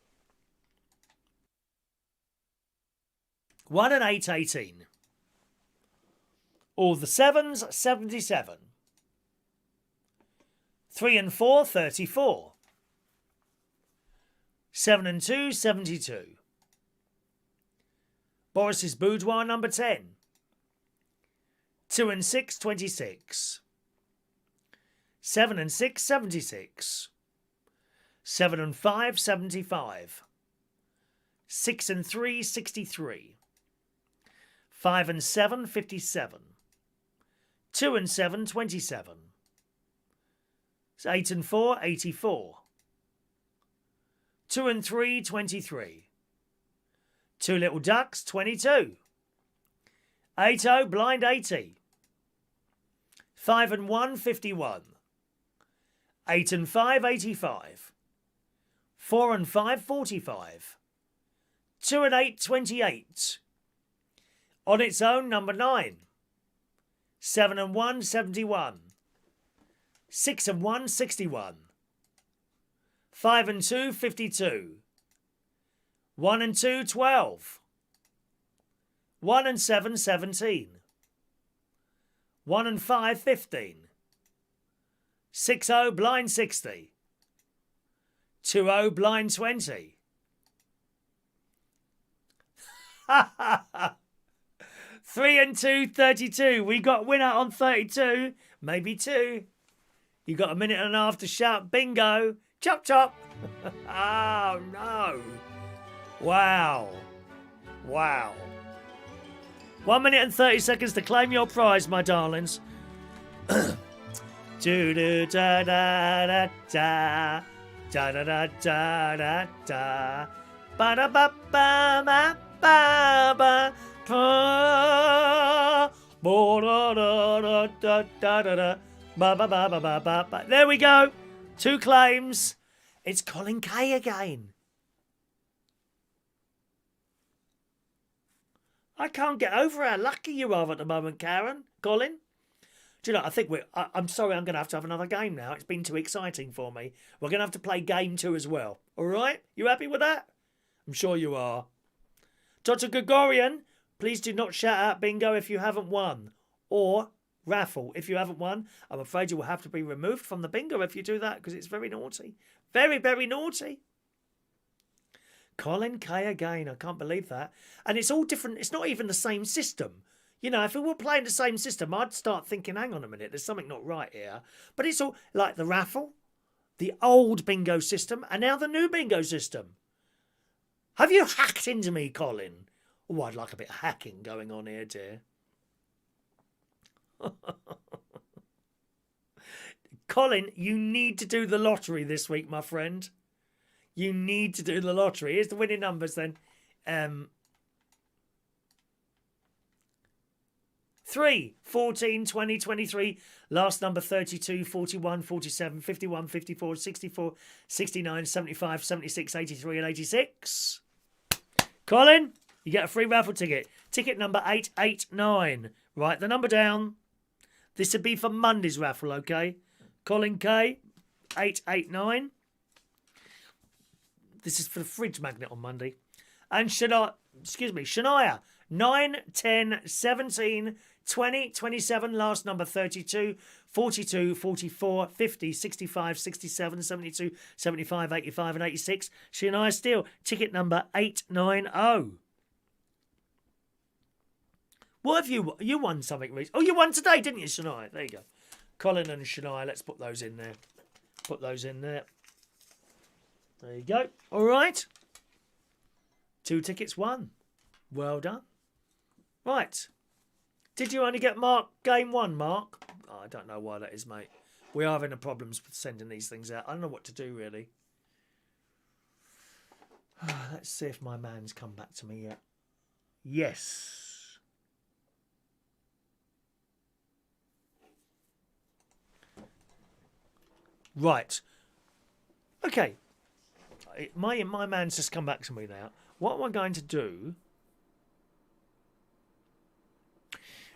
1 and 8, 18. All the sevens, 77. 3 and 4, 34. 7 and 2, 72. Boris's boudoir, number 10. 2 and 6, 26. 7 and 6, 76. 7 and 5, 75. 6 and 3, 63. 5 and 7, 57. 2 and 7, 27. 8 and 4, 84. 2 and 3, 23. 2 little ducks, 22. 8-0, blind 80. 5 and 1, 51. 8 and 5, 85. 4 and 5, 45. 2 and 8, 28. On its own, number 9. 7 and 1, 71. 6 and 1, 61. 5 and 2, 52. 1 and 2, 12. 1 and 7, 17. 1 and 5, 15. 6-0, blind 60. 2-0, blind 20. 3 and 2, 32. We got winner on 32. Maybe 2. You got a minute and a half to shout bingo. Chop chop. Oh no. Wow. Wow. 1 minute and 30 seconds to claim your prize, my darlings. Do do da da da da da da da da da da ba da ba ba ba ba ba ba da da da da da da ba ba ba ba ba ba. There we go. 2 claims. It's Colin K again. I can't get over how lucky you are at the moment, Karen. Colin. Do you know, I think I'm sorry, I'm going to have another game now. It's been too exciting for me. We're going to have to play game 2 as well. All right? You happy with that? I'm sure you are. Dr. Gregorian, please do not shout out bingo if you haven't won. Or raffle if you haven't won. I'm afraid you will have to be removed from the bingo if you do that because it's very naughty. Very, very naughty. Colin K again. I can't believe that. And it's all different. It's not even the same system. You know, if we were playing the same system, I'd start thinking, hang on a minute, there's something not right here. But it's all like the raffle, the old bingo system, and now the new bingo system. Have you hacked into me, Colin? Oh, I'd like a bit of hacking going on here, dear. Colin, you need to do the lottery this week, my friend. You need to do the lottery. Here's the winning numbers then. 3, 14, 20, 23. Last number 32, 41, 47, 51, 54, 64, 69, 75, 76, 83 and 86. Colin, you get a free raffle ticket. Ticket number 889. Write the number down. This would be for Monday's raffle, okay? Colin K, 889. This is for the fridge magnet on Monday. And Shania, 9, 10, 17, 20, 27, last number 32, 42, 44, 50, 65, 67, 72, 75, 85 and 86. Shania Steele, ticket number 890. What have you won something recently? Oh, you won today, didn't you, Shania? There you go. Colin and Shania, let's put those in there. Put those in there. There you go. All right. 2 tickets won. Well done. Right. Did you only get Mark game 1, Mark? Oh, I don't know why that is, mate. We are having problems with sending these things out. I don't know what to do, really. Let's see if my man's come back to me yet. Yes. Right. Okay. My man's just come back to me now. What am I going to do?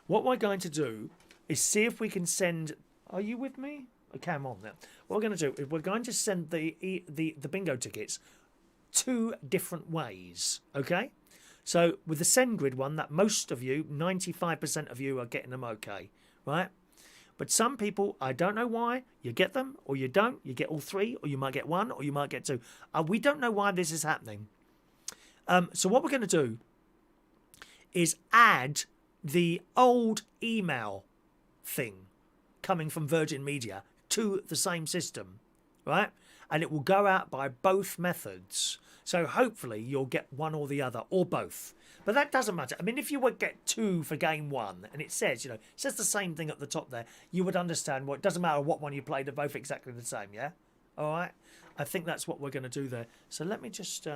What we're going to do is see if we can send... Are you with me? Okay, I'm on now. What we're going to do is we're going to send the bingo tickets 2 different ways, okay? So with the send grid one, that most of you, 95% of you are getting them okay, right? But some people, I don't know why, you get them or you don't. You get all 3 or you might get 1 or you might get 2. We don't know why this is happening. So what we're going to do is add the old email thing coming from Virgin Media to the same system, right? And it will go out by both methods. So hopefully you'll get one or the other or both. But that doesn't matter. I mean, if you would get 2 for game 1 and it says, it says the same thing at the top there, you would understand it doesn't matter what one you play, they're both exactly the same, yeah? All right? I think that's what we're going to do there. So let me just...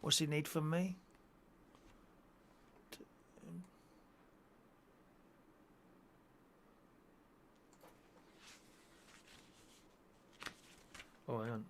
What's he need from me? Oh, hang on.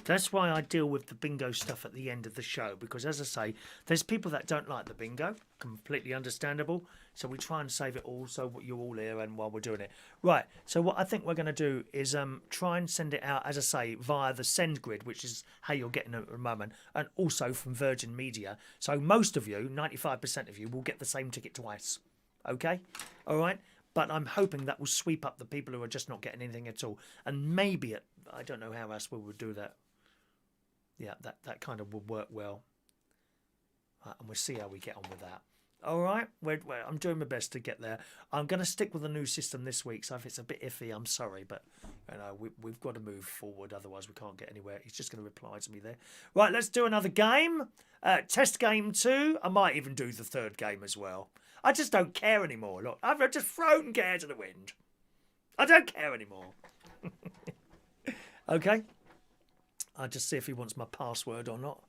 That's why I deal with the bingo stuff at the end of the show, because as I say, there's people that don't like the bingo, completely understandable. So we try and save it all so you're all here and while we're doing it. Right, so what I think we're going to do is try and send it out, as I say, via the send grid, which is how you're getting it at the moment, and also from Virgin Media. So most of you, 95% of you, will get the same ticket twice. Okay? All right? But I'm hoping that will sweep up the people who are just not getting anything at all. And maybe, I don't know how else we would do that. Yeah, that kind of will work well. And we'll see how we get on with that. All right, I'm doing my best to get there. I'm going to stick with the new system this week, so if it's a bit iffy, I'm sorry. But you know, we've got to move forward, otherwise we can't get anywhere. He's just going to reply to me there. Right, let's do another game. Test game 2. I might even do the third game as well. I just don't care anymore. Look, I've just thrown care to the wind. I don't care anymore. Okay. I'll just see if he wants my password or not.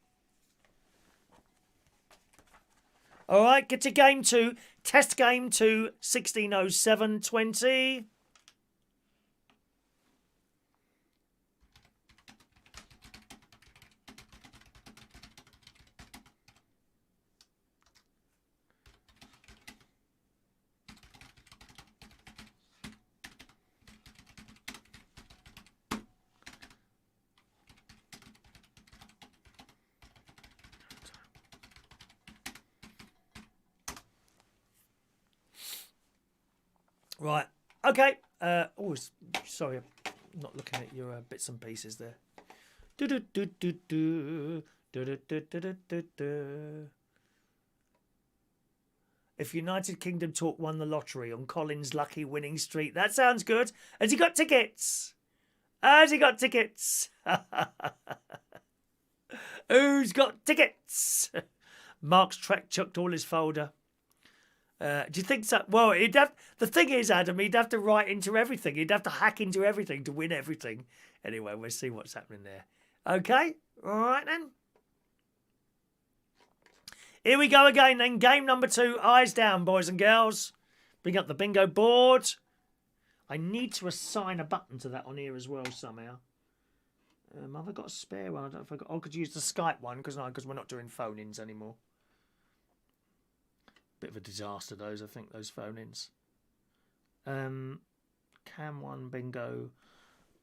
All right, get to game 2. Test game 2, 160720. Right, okay. Oh, sorry, I'm not looking at your bits and pieces there. If United Kingdom Talk won the lottery on Colin's lucky winning streak, that sounds good. Has he got tickets? Has he got tickets? Who's got tickets? Mark's track chucked all his folder. Do you think so? Well, the thing is, Adam, he'd have to write into everything. He'd have to hack into everything to win everything. Anyway, we'll see what's happening there. Okay? All right, then. Here we go again, then. Game number 2. Eyes down, boys and girls. Bring up the bingo board. I need to assign a button to that on here as well somehow. Have I got a spare one? I don't know if I could use the Skype one because we're not doing phone-ins anymore. Bit of a disaster, those, I think, those phone-ins. Cam 1, bingo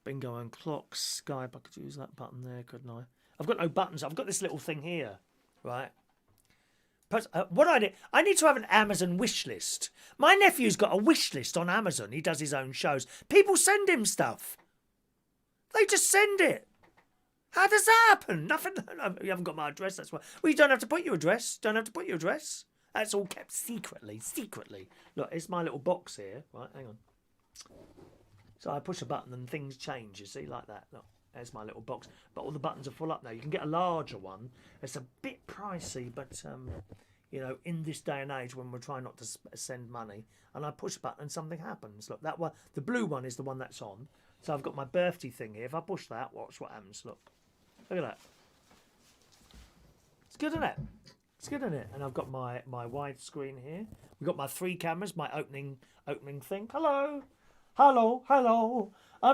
and clocks, Skype. I could use that button there, couldn't I? I've got no buttons. I've got this little thing here, right? But what I need to have an Amazon wish list. My nephew's got a wish list on Amazon. He does his own shows. People send him stuff. They just send it. How does that happen? Nothing. No, you haven't got my address, that's why. Well, you don't have to put your address. That's all kept secretly. Look, it's my little box here. Right, hang on. So I push a button and things change, you see, like that. Look, there's my little box. But all the buttons are full up now. You can get a larger one. It's a bit pricey, but, you know, in this day and age when we're trying not to send money, and I push a button and something happens. Look, that one, the blue one is the one that's on. So I've got my birthday thing here. If I push that, watch what happens. Look at that. It's good, isn't it? It's good, isn't it? And I've got my wide screen here. We've got my 3 cameras, my opening thing. Hello. I'm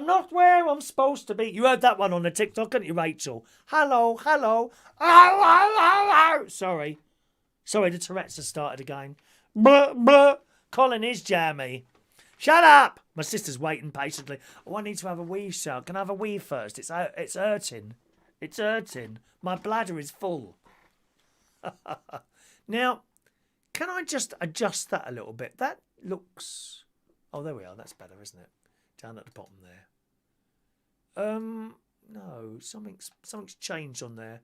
not where I'm supposed to be. You heard that one on the TikTok, didn't you, Rachel? Hello. Sorry, the Tourette's has started again. Blah. Colin is jammy. Shut up. My sister's waiting patiently. Oh, I need to have a wee, Shell. Can I have a wee first? It's hurting. My bladder is full. Now, Can I just adjust that a little bit? That looks... Oh, there we are. That's better, isn't it? Down at the bottom there. No, something's changed on there.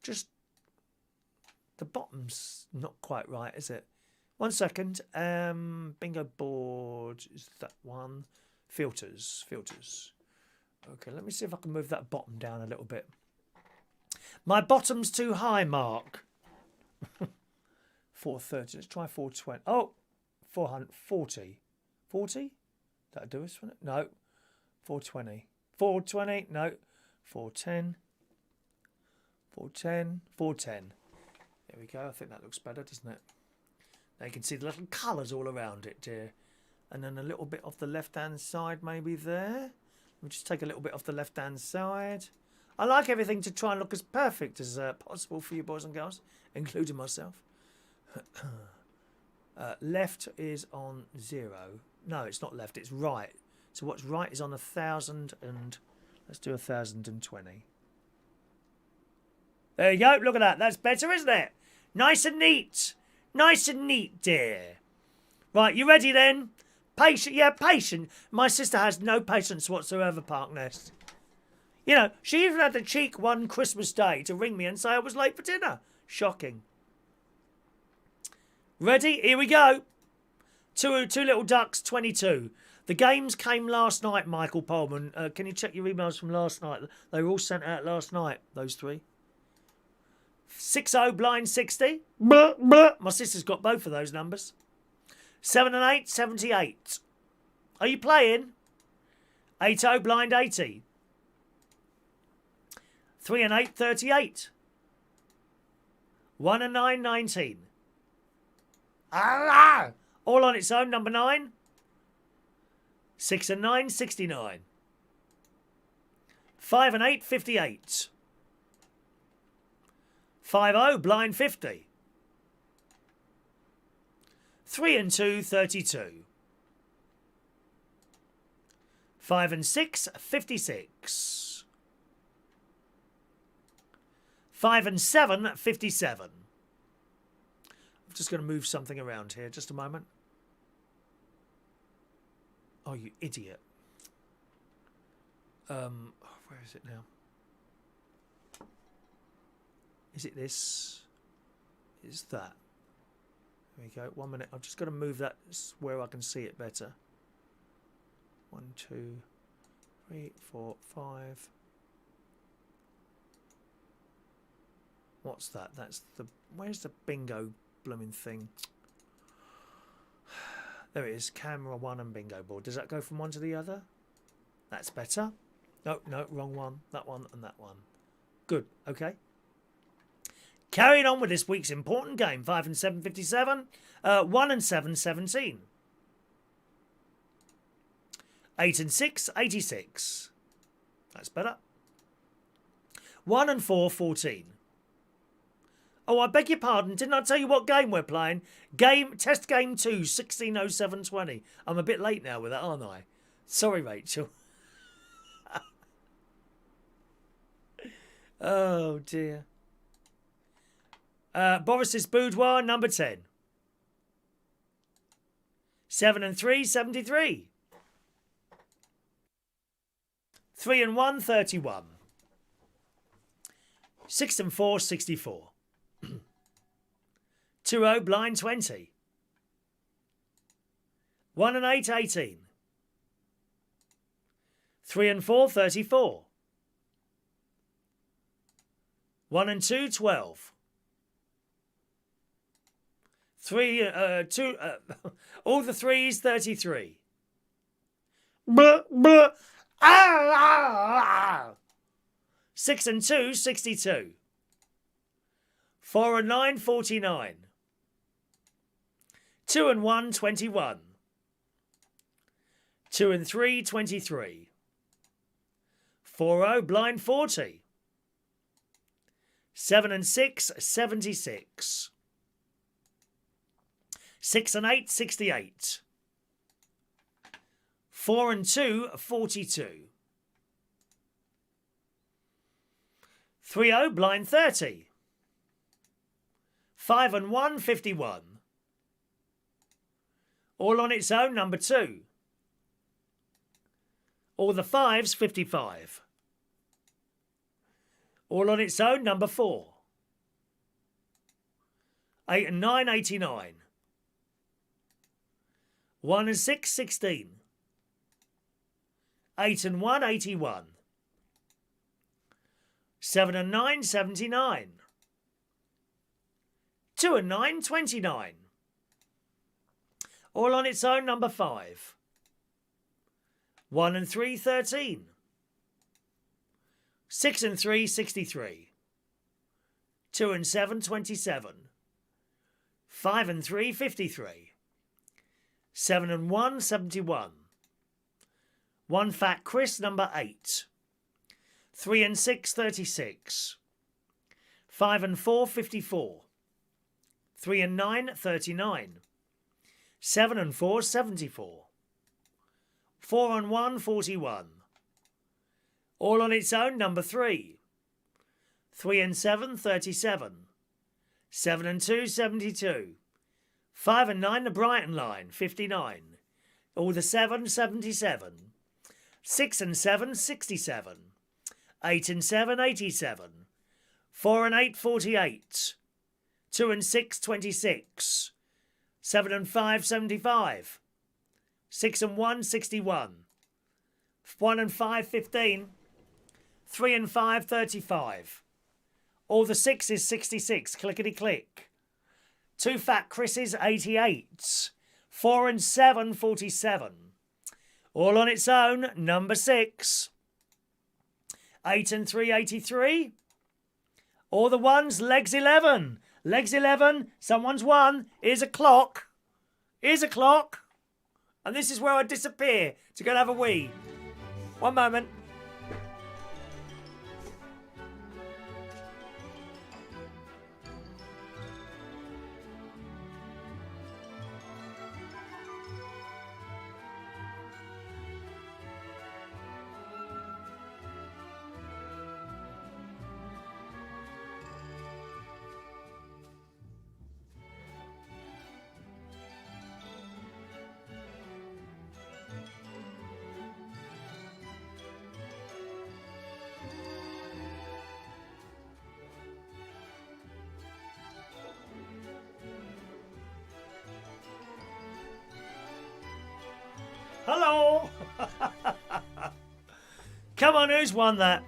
Just the bottom's not quite right, is it? 1 second. Bingo board is that one. Filters. Okay, let me see if I can move that bottom down a little bit. My bottom's too high, Mark. 430. Let's try 420. Oh, 440. 40? That'll do us, won't it? No. 420. 420. No. 410. 410. 410. There we go. I think that looks better, doesn't it? Now you can see the little colours all around it, dear. And then a little bit off the left-hand side, maybe there. We'll just take a little bit off the left-hand side. I like everything to try and look as perfect as possible for you boys and girls, including myself. Left is on 0. No, it's not left, it's right. So what's right is on 1,000 and... Let's do 1,020. There you go, look at that. That's better, isn't it? Nice and neat. Nice and neat, dear. Right, you ready then? Patient, yeah, patient. My sister has no patience whatsoever, Parknest. You know, she even had the cheek one Christmas Day to ring me and say I was late for dinner. Shocking. Ready? Here we go. Two Little Ducks, 22. The games came last night, Michael Pullman. Can you check your emails from last night? They were all sent out last night, those three. 6-0 blind 60. My sister's got both of those numbers. 7 and 8, 78. Are you playing? 8-0 blind 80. 3 and 8, 38. 1 and 9, 19. Ah! All on its own, number 9. 6 and 9, 69. 5 and 8, 58. 5-0, blind 50. 3 and 2, 32. 5 and 6, 56. 5 and 7, 57. I'm just going to move something around here. Just a moment. Oh, you idiot. Where is it now? Is it this? Is that? There we go. 1 minute. I've just got to move that where I can see it better. 1, 2, 3, 4, 5. What's that? That's the... Where's the bingo blooming thing? There it is. Camera 1 and bingo board. Does that go from one to the other? That's better. No, wrong one. That one and that one. Good. Okay. Carrying on with this week's important game. 5 and 7, 57. 1 and 7, 17. 8 and 6, 86. That's better. 1 and 4, 14. Oh, I beg your pardon. Didn't I tell you what game we're playing? Test game 2, 160720. I'm a bit late now with that, aren't I? Sorry, Rachel. Oh, dear. Boris's Boudoir, number 10. 7 and 3, 73. 3 and 1, 31. 6 and 4, 64. 2-0 blind 20. 1 and 8, 18. 3 and 4, 34. 1 and 2, 12. 2, all the threes, 33. 6 and 2, 62. 4 and 9, 49. 2 and 1, 21. 2 and 3, 23. 4-0, blind 40. 7 and 6, 76. 6 and 8, 68. 4 and 2, 42. 3-0, blind 30. 5 and 1, 51. All on its own, number 2. All the 5s, 55. All on its own, number 4. 8 and 9, 89. 1 and 6, 16. 8 and 1, 81. 7 and 9, 79. 2 and 9, 29. All on its own, number 5. 1 and 3, 13. 6 and 3, 63. 2 and 7, 27. 5 and 3, 53. 7 and 1, 71. 1 fat Chris, number 8. 3 and 6, 36. 5 and 4, 54. 3 and 9, 39. 7 and 4, 74. 4 and 1, 41. All on its own, number 3. 3 and 7, 37. 7 and 2, 72. 5 and 9, the Brighton line, 59. All the 7, 77. 6 and 7, 67. 8 and 7, 87. 4 and 8, 48. 2 and 6, 26. 7 and 5, 75. 6 and 1, 61. 1 and 5, 15. 3 and 5, 35. All the 6s, 66. Clickety click. 2 fat Chris's, 88. 4 and 7, 47. All on its own, number 6. 8 and 3, 83. All the 1s, legs 11. Legs 11, someone's won. Here's a clock. Here's a clock. And this is where I disappear to go and have a wee. One moment. Hello! Come on, who's won that?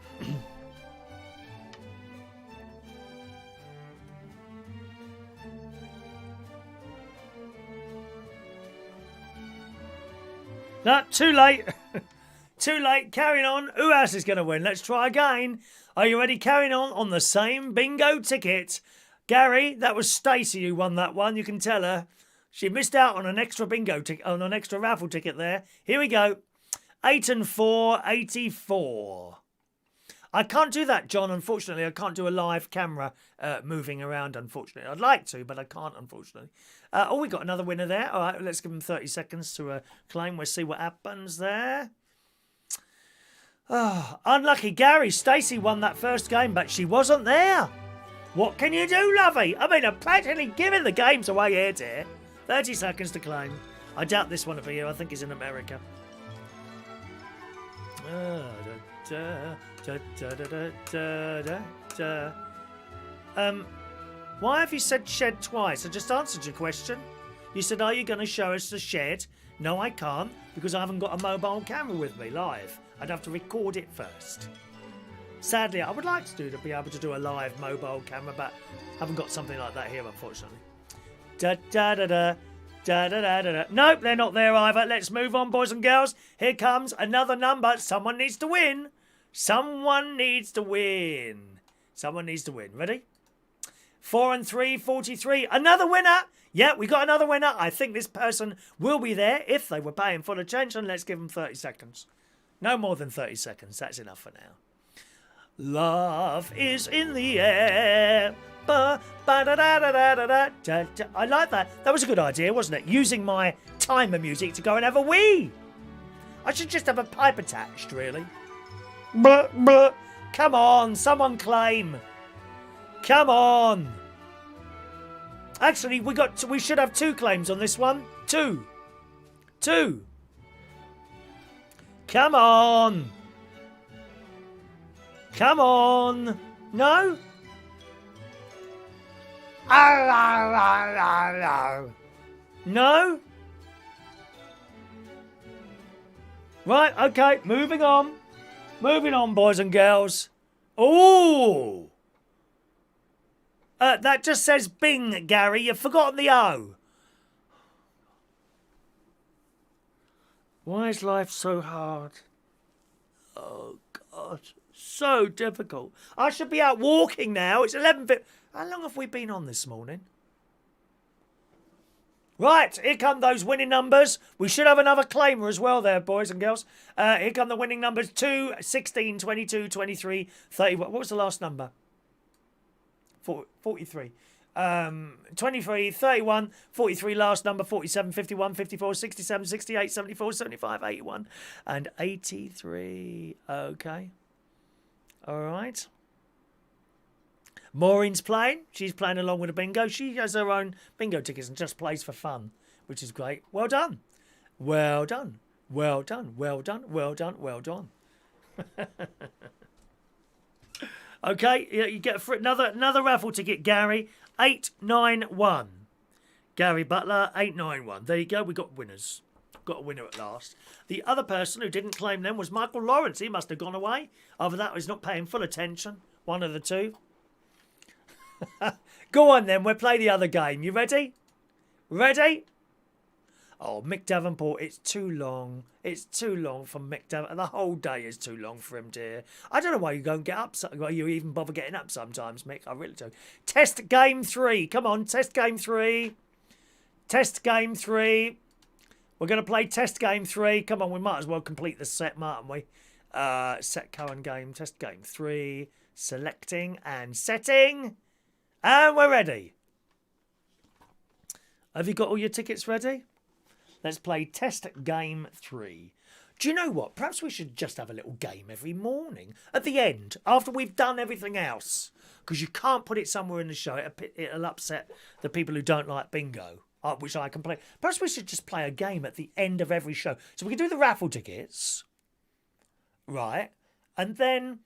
No, too late. Too late. Carrying on. Who else is going to win? Let's try again. Are you ready? Carrying on the same bingo ticket. Gary, that was Stacey who won that one. You can tell her. She missed out on an extra bingo ticket, on an extra raffle ticket there. Here we go. 8 and 4, 84. I can't do that, John, unfortunately. I can't do a live camera moving around, unfortunately. I'd like to, but I can't, unfortunately. Oh, we got another winner there. All right, let's give him 30 seconds to claim. We'll see what happens there. Oh, unlucky Gary. Stacey won that first game, but she wasn't there. What can you do, lovey? I mean, I'm practically giving the games away here, dear. 30 seconds to claim. I doubt this one will be here. I think he's in America. Why have you said shed twice? I just answered your question. You said, are you going to show us the shed? No, I can't, because I haven't got a mobile camera with me live. I'd have to record it first. Sadly, I would like to be able to do a live mobile camera, but I haven't got something like that here, unfortunately. Nope, they're not there either. Let's move on, boys and girls. Here comes another number. Someone needs to win. Someone needs to win. Someone needs to win. Ready? 4 and 3, 43. Another winner. Yeah, we got another winner. I think this person will be there if they were paying full attention. Let's give them 30 seconds. No more than 30 seconds. That's enough for now. Love is in the air. I like that. That was a good idea, wasn't it? Using my timer music to go and have a wee. I should just have a pipe attached, really. Come on, someone claim. Come on. Actually, we should have 2 claims on this one. 2. 2. Come on. Come on. No? No? Right, okay, moving on. Moving on, boys and girls. Ooh. That just says Bing, Gary. You've forgotten the O. Why is life so hard? Oh, God. So difficult. I should be out walking now. It's 11:50. How long have we been on this morning? Right, here come those winning numbers. We should have another claimer as well there, boys and girls. Here come the winning numbers. 2, 16, 22, 23, 31. What was the last number? 43. 23, 31, 43 last number, 47, 51, 54, 67, 68, 74, 75, 81, and 83. Okay. All right. Maureen's playing. She's playing along with a bingo. She has her own bingo tickets and just plays for fun, which is great. Well done. Well done. Well done. Well done. Well done. Well done. Okay, you get another raffle ticket, Gary. 891. Gary Butler, 891. There you go. We got winners. Got a winner at last. The other person who didn't claim them was Michael Lawrence. He must have gone away. Either that or he's not paying full attention. One of the two. Go on then, we'll play the other game. You ready? Ready? Oh, Mick Davenport, it's too long. It's too long for Mick Davenport. The whole day is too long for him, dear. I don't know why you go and get up. Why you even bother getting up sometimes, Mick. I really do. Test game 3. Come on, test game 3. Test game 3. We're going to play test game 3. Come on, we might as well complete the set, mightn't we? Set current game, test game 3. Selecting and setting. And we're ready. Have you got all your tickets ready? Let's play test game 3. Do you know what? Perhaps we should just have a little game every morning. At the end, after we've done everything else. Because you can't put it somewhere in the show. It'll upset the people who don't like bingo. Which I can play. Perhaps we should just play a game at the end of every show. So we can do the raffle tickets. Right. And then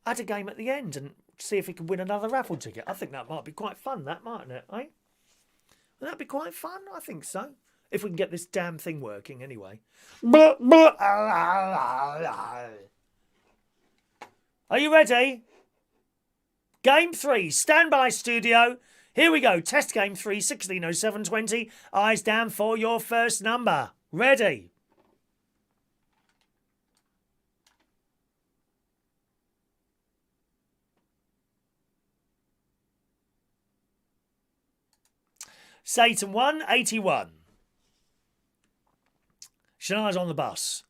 add a game at the end and see if we can win another raffle ticket. I think that might be quite fun, that, mightn't it, eh? Would that be quite fun? I think so. If we can get this damn thing working anyway. Are you ready? Game 3. Stand by, studio. Here we go. Test game 3, 16:07:20. Eyes down for your first number. Ready? Satan 1, 81. Shania's on the bus.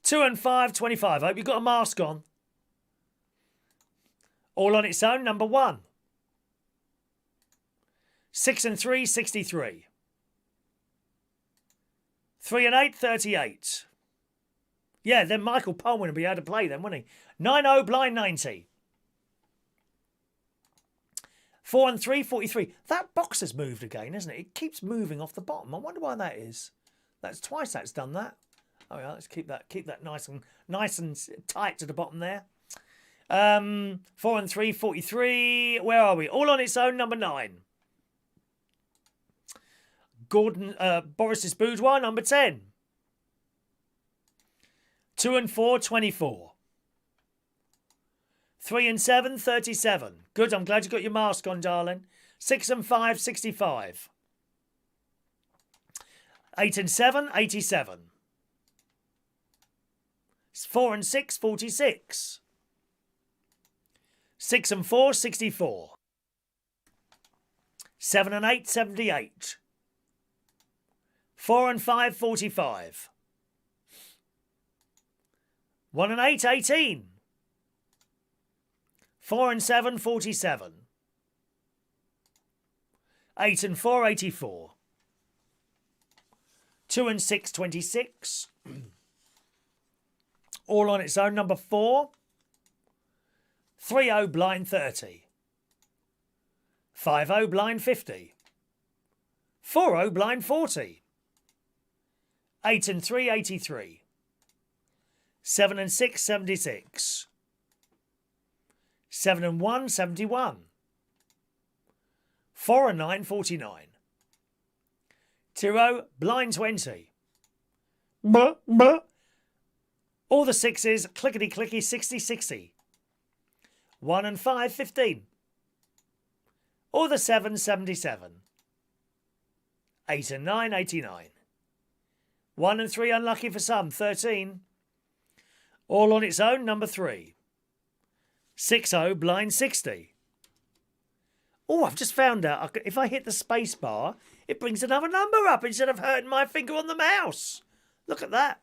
2 and 5, 25. I hope you've got a mask on. All on its own, number 1. 6 and 3, 63. 3 and 8, 38. Yeah, then Michael Pullman would be able to play them, wouldn't he? 9-0, blind 90. 4 and 3, 43. That box has moved again, hasn't it? It keeps moving off the bottom. I wonder why that is. That's twice that's done that. Oh yeah, let's keep that nice and tight to the bottom there. 4 and 3, 43. Where are we? All on its own, number 9. Boris's Boudoir, number 10. 2 and 4, 24. 3 and 7, 37. Good, I'm glad you got your mask on, darling. 6 and 5, 65. 8 and 7, 87. 4 and 6, 46. 6 and 4, 64. 7 and 8, 78. 4 and 5, 45. 1 and 8, 18. 4 and 7, 47. 8 and 4, 84. 2 and 6, 26. All on its own, number 4. 3-0, blind 30. 5-0, blind 50. 4-0, blind 40. 8 and 3, 83. 7 and 6, 76. 7 and 1, 71. 4 and 9, 49. 2-0, blind 20. Buh, buh. All the sixes, clickety clicky, 60, 60. 1 and 5, 15. All the sevens, 77. 8 and 9, 89. 1 and 3, unlucky for some, 13. All on its own, number 3. 6-0, blind 60. Oh, I've just found out, if I hit the space bar, it brings another number up instead of hurting my finger on the mouse. Look at that.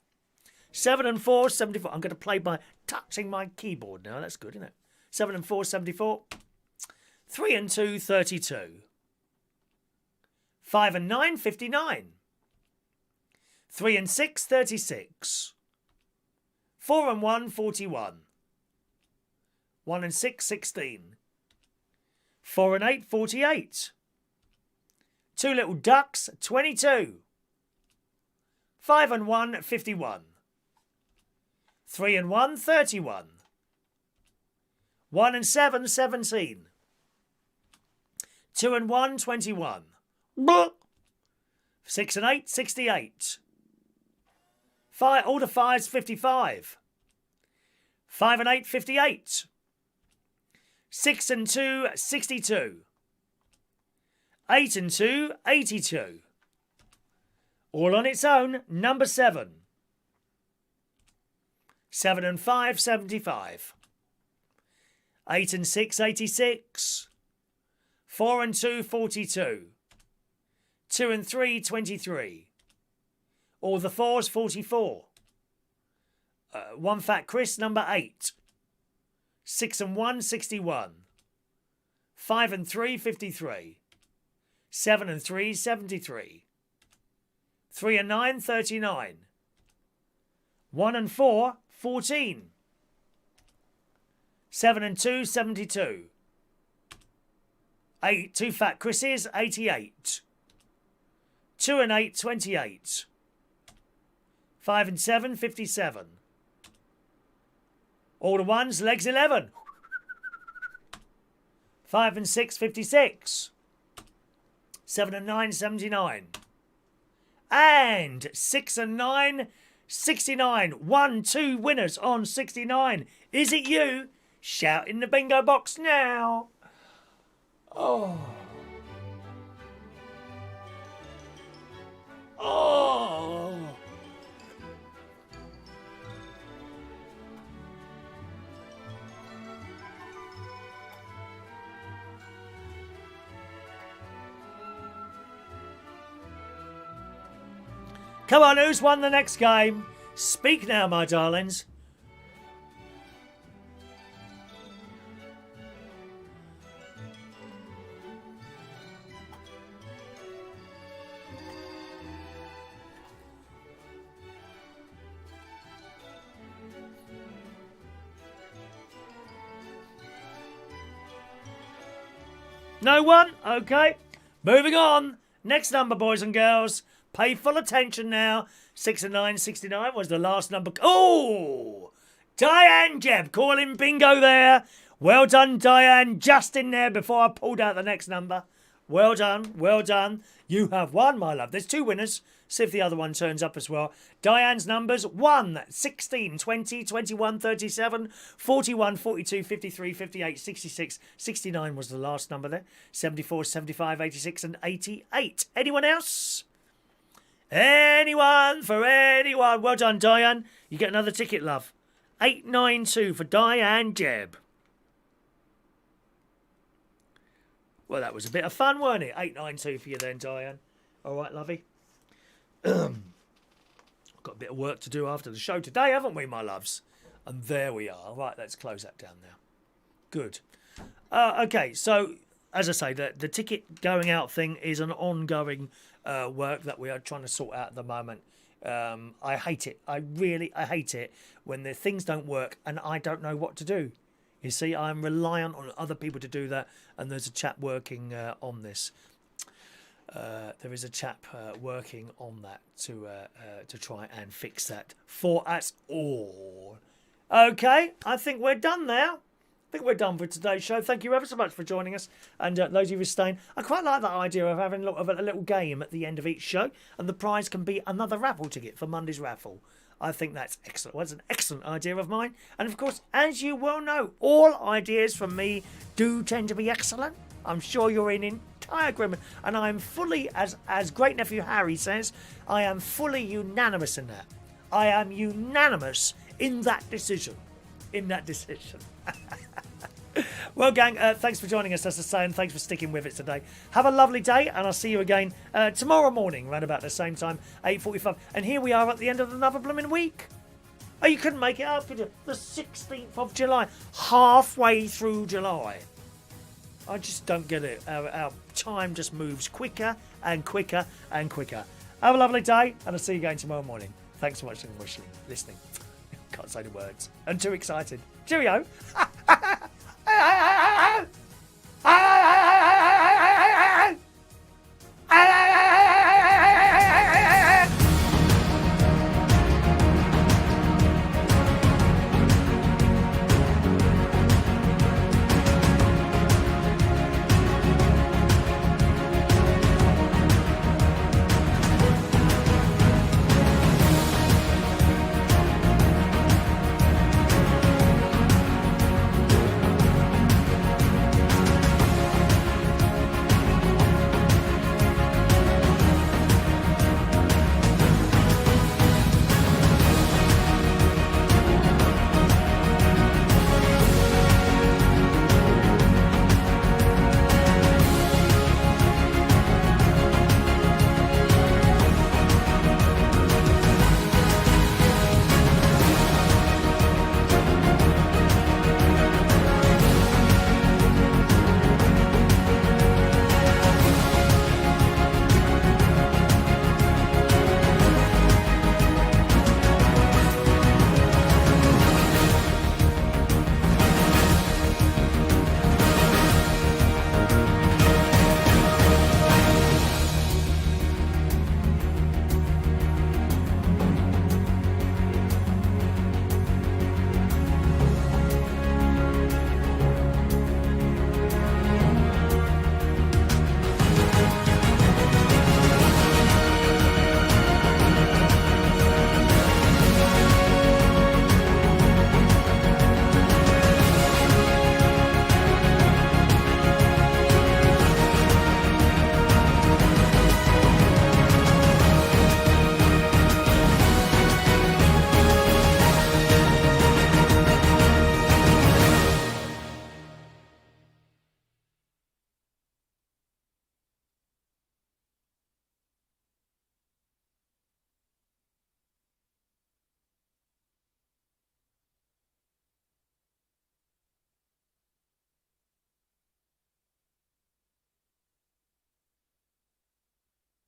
7 and 4, 74. I'm going to play by touching my keyboard now. That's good, isn't it? 7 and 4, 74. 3 and 2, 32. 5 and 9, 59. 3 and 6, 36. 4 and 1, 41. 1 and 6, 16. 4 and 8, 48. 2 little ducks, 22. 5 and 1, 51. 3 and 1, 31. 1 and 7, 17. 2 and 1, 21. 6 and 8, 68. All the fives, 55. 5 and 8, 58. 6 and 2, 62. 8 and 2, 82. All on its own, number 7. 7 and 5, 75. 8 and 6, 86. 4 and 2, 42. 2 and 3, 23. All the fours, 44. 1 fat Chris, number 8. 6 and 1, 61. 5 and 3, 53. 7 and 3, 73. 3 and 9, 39. 1 and 4, 14. 7 and 2, 72. 2 fat Chris's, 88. 2 and 8, 28. 5 and 7, 57. All the ones, legs 11. 5 and 6, 56. 7 and 9, 79. And 6 and 9, 69. 1, 2 winners on 69. Is it you? Shout in the bingo box now. Oh. Oh. Come on, who's won the next game? Speak now, my darlings. No one? Okay. Moving on. Next number, boys and girls. Pay full attention now. 6 and 9, 69 was the last number. Oh! Diane Jebb calling bingo there. Well done, Diane. Just in there before I pulled out the next number. Well done. Well done. You have won, my love. There's 2 winners. See if the other one turns up as well. Diane's numbers 1, 16, 20, 21, 37, 41, 42, 53, 58, 66, 69 was the last number there. 74, 75, 86 and 88. Anyone else? Anyone for anyone. Well done, Diane. You get another ticket, love. 892 for Diane Jebb. Well, that was a bit of fun, weren't it? 892 for you then, Diane. All right, lovey. Got a bit of work to do after the show today, haven't we, my loves? And there we are. Right, let's close that down now. Good. Okay, so, as I say, the ticket going out thing is an ongoing work that we are trying to sort out at the moment. I hate it. I hate it when the things don't work and I don't know what to do. You see, I'm reliant on other people to do that, and there's a chap working on this. there is a chap working on that to try and fix that for us all. Okay, I think we're done now. I think we're done for today's show. Thank you ever so much for joining us. And those of you who are staying, I quite like that idea of having a little game at the end of each show. And the prize can be another raffle ticket for Monday's raffle. I think that's excellent. Well, that's an excellent idea of mine. And of course, as you well know, all ideas from me do tend to be excellent. I'm sure you're in entire agreement. And I'm fully, as great nephew Harry says, I am fully unanimous in that. I am unanimous in that decision. Well, gang, thanks for joining us, as I say, and thanks for sticking with it today. Have a lovely day, and I'll see you again tomorrow morning, around about the same time, 8:45. And here we are at the end of another blooming week. Oh, you couldn't make it up, could you? The 16th of July, halfway through July. I just don't get it. Our time just moves quicker and quicker and quicker. Have a lovely day, and I'll see you again tomorrow morning. Thanks so much for listening. Can't say the words. I'm too excited. Cheerio.